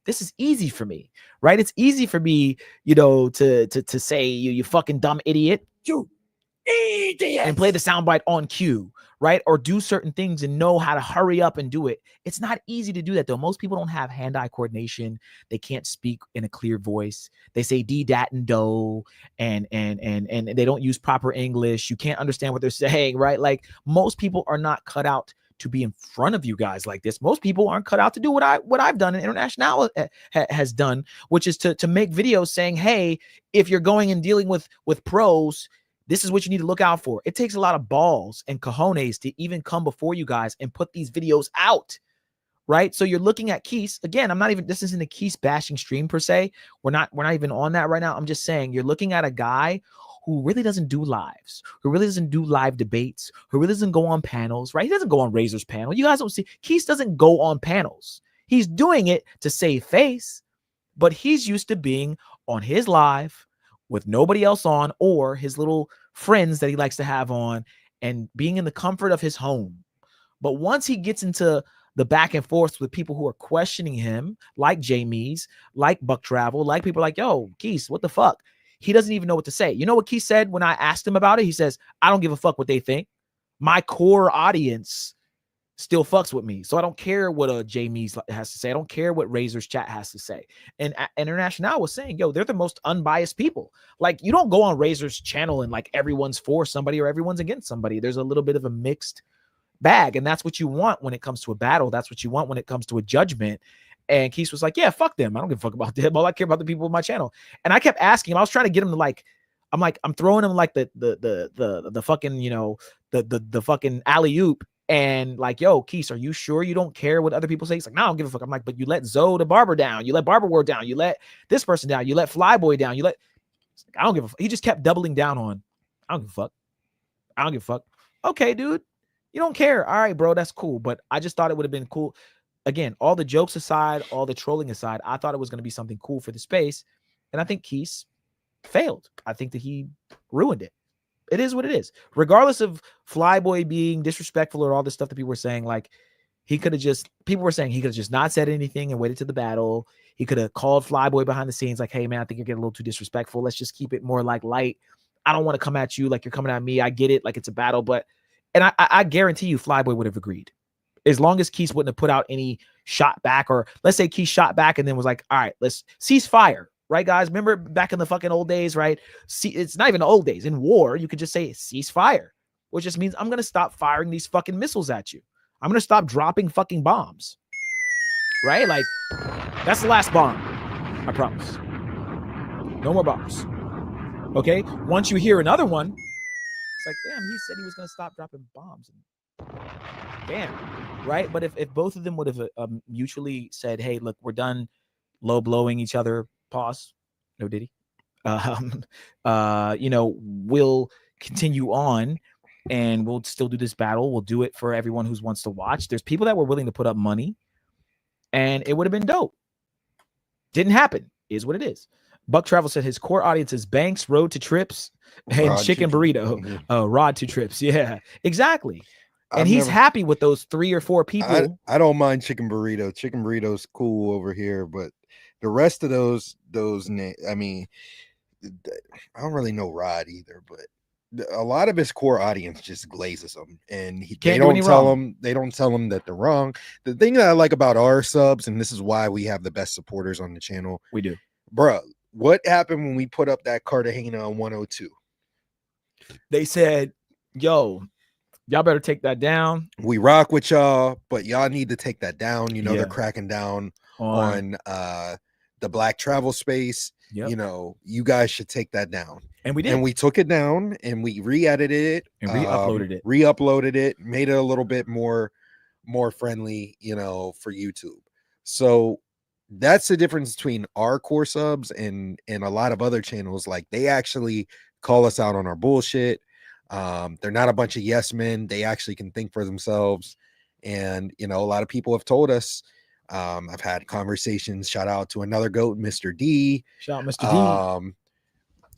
This is easy for me, right? It's easy for me, to say you fucking dumb idiot. You idiot. And play the soundbite on cue, right? Or do certain things and know how to hurry up and do it. It's not easy to do that, though. Most people don't have hand-eye coordination. They can't speak in a clear voice. They say D, dat, and do, and they don't use proper English. You can't understand what they're saying, right? Like, most people are not cut out to be in front of you guys like this. Most people aren't cut out to do what I've done and International has done, which is to make videos saying, hey, if you're going and dealing with pros, this is what you need to look out for. It takes a lot of balls and cojones to even come before you guys and put these videos out, right? So you're looking at Keese. Again, this isn't a Keese bashing stream per se. We're not even on that right now. I'm just saying you're looking at a guy who really doesn't do lives, who really doesn't do live debates, who really doesn't go on panels, right? He doesn't go on Razor's panel. You guys don't see, Keese doesn't go on panels. He's doing it to save face, but he's used to being on his live with nobody else on, or his little friends that he likes to have on, and being in the comfort of his home. But once he gets into the back and forth with people who are questioning him, like Jamies, like Buck Travel, like people like, yo, Keese, what the fuck? He doesn't even know what to say. You know what Keese said when I asked him about it? He says, I don't give a fuck what they think. My core audience still fucks with me. So I don't care what a Jamie's has to say. I don't care what Razor's chat has to say. And International was saying, yo, they're the most unbiased people. Like, you don't go on Razor's channel and like everyone's for somebody or everyone's against somebody. There's a little bit of a mixed bag. And that's what you want when it comes to a battle. That's what you want when it comes to a judgment. And Keith was like, yeah, fuck them. I don't give a fuck about them. All I care about the people on my channel. And I kept asking him, I was trying to get him to like, I'm throwing him like the fucking, you know, the fucking alley-oop. And like, yo, Keith, are you sure you don't care what other people say? He's like, no, I don't give a fuck. I'm like, but you let Zoe the barber down. You let Barber Ward down. You let this person down. You let Flyboy down. You let, I don't give a fuck. He just kept doubling down on, I don't give a fuck. I don't give a fuck. Okay, dude, you don't care. All right, bro, that's cool. But I just thought it would have been cool. Again, all the jokes aside, all the trolling aside, I thought it was going to be something cool for the space. And I think Keith failed. I think that he ruined it. It is what it is. Regardless of Flyboy being disrespectful or all this stuff that people were saying, like he could have just, people were saying he could have just not said anything and waited to the battle. He could have called Flyboy behind the scenes like, hey man, I think you're getting a little too disrespectful. Let's just keep it more like light. I don't want to come at you like you're coming at me. I get it. Like it's a battle, but, and I guarantee you Flyboy would have agreed. As long as Keith wouldn't have put out any shot back, or let's say Keith shot back and then was like, all right, let's cease fire. Right, guys? Remember back in the fucking old days, right? See, it's not even the old days. In war, you could just say ceasefire, which just means I'm going to stop firing these fucking missiles at you. I'm going to stop dropping fucking bombs. Right? Like, that's the last bomb. I promise. No more bombs. Okay? Once you hear another one, it's like, damn, he said he was going to stop dropping bombs. Damn. Right? But if both of them would have mutually said, hey, look, we're done low blowing each other, pause, no diddy, you know, we'll continue on and we'll still do this battle. We'll do it for everyone who wants to watch. There's people that were willing to put up money and it would have been dope. Didn't happen. Is what it is. Buck Travel said his core audience is banks, road to trips, and Rod chicken to burrito. Rod to trips. Yeah, exactly. And he's happy with those 3 or 4 people. I don't mind chicken burrito. Chicken burrito's cool over here, but the rest of those I mean, I don't really know Rod either, but a lot of his core audience just glazes them, and they don't tell them that they're wrong. The thing that I like about our subs, and this is why we have the best supporters on the channel, we do, bro. What happened when we put up that Cartagena on 102? They said, yo, y'all better take that down. We rock with y'all, but y'all need to take that down. You know, they're cracking down on the black travel space. You know, you guys should take that down. And we did. And we took it down and we re-edited it and re-uploaded it, made it a little bit more friendly, you know, for YouTube. So that's the difference between our core subs and a lot of other channels. Like, they actually call us out on our bullshit. They're not a bunch of yes men. They actually can think for themselves. And, you know, a lot of people have told us, I've had conversations, shout out to another GOAT, Mr. D. Shout out Mr.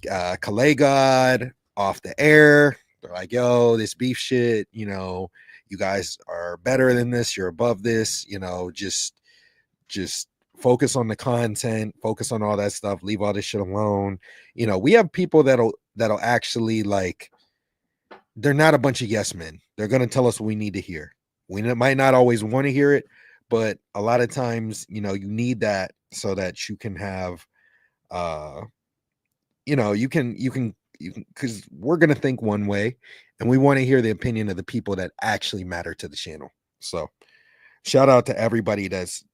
D. Calais God off the air. They're like, yo, this beef shit, you know, you guys are better than this. You're above this, you know, just focus on the content, focus on all that stuff, leave all this shit alone. You know, we have people that'll actually, like, they're not a bunch of yes men. They're going to tell us what we need to hear. We might not always want to hear it, but a lot of times, you know, you need that so that you can have, you know, you can, because we're going to think one way and we want to hear the opinion of the people that actually matter to the channel. So shout out to everybody that's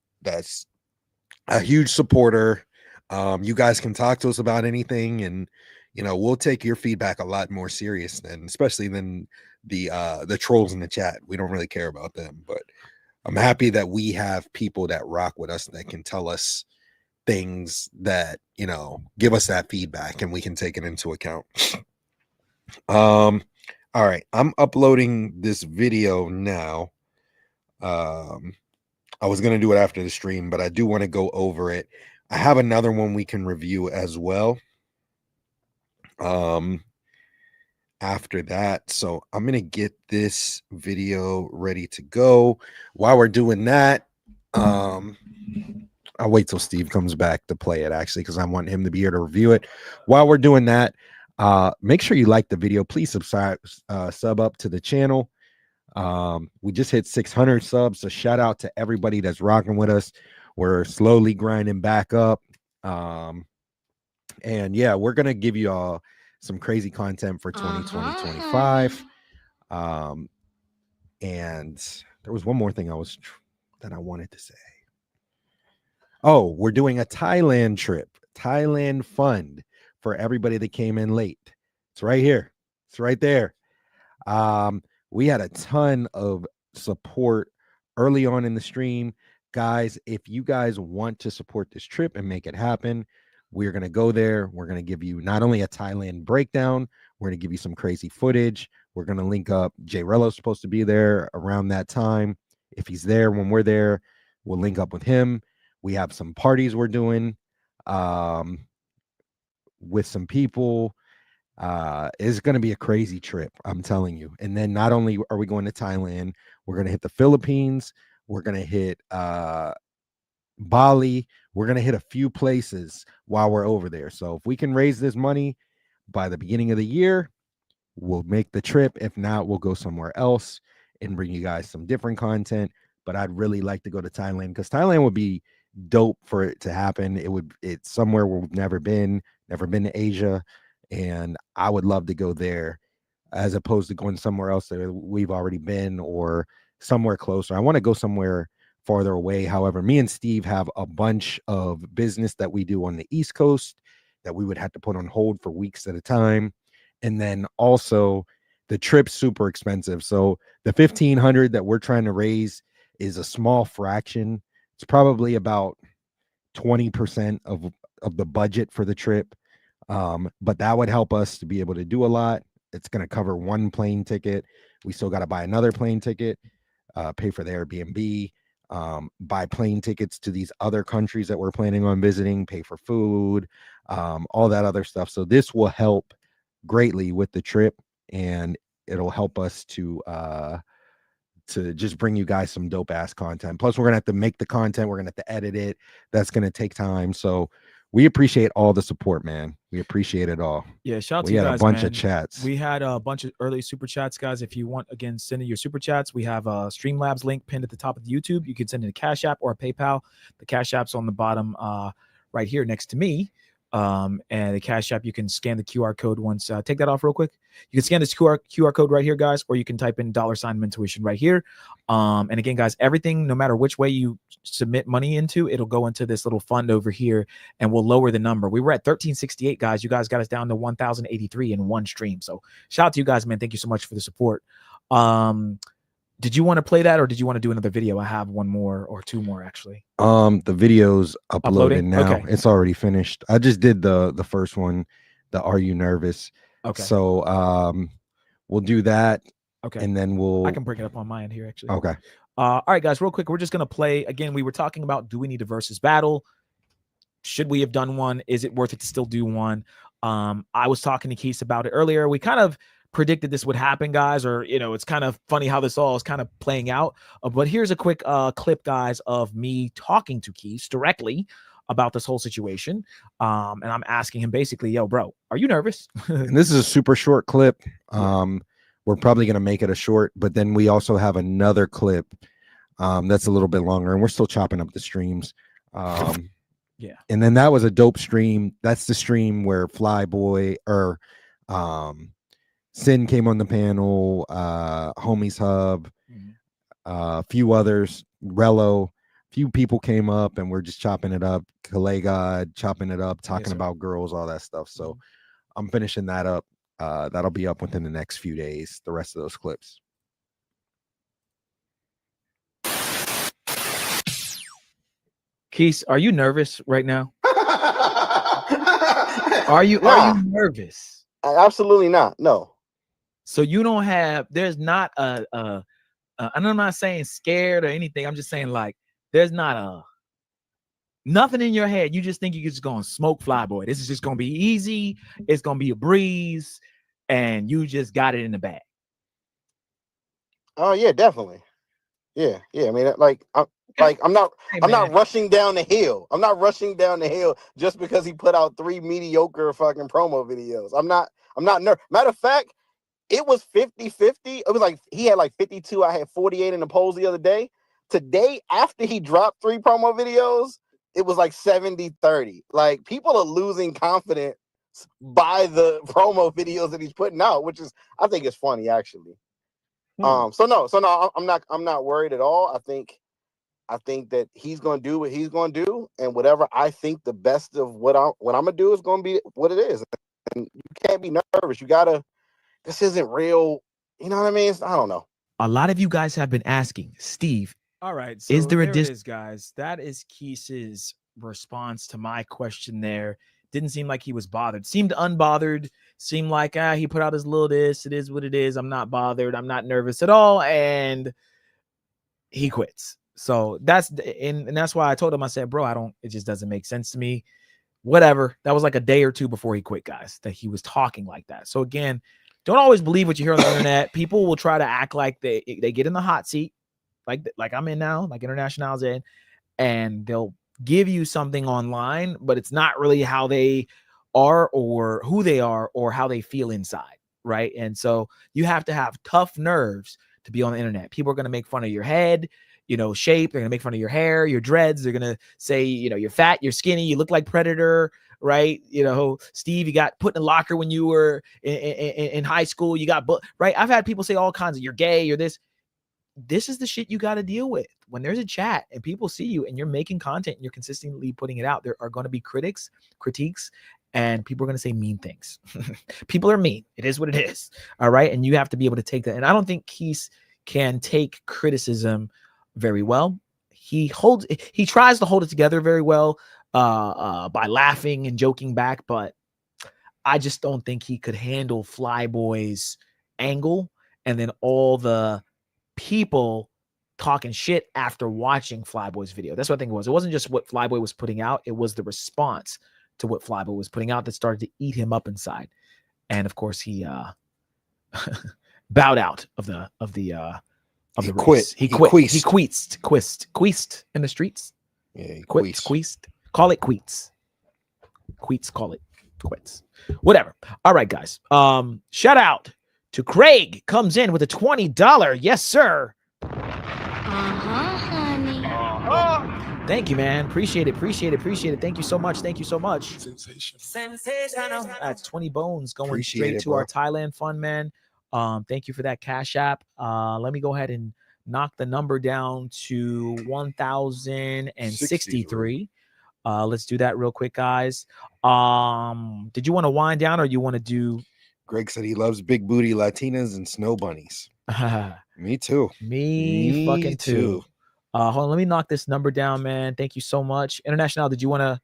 a huge supporter. You guys can talk to us about anything, and, you know, we'll take your feedback a lot more serious than, especially than the trolls in the chat. We don't really care about them, but I'm happy that we have people that rock with us that can tell us things that, you know, give us that feedback and we can take it into account. All right, I'm uploading this video now. I was going to do it after the stream, but I do want to go over it. I have another one we can review as well. After that, so I'm gonna get this video ready to go. While we're doing that, I'll wait till Steve comes back to play it, actually, because I want him to be here to review it. While we're doing that, make sure you like the video. Please subscribe, sub up to the channel. We just hit 600 subs, so shout out to everybody that's rocking with us. We're slowly grinding back up. And yeah, we're gonna give you all some crazy content for 2020, 25. And there was one more thing that I wanted to say. Oh, we're doing a Thailand trip, Thailand fund for everybody that came in late. It's right here. It's right there. We had a ton of support early on in the stream. Guys, if you guys want to support this trip and make it happen, we're going to go there. We're going to give you not only a Thailand breakdown, we're going to give you some crazy footage. We're going to link up. Jay Rello's supposed to be there around that time. If he's there when we're there, we'll link up with him. We have some parties we're doing with some people. It's going to be a crazy trip, I'm telling you. And then not only are we going to Thailand, we're going to hit the Philippines. We're going to hit Bali. We're going to hit a few places while we're over there. So if we can raise this money by the beginning of the year, we'll make the trip. If not, we'll go somewhere else and bring you guys some different content. But I'd really like to go to Thailand because Thailand would be dope for it to happen. It's somewhere where we've never been to Asia. And I would love to go there as opposed to going somewhere else that we've already been or somewhere closer. I want to go somewhere farther away. However, me and Steve have a bunch of business that we do on the East Coast that we would have to put on hold for weeks at a time. And then also the trip's super expensive. So the $1,500 that we're trying to raise is a small fraction. It's probably about 20% of the budget for the trip. But that would help us to be able to do a lot. It's going to cover one plane ticket. We still got to buy another plane ticket, pay for the Airbnb, buy plane tickets to these other countries that we're planning on visiting, pay for food, all that other stuff. So this will help greatly with the trip, and it'll help us to just bring you guys some dope ass content. Plus, we're going to have to make the content. We're going to have to edit it. That's going to take time. So we appreciate all the support, man. We appreciate it all. Yeah, shout out to you guys. We had a bunch of chats. We had a bunch of early super chats, guys. If you want, again, send in your super chats. We have a Streamlabs link pinned at the top of the YouTube. You can send in a Cash App or a PayPal. The Cash App's on the bottom right here next to me. And the Cash App, you can scan the QR code once. Take that off real quick. You can scan this QR code right here, guys, or you can type in $Mentuition right here. And again, guys, everything, no matter which way you submit money into, it'll go into this little fund over here, and we'll lower the number. We were at 1368, guys. You guys got us down to 1083 in one stream. So shout out to you guys, man. Thank you so much for the support. Did you want to play that, or did you want to do another video? I have one more or two more actually. The video's uploaded now. Okay. It's already finished. I just did the first one, the Are You Nervous? Okay. So we'll do that. Okay. And then I can bring it up on my end here actually. Okay. All right, guys, real quick. We're just gonna play again. We were talking about, do we need a versus battle? Should we have done one? Is it worth it to still do one? I was talking to Keith about it earlier. We kind of predicted this would happen, guys, or it's kind of funny how this all is kind of playing out. But here's a quick clip, guys, of me talking to Keith directly about this whole situation. And I'm asking him basically, yo, bro, are you nervous? And this is a super short clip. We're probably going to make it a short, but then we also have another clip that's a little bit longer, and we're still chopping up the streams. Yeah. And then that was a dope stream. That's the stream where Flyboy or Sin came on the panel, Homies Hub, a few others, Rello, few people came up, and we're just chopping it up. Collab, chopping it up, talking about girls, all that stuff. So I'm finishing that up. That'll be up within the next few days, the rest of those clips. Keith, are you nervous right now? Are you nervous? Absolutely not. No. So you don't have, there's not and I'm not saying scared or anything. I'm just saying, like, there's not nothing in your head. You just think you're just going to smoke Flyboy. This is just going to be easy. It's going to be a breeze, and you just got it in the bag. Oh yeah, definitely. Yeah. I mean, I'm not rushing down the hill. I'm not rushing down the hill just because he put out 3 mediocre fucking promo videos. I'm not nervous. Matter of fact, it was 50-50. It was like he had like 52. I had 48 in the polls the other day. Today, after he dropped 3 promo videos, it was like 70-30. Like, people are losing confidence by the promo videos that he's putting out, which is, I think it's funny actually. So no, I'm not worried at all. I think that he's gonna do what he's gonna do, and whatever I think the best of what I'm gonna do is gonna be what it is. And you can't be nervous. You gotta. This isn't real. You know what I mean? I don't know. A lot of you guys have been asking, Steve. All right. So is there it is, guys. That is Keith's response to my question there. Didn't seem like he was bothered. Seemed unbothered. Seemed like, he put out his little this. It is what it is. I'm not bothered. I'm not nervous at all. And he quits. So that's why I told him, I said, bro, it just doesn't make sense to me. Whatever. That was like a day or two before he quit, guys, that he was talking like that. So again, don't always believe what you hear on the internet. People will try to act like they get in the hot seat, like I'm in now, like International's in, and they'll give you something online, but it's not really how they are or who they are or how they feel inside, right? And so you have to have tough nerves to be on the internet. People are going to make fun of your head, shape. They're going to make fun of your hair, your dreads. They're going to say, you're fat, you're skinny, you look like Predator, right? Steve, you got put in a locker when you were in high school. You got, right? I've had people say all kinds of, you're gay, you're this. This is the shit you got to deal with. When there's a chat and people see you and you're making content and you're consistently putting it out, there are going to be critiques, and people are going to say mean things. People are mean. It is what it is. All right. And you have to be able to take that. And I don't think Keith can take criticism very well. He tries to hold it together very well by laughing and joking back, but I just don't think he could handle Flyboy's angle and then all the people talking shit after watching Flyboy's video. That's what I think it was. It wasn't just what Flyboy was putting out. It was the response to what Flyboy was putting out that started to eat him up inside. And of course he bowed out of the race. He quit. He queased in the streets. Yeah, he queased. Call it queets. Queets, call it quits. Whatever. All right, guys. Shout out to Craig, comes in with a $20. Yes, sir. Honey. Thank you, man. Appreciate it. Thank you so much. Sensational. That's 20 bones going Appreciate straight it, to bro. our Thailand fund, man. Thank you for that Cash App. Let me go ahead and knock the number down to 1,063. Let's do that real quick, guys. Did you want to wind down or you want to do? Greg said he loves big booty Latinas and snow bunnies. Me too. Me fucking too. Hold on, let me knock this number down, man. Thank you so much. International, did you want to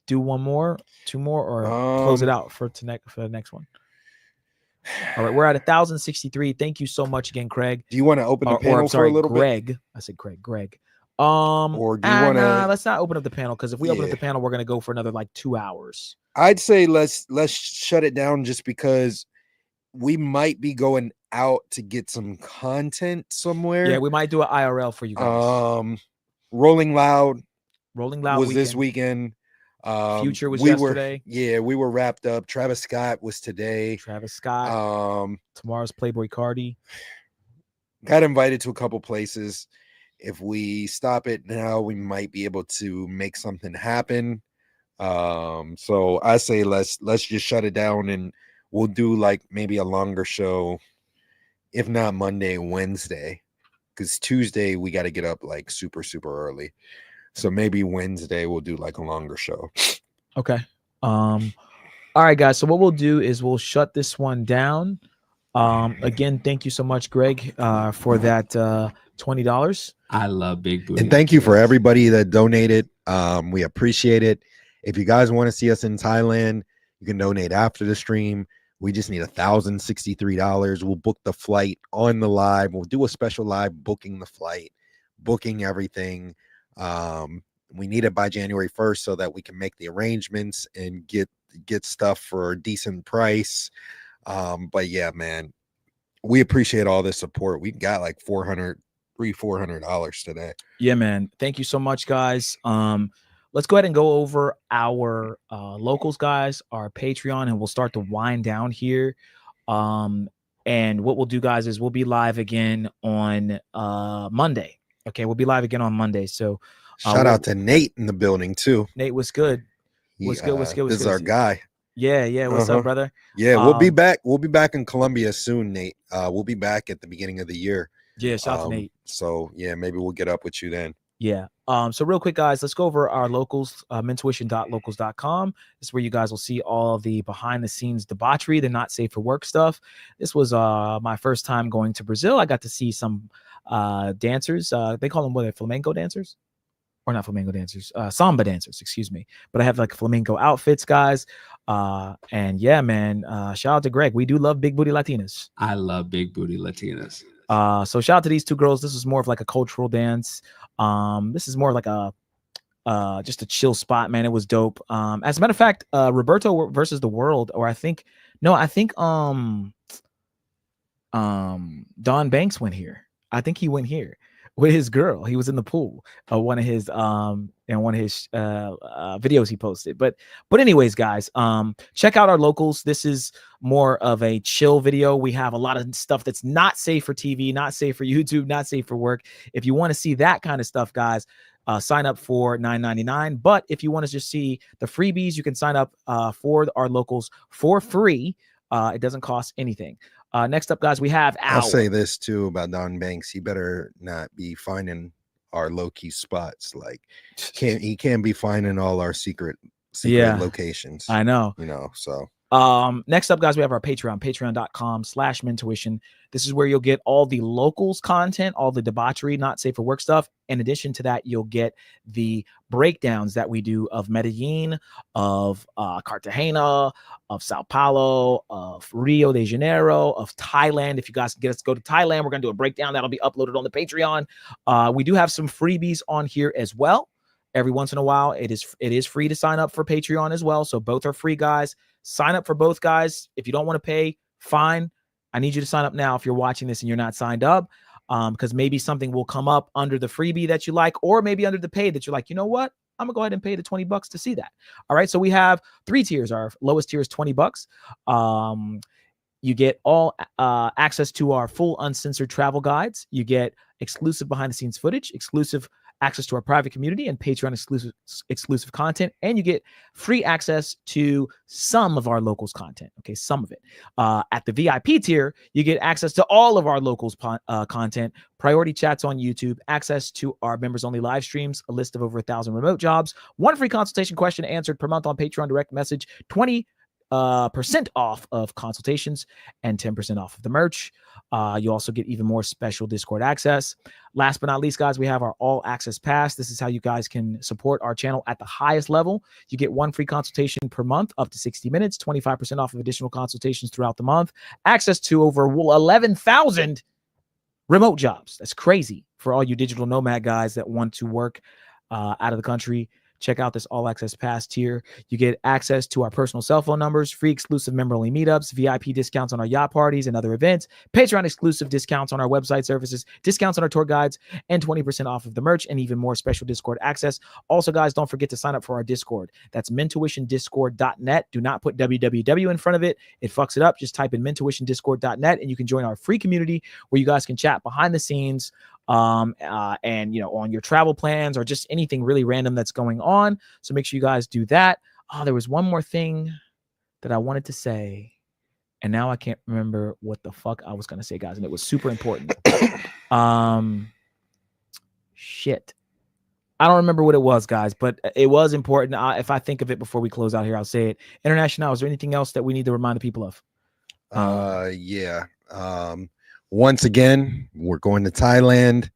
do one more, two more, or close it out for the next one? All right, we're at 1,063. Thank you so much again, Craig. Do you want to open the panel for a little Greg. bit? I said Greg. Or do you want to? Let's not open up the panel, because if we open up the panel, we're gonna go for another like 2 hours. I'd say let's shut it down, just because we might be going out to get some content somewhere. Yeah, we might do an IRL for you guys. Rolling Loud was weekend. This weekend. Future was yesterday. We were wrapped up. Travis Scott was today. Tomorrow's Playboy Cardi. Got invited to a couple places. If we stop it now, we might be able to make something happen. So I say let's just shut it down, and we'll do like maybe a longer show, if not Monday, Wednesday, because Tuesday we got to get up like super early. So maybe Wednesday we'll do like a longer show. Okay. All right, guys. So what we'll do is we'll shut this one down. Again, thank you so much, Greg, for that $20. I love big booty. And thank you for everybody that donated. We appreciate it. If you guys want to see us in Thailand, you can donate after the stream. We just need $1,063. We'll book the flight on the live. We'll do a special live booking the flight, booking everything. We need it by January 1st so that we can make the arrangements and get stuff for a decent price. But yeah, man, we appreciate all the support. We got like $400 today. Yeah, man. Thank you so much, guys. Let's go ahead and go over our locals, guys, our Patreon, and we'll start to wind down here. And what we'll do, guys, is we'll be live again on Monday. Okay, we'll be live again on Monday. So shout out to Nate in the building too. Nate, what's good? What's good? What's good? What's This good? is our guy. Yeah. What's up, brother? Yeah, we'll be back. We'll be back in Colombia soon, Nate. We'll be back at the beginning of the year. Yeah, shout out to Nate. So yeah, maybe we'll get up with you then. Yeah. So real quick, guys, let's go over our locals, mentuition.locals.com. This is where you guys will see all the behind the scenes debauchery, the not safe for work stuff. This was my first time going to Brazil. I got to see some dancers. They call them what, flamenco dancers? Or not flamenco dancers, samba dancers, excuse me. But I have like flamenco outfits, guys. And yeah, man, shout out to Greg. We do love big booty Latinas. I love big booty Latinas. So shout out to these two girls. This was more of like a cultural dance. This is more like a just a chill spot, man. It was dope. As a matter of fact, Roberto versus the World, or I think Don Banks went here. I think he went here with his girl. He was in the pool. One of his videos he posted. But anyways, guys, check out our locals. This is more of a chill video. We have a lot of stuff that's not safe for TV, not safe for YouTube, not safe for work. If you want to see that kind of stuff, guys, sign up for $9.99. But if you want to just see the freebies, you can sign up for our locals for free. It doesn't cost anything. Next up, guys, we have I'll say this too about Don Banks. He better not be finding our low-key spots. Like he can't be finding all our secret locations. I know. So next up, guys, we have our patreon.com/mentuition. This is where you'll get all the locals content, all the debauchery, not safe for work stuff. In addition to that, you'll get the breakdowns that we do of Medellin, of Cartagena, of Sao Paulo, of Rio de Janeiro, of Thailand. If you guys get us to go to Thailand, we're going to do a breakdown that'll be uploaded on the Patreon. We do have some freebies on here as well. Every once in a while, it is free to sign up for Patreon as well. So both are free, guys. Sign up for both, guys. If you don't want to pay, fine. I need you to sign up now if you're watching this and you're not signed up, because maybe something will come up under the freebie that you like, or maybe under the paid that you're like, you know what? I'm gonna go ahead and pay the $20 to see that. All right. So we have 3 tiers. Our lowest tier is $20. You get all access to our full uncensored travel guides. You get exclusive behind the scenes footage, exclusive access to our private community and Patreon exclusive content, and you get free access to some of our locals content. Okay, some of it. At the VIP tier, you get access to all of our locals content, priority chats on YouTube, access to our members only live streams, a list of over 1,000 remote jobs, 1 free consultation question answered per month on Patreon direct message, 20% off of consultations, and 10% off of the merch. You also get even more special Discord access. Last but not least, guys, we have our all access pass. This is how you guys can support our channel at the highest level. You get 1 free consultation per month, up to 60 minutes, 25% off of additional consultations throughout the month, access to over 11,000 remote jobs. That's crazy for all you digital nomad guys that want to work out of the country. Check out this all access pass tier. You get access to our personal cell phone numbers, free exclusive member only meetups, VIP discounts on our yacht parties and other events, Patreon exclusive discounts on our website services, discounts on our tour guides, and 20% off of the merch, and even more special Discord access. Also, guys, don't forget to sign up for our Discord. That's mentuitiondiscord.net. Do not put www in front of it. It fucks it up. Just type in mentuitiondiscord.net and you can join our free community where you guys can chat behind the scenes, and on your travel plans or just anything really random that's going on. So make sure you guys do that. There was one more thing that I wanted to say, and now I can't remember what the fuck I was gonna say, guys, and it was super important. Shit, I don't remember what it was, guys, but it was important. If I think of it before we close out here, I'll say it. International, is there anything else that we need to remind the people of? Once again, we're going to Thailand.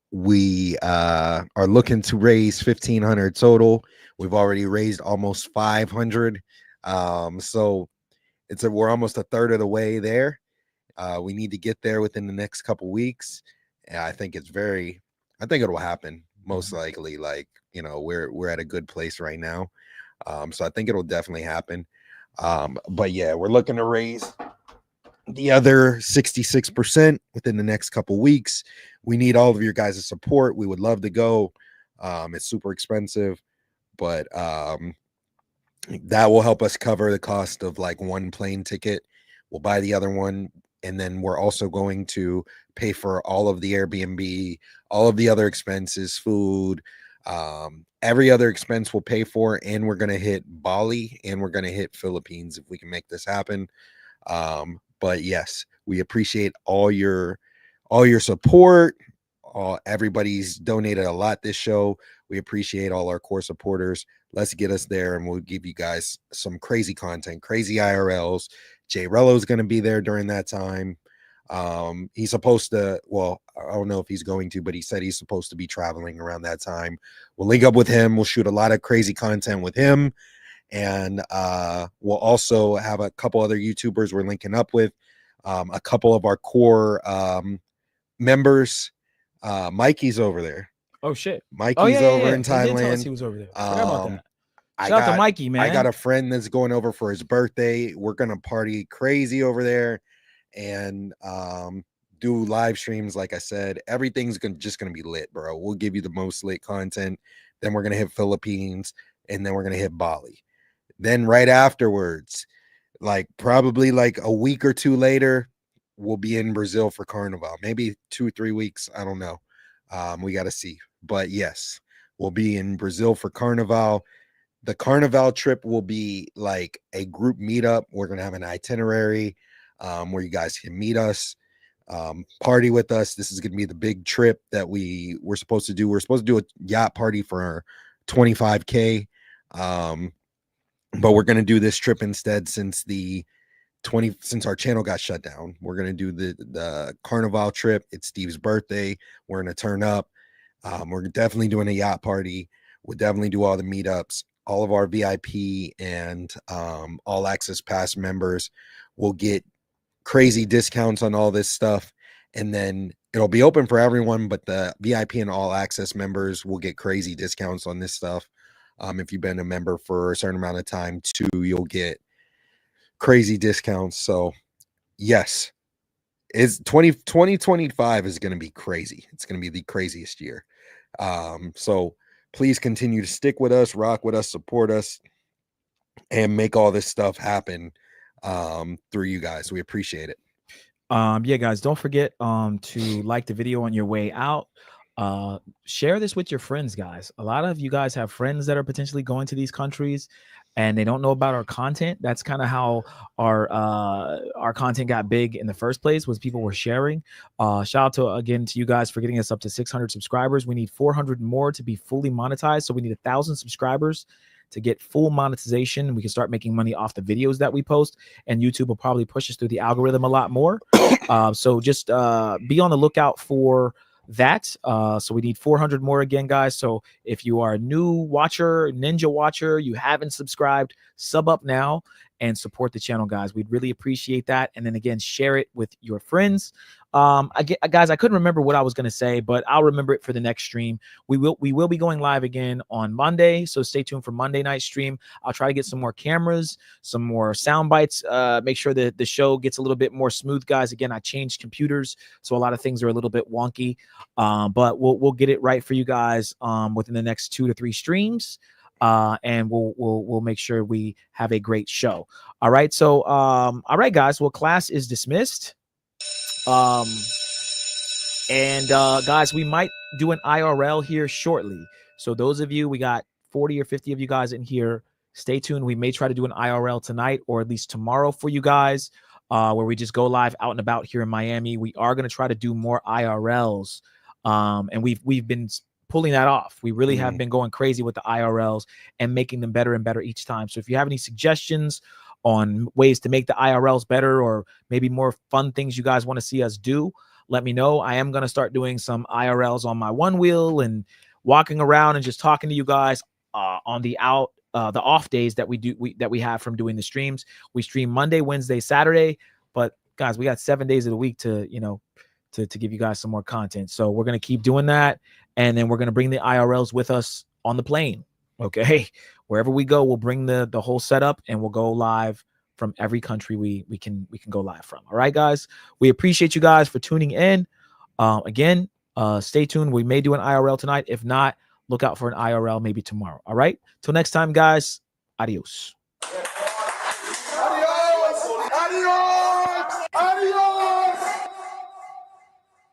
We are looking to raise 1,500 total. We've already raised almost 500. So we're almost a third of the way there. We need to get there within the next couple weeks. I think it'll happen most likely. Like, we're at a good place right now. So I think it'll definitely happen. But yeah, we're looking to raise the other 66% within the next couple weeks. We need all of your guys' support. We would love to go. It's super expensive, but that will help us cover the cost of like 1 plane ticket. We'll buy the other one, and then we're also going to pay for all of the Airbnb, all of the other expenses, food, every other expense we'll pay for, and we're going to hit Bali and we're going to hit Philippines if we can make this happen. But yes, we appreciate all your support. Everybody's donated a lot this show. We appreciate all our core supporters. Let's get us there, and we'll give you guys some crazy content, crazy IRLs. Jay Rello's going to be there during that time. He's supposed to, well, I don't know if he's going to, but he said he's supposed to be traveling around that time. We'll link up with him. We'll shoot a lot of crazy content with him. And we'll also have a couple other YouTubers we're linking up with, a couple of our core members. Mikey's over there. Oh shit. Mikey's over in Thailand. He did tell us he was over there. Forgot about that. Shout out to Mikey, man. I got a friend that's going over for his birthday. We're gonna party crazy over there and do live streams. Like I said, everything's just gonna be lit, bro. We'll give you the most lit content. Then we're gonna hit Philippines, and then we're gonna hit Bali. Then right afterwards, like probably like a week or two later, we'll be in Brazil for Carnival. Maybe 2-3 weeks. I don't know. We got to see. But yes, we'll be in Brazil for Carnival. The Carnival trip will be like a group meetup. We're going to have an itinerary where you guys can meet us, party with us. This is going to be the big trip that we're supposed to do. We're supposed to do a yacht party for our 25K. But we're going to do this trip instead since our channel got shut down. We're going to do the Carnival trip. It's Steve's birthday. We're going to turn up. We're definitely doing a yacht party. We'll definitely do all the meetups. All of our VIP and all access pass members will get crazy discounts on all this stuff. And then it'll be open for everyone, but the VIP and all access members will get crazy discounts on this stuff. If you've been a member for a certain amount of time too, you'll get crazy discounts. So yes, it's 2025 is going to be crazy. It's going to be the craziest year. So please continue to stick with us, rock with us, support us, and make all this stuff happen through you guys. We appreciate it. Yeah, guys, don't forget to like the video on your way out. Share this with your friends, guys. A lot of you guys have friends that are potentially going to these countries and they don't know about our content. That's kind of how our content got big in the first place, was people were sharing. Shout out to you guys for getting us up to 600 subscribers. We need 400 more to be fully monetized. So we need 1,000 subscribers to get full monetization. We can start making money off the videos that we post, and YouTube will probably push us through the algorithm a lot more. So just be on the lookout for that. So we need 400 more again, guys. So if you are a new watcher, ninja watcher, you haven't subscribed, sub up now and support the channel, guys. We'd really appreciate that. And then again, share it with your friends. Guys, I couldn't remember what I was going to say, but I'll remember it for the next stream. We will be going live again on Monday, so stay tuned for Monday night stream. I'll try to get some more cameras, some more sound bites, make sure that the show gets a little bit more smooth, guys. Again, I changed computers, so a lot of things are a little bit wonky, but we'll get it right for you guys within the next 2 to 3 streams. And we'll make sure we have a great show. All right. So, all right, guys. Well, class is dismissed. Guys, we might do an IRL here shortly. So those of you, we got 40 or 50 of you guys in here. Stay tuned. We may try to do an IRL tonight or at least tomorrow for you guys, where we just go live out and about here in Miami. We are going to try to do more IRLs. And we've been pulling that off. We really have been going crazy with the IRLs and making them better and better each time. So if you have any suggestions on ways to make the IRLs better, or maybe more fun things you guys want to see us do, let me know. I am going to start doing some IRLs on my one wheel and walking around and just talking to you guys on the off days that we have from doing the streams. We stream Monday, Wednesday, Saturday, but guys, we got 7 days of the week to give you guys some more content. So we're going to keep doing that. And then we're going to bring the IRLs with us on the plane. Okay. Wherever we go, we'll bring the whole setup and we'll go live from every country we can go live from. All right, guys. We appreciate you guys for tuning in. Again, stay tuned. We may do an IRL tonight. If not, look out for an IRL maybe tomorrow. All right. Till next time, guys. Adios. Adios. Adios.